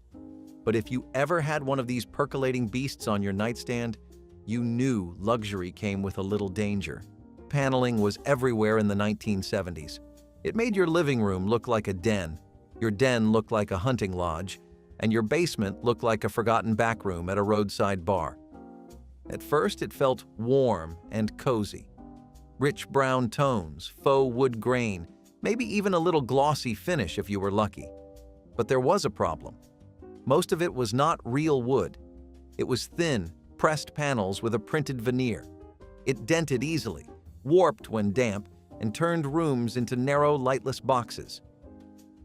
But if you ever had one of these percolating beasts on your nightstand, you knew luxury came with a little danger. Paneling was everywhere in the 1970s. It made your living room look like a den, your den looked like a hunting lodge, and your basement looked like a forgotten back room at a roadside bar. At first, it felt warm and cozy. Rich brown tones, faux wood grain, maybe even a little glossy finish if you were lucky. But there was a problem. Most of it was not real wood. It was thin, pressed panels with a printed veneer. It dented easily, warped when damp, and turned rooms into narrow, lightless boxes.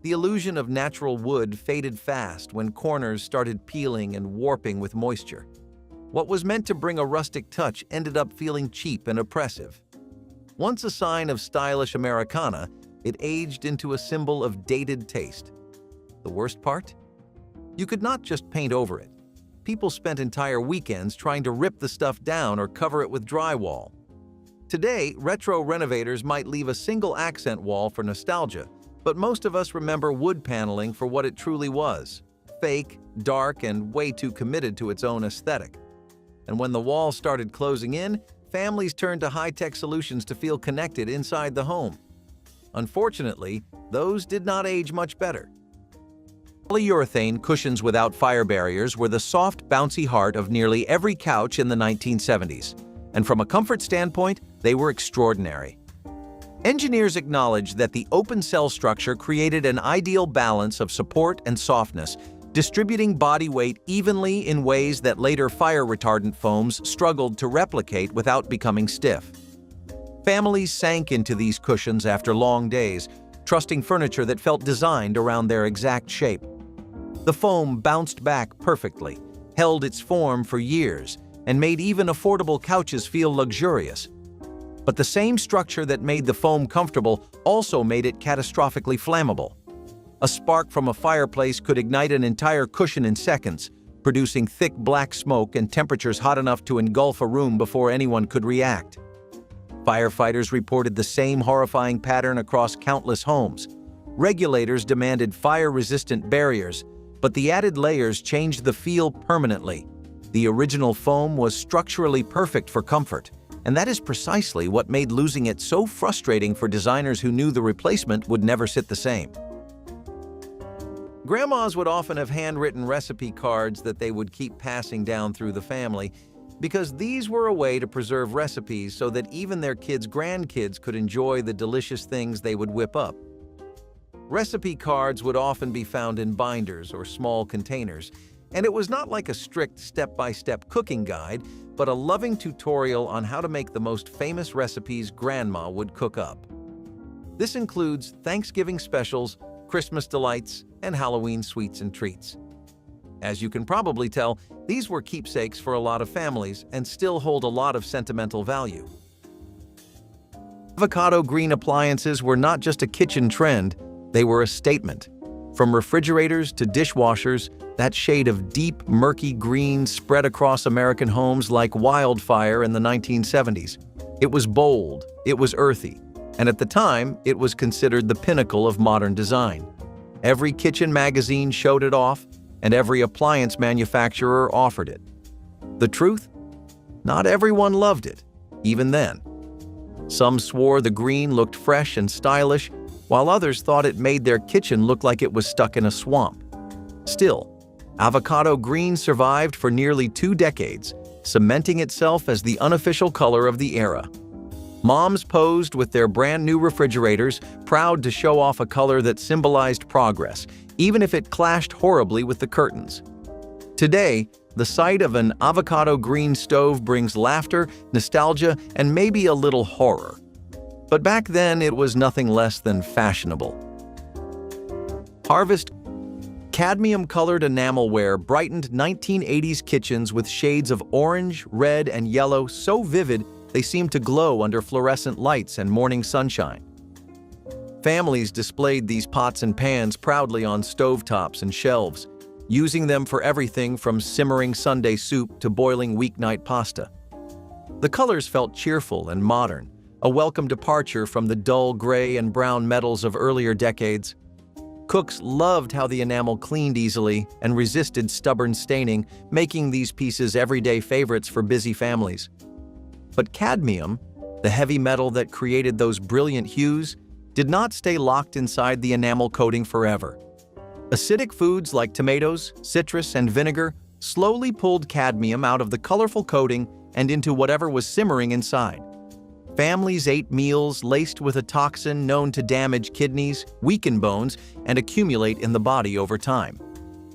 The illusion of natural wood faded fast when corners started peeling and warping with moisture. What was meant to bring a rustic touch ended up feeling cheap and oppressive. Once a sign of stylish Americana, it aged into a symbol of dated taste. The worst part? You could not just paint over it. People spent entire weekends trying to rip the stuff down or cover it with drywall. Today, retro renovators might leave a single accent wall for nostalgia, but most of us remember wood paneling for what it truly was: fake, dark, and way too committed to its own aesthetic. And when the walls started closing in, families turned to high-tech solutions to feel connected inside the home. Unfortunately, those did not age much better. Polyurethane cushions without fire barriers were the soft, bouncy heart of nearly every couch in the 1970s, and from a comfort standpoint, they were extraordinary. Engineers acknowledged that the open cell structure created an ideal balance of support and softness, distributing body weight evenly in ways that later fire-retardant foams struggled to replicate without becoming stiff. Families sank into these cushions after long days, trusting furniture that felt designed around their exact shape. The foam bounced back perfectly, held its form for years, and made even affordable couches feel luxurious. But the same structure that made the foam comfortable also made it catastrophically flammable. A spark from a fireplace could ignite an entire cushion in seconds, producing thick black smoke and temperatures hot enough to engulf a room before anyone could react. Firefighters reported the same horrifying pattern across countless homes. Regulators demanded fire-resistant barriers, but the added layers changed the feel permanently. The original foam was structurally perfect for comfort, and that is precisely what made losing it so frustrating for designers who knew the replacement would never sit the same. Grandmas would often have handwritten recipe cards that they would keep passing down through the family, because these were a way to preserve recipes so that even their kids' grandkids could enjoy the delicious things they would whip up. Recipe cards would often be found in binders or small containers, and it was not like a strict step-by-step cooking guide, but a loving tutorial on how to make the most famous recipes Grandma would cook up. This includes Thanksgiving specials, Christmas delights, and Halloween sweets and treats. As you can probably tell, these were keepsakes for a lot of families and still hold a lot of sentimental value. Avocado green appliances were not just a kitchen trend, they were a statement. From refrigerators to dishwashers, that shade of deep, murky green spread across American homes like wildfire in the 1970s. It was bold, it was earthy, and at the time, it was considered the pinnacle of modern design. Every kitchen magazine showed it off, and every appliance manufacturer offered it. The truth? Not everyone loved it, even then. Some swore the green looked fresh and stylish, while others thought it made their kitchen look like it was stuck in a swamp. Still, avocado green survived for nearly 2 decades, cementing itself as the unofficial color of the era. Moms posed with their brand new refrigerators, proud to show off a color that symbolized progress, even if it clashed horribly with the curtains. Today, the sight of an avocado green stove brings laughter, nostalgia, and maybe a little horror. But back then, it was nothing less than fashionable. Harvest cadmium-colored enamelware brightened 1980s kitchens with shades of orange, red, and yellow so vivid they seemed to glow under fluorescent lights and morning sunshine. Families displayed these pots and pans proudly on stovetops and shelves, using them for everything from simmering Sunday soup to boiling weeknight pasta. The colors felt cheerful and modern, a welcome departure from the dull gray and brown metals of earlier decades. Cooks loved how the enamel cleaned easily and resisted stubborn staining, making these pieces everyday favorites for busy families. But cadmium, the heavy metal that created those brilliant hues, did not stay locked inside the enamel coating forever. Acidic foods like tomatoes, citrus, and vinegar slowly pulled cadmium out of the colorful coating and into whatever was simmering inside. Families ate meals laced with a toxin known to damage kidneys, weaken bones, and accumulate in the body over time.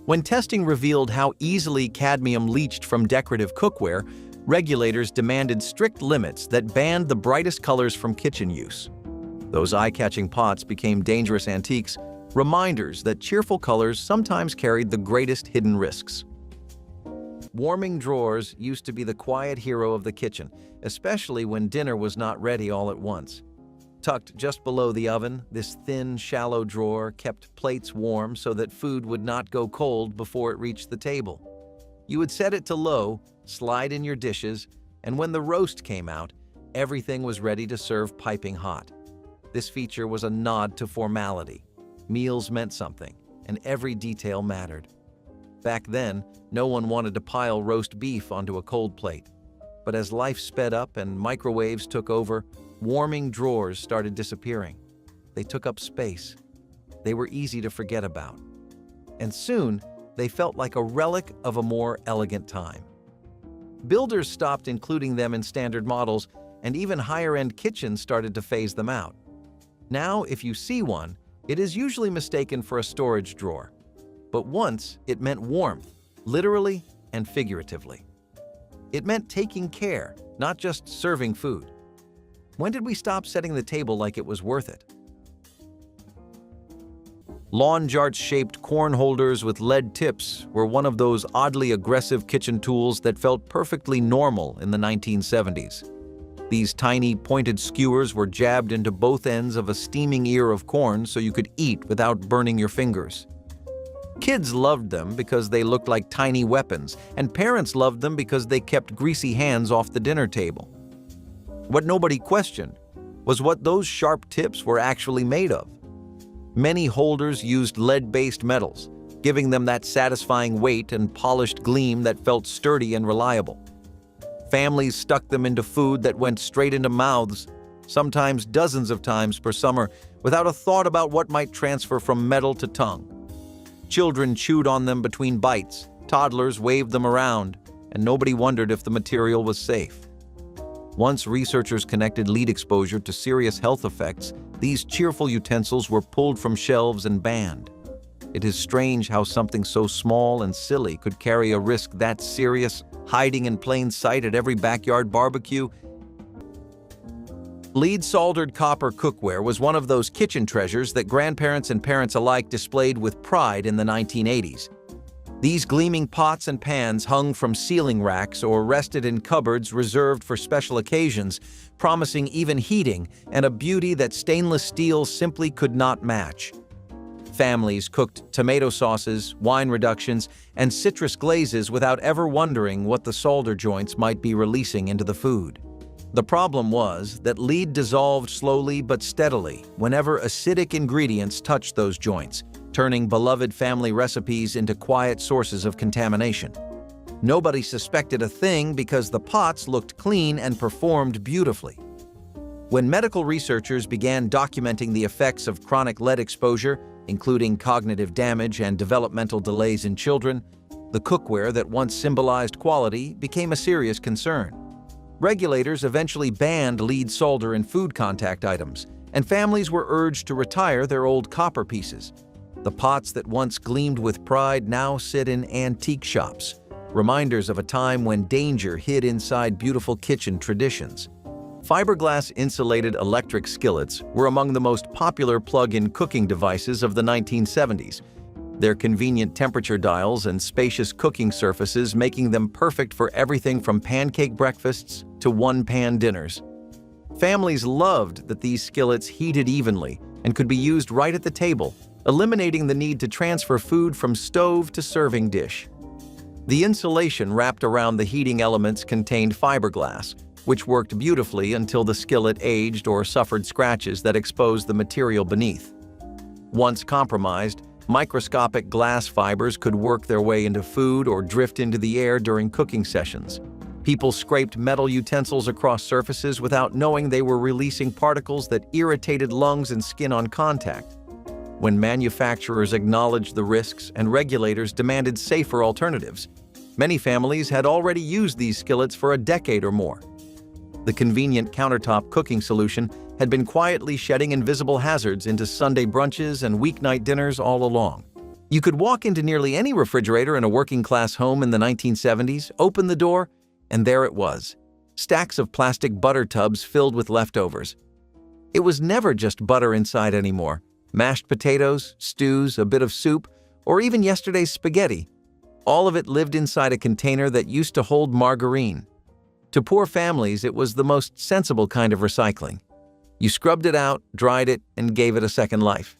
When testing revealed how easily cadmium leached from decorative cookware, regulators demanded strict limits that banned the brightest colors from kitchen use. Those eye-catching pots became dangerous antiques, reminders that cheerful colors sometimes carried the greatest hidden risks. Warming drawers used to be the quiet hero of the kitchen, especially when dinner was not ready all at once. Tucked just below the oven, this thin, shallow drawer kept plates warm so that food would not go cold before it reached the table. You would set it to low, slide in your dishes, and when the roast came out, everything was ready to serve piping hot. This feature was a nod to formality. Meals meant something, and every detail mattered. Back then, no one wanted to pile roast beef onto a cold plate. But as life sped up and microwaves took over, warming drawers started disappearing. They took up space. They were easy to forget about. And soon, they felt like a relic of a more elegant time. Builders stopped including them in standard models, and even higher-end kitchens started to phase them out. Now, if you see one, it is usually mistaken for a storage drawer. But once, it meant warmth, literally and figuratively. It meant taking care, not just serving food. When did we stop setting the table like it was worth it? Lawn jar-shaped corn holders with lead tips were one of those oddly aggressive kitchen tools that felt perfectly normal in the 1970s. These tiny, pointed skewers were jabbed into both ends of a steaming ear of corn so you could eat without burning your fingers. Kids loved them because they looked like tiny weapons, and parents loved them because they kept greasy hands off the dinner table. What nobody questioned was what those sharp tips were actually made of. Many holders used lead-based metals, giving them that satisfying weight and polished gleam that felt sturdy and reliable. Families stuck them into food that went straight into mouths, sometimes dozens of times per summer, without a thought about what might transfer from metal to tongue. Children chewed on them between bites, toddlers waved them around, and nobody wondered if the material was safe. Once researchers connected lead exposure to serious health effects, these cheerful utensils were pulled from shelves and banned. It is strange how something so small and silly could carry a risk that serious, hiding in plain sight at every backyard barbecue. Lead-soldered copper cookware was one of those kitchen treasures that grandparents and parents alike displayed with pride in the 1980s. These gleaming pots and pans hung from ceiling racks or rested in cupboards reserved for special occasions, promising even heating and a beauty that stainless steel simply could not match. Families cooked tomato sauces, wine reductions, and citrus glazes without ever wondering what the solder joints might be releasing into the food. The problem was that lead dissolved slowly but steadily whenever acidic ingredients touched those joints, turning beloved family recipes into quiet sources of contamination. Nobody suspected a thing because the pots looked clean and performed beautifully. When medical researchers began documenting the effects of chronic lead exposure, including cognitive damage and developmental delays in children, the cookware that once symbolized quality became a serious concern. Regulators eventually banned lead solder in food contact items, and families were urged to retire their old copper pieces. The pots that once gleamed with pride now sit in antique shops, reminders of a time when danger hid inside beautiful kitchen traditions. Fiberglass insulated electric skillets were among the most popular plug-in cooking devices of the 1970s, their convenient temperature dials and spacious cooking surfaces making them perfect for everything from pancake breakfasts to one-pan dinners. Families loved that these skillets heated evenly and could be used right at the table, eliminating the need to transfer food from stove to serving dish. The insulation wrapped around the heating elements contained fiberglass, which worked beautifully until the skillet aged or suffered scratches that exposed the material beneath. Once compromised, microscopic glass fibers could work their way into food or drift into the air during cooking sessions. People scraped metal utensils across surfaces without knowing they were releasing particles that irritated lungs and skin on contact. When manufacturers acknowledged the risks and regulators demanded safer alternatives, many families had already used these skillets for a decade or more. The convenient countertop cooking solution had been quietly shedding invisible hazards into Sunday brunches and weeknight dinners all along. You could walk into nearly any refrigerator in a working-class home in the 1970s, open the door, and there it was, stacks of plastic butter tubs filled with leftovers. It was never just butter inside anymore. Mashed potatoes, stews, a bit of soup, or even yesterday's spaghetti. All of it lived inside a container that used to hold margarine. To poor families, it was the most sensible kind of recycling. You scrubbed it out, dried it, and gave it a second life.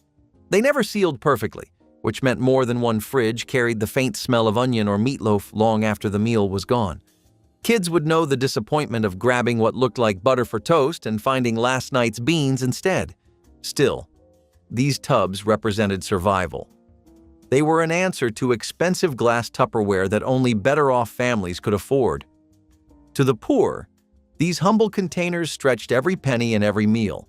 They never sealed perfectly, which meant more than one fridge carried the faint smell of onion or meatloaf long after the meal was gone. Kids would know the disappointment of grabbing what looked like butter for toast and finding last night's beans instead. Still, these tubs represented survival. They were an answer to expensive glass Tupperware that only better-off families could afford. To the poor, these humble containers stretched every penny in every meal.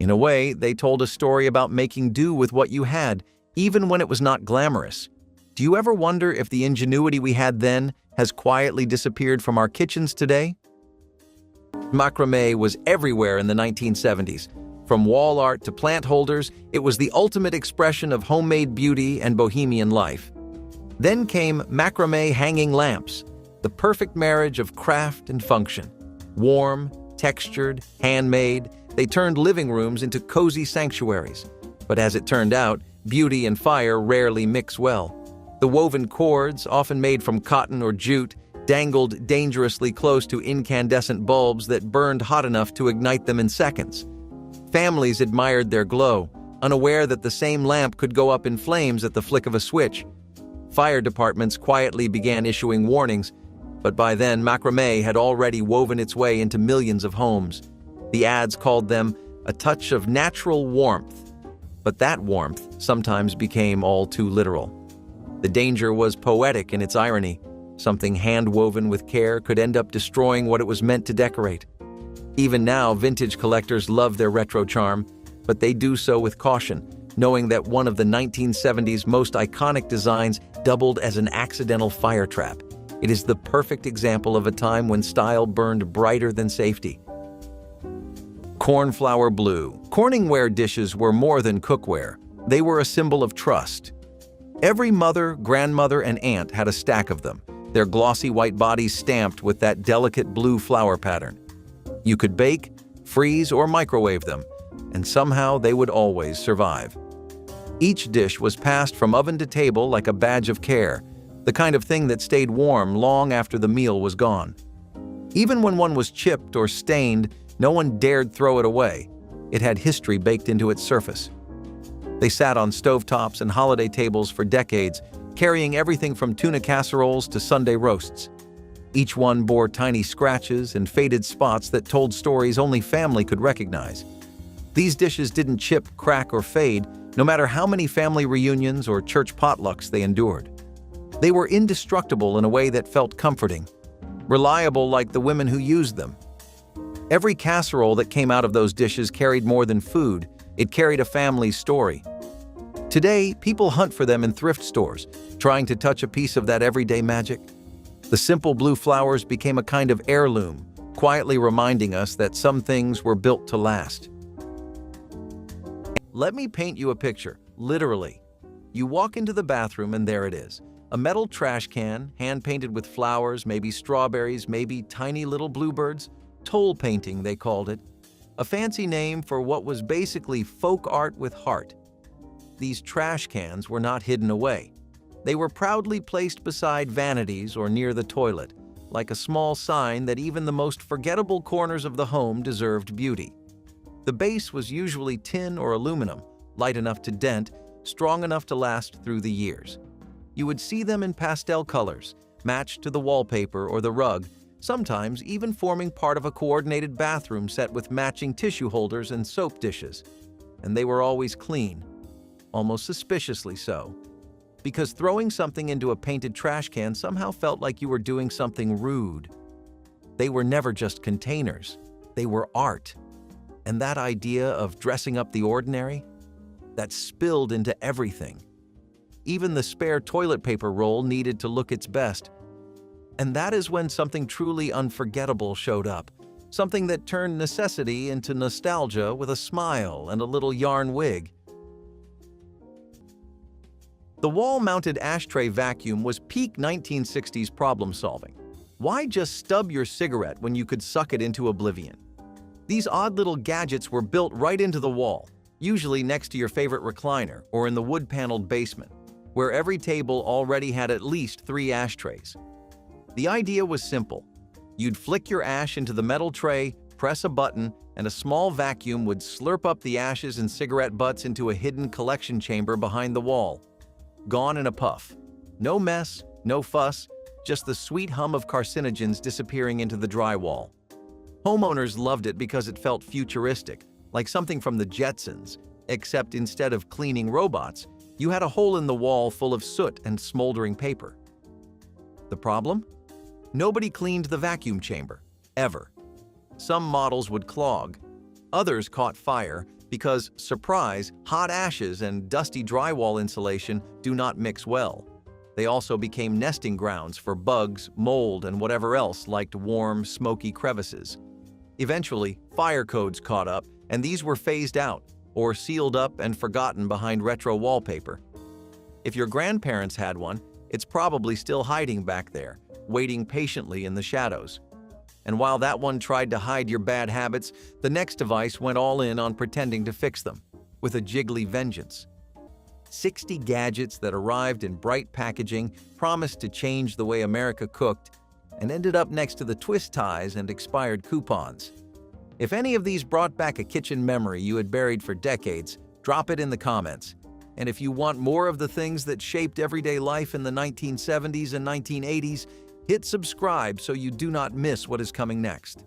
In a way, they told a story about making do with what you had, even when it was not glamorous. Do you ever wonder if the ingenuity we had then has quietly disappeared from our kitchens today? Macrame was everywhere in the 1970s. From wall art to plant holders, it was the ultimate expression of homemade beauty and bohemian life. Then came macrame hanging lamps, the perfect marriage of craft and function. Warm, textured, handmade, they turned living rooms into cozy sanctuaries. But as it turned out, beauty and fire rarely mix well. The woven cords, often made from cotton or jute, dangled dangerously close to incandescent bulbs that burned hot enough to ignite them in seconds. Families admired their glow, unaware that the same lamp could go up in flames at the flick of a switch. Fire departments quietly began issuing warnings, but by then macrame had already woven its way into millions of homes. The ads called them a touch of natural warmth, but that warmth sometimes became all too literal. The danger was poetic in its irony. Something hand-woven with care could end up destroying what it was meant to decorate. Even now, vintage collectors love their retro charm, but they do so with caution, knowing that one of the 1970s most iconic designs doubled as an accidental fire trap. It is the perfect example of a time when style burned brighter than safety. Cornflower blue. Corningware dishes were more than cookware. They were a symbol of trust. Every mother, grandmother, and aunt had a stack of them, their glossy white bodies stamped with that delicate blue flower pattern. You could bake, freeze, or microwave them, and somehow they would always survive. Each dish was passed from oven to table like a badge of care, the kind of thing that stayed warm long after the meal was gone. Even when one was chipped or stained, no one dared throw it away. It had history baked into its surface. They sat on stovetops and holiday tables for decades, carrying everything from tuna casseroles to Sunday roasts. Each one bore tiny scratches and faded spots that told stories only family could recognize. These dishes didn't chip, crack, or fade, no matter how many family reunions or church potlucks they endured. They were indestructible in a way that felt comforting, reliable like the women who used them. Every casserole that came out of those dishes carried more than food, it carried a family's story. Today, people hunt for them in thrift stores, trying to touch a piece of that everyday magic. The simple blue flowers became a kind of heirloom, quietly reminding us that some things were built to last. Let me paint you a picture, literally. You walk into the bathroom and there it is. A metal trash can, hand-painted with flowers, maybe strawberries, maybe tiny little bluebirds. Toll painting, they called it. A fancy name for what was basically folk art with heart. These trash cans were not hidden away. They were proudly placed beside vanities or near the toilet, like a small sign that even the most forgettable corners of the home deserved beauty. The base was usually tin or aluminum, light enough to dent, strong enough to last through the years. You would see them in pastel colors, matched to the wallpaper or the rug, sometimes even forming part of a coordinated bathroom set with matching tissue holders and soap dishes. And they were always clean, almost suspiciously so. Because throwing something into a painted trash can somehow felt like you were doing something rude. They were never just containers, they were art. And that idea of dressing up the ordinary, that spilled into everything. Even the spare toilet paper roll needed to look its best. And that is when something truly unforgettable showed up, something that turned necessity into nostalgia with a smile and a little yarn wig. The wall-mounted ashtray vacuum was peak 1960s problem-solving. Why just stub your cigarette when you could suck it into oblivion? These odd little gadgets were built right into the wall, usually next to your favorite recliner or in the wood-paneled basement, where every table already had at least 3 ashtrays. The idea was simple. You'd flick your ash into the metal tray, press a button, and a small vacuum would slurp up the ashes and cigarette butts into a hidden collection chamber behind the wall. Gone in a puff. No mess, no fuss, just the sweet hum of carcinogens disappearing into the drywall. Homeowners loved it because it felt futuristic, like something from the Jetsons, except instead of cleaning robots, you had a hole in the wall full of soot and smoldering paper. The problem? Nobody cleaned the vacuum chamber, ever. Some models would clog. Others caught fire because, surprise, hot ashes and dusty drywall insulation do not mix well. They also became nesting grounds for bugs, mold, and whatever else liked warm, smoky crevices. Eventually, fire codes caught up, and these were phased out or sealed up and forgotten behind retro wallpaper. If your grandparents had one, it's probably still hiding back there, waiting patiently in the shadows. And while that one tried to hide your bad habits, the next device went all in on pretending to fix them, with a jiggly vengeance. 60 gadgets that arrived in bright packaging, promised to change the way America cooked, and ended up next to the twist ties and expired coupons. If any of these brought back a kitchen memory you had buried for decades, drop it in the comments. And if you want more of the things that shaped everyday life in the 1970s and 1980s, hit subscribe so you do not miss what is coming next.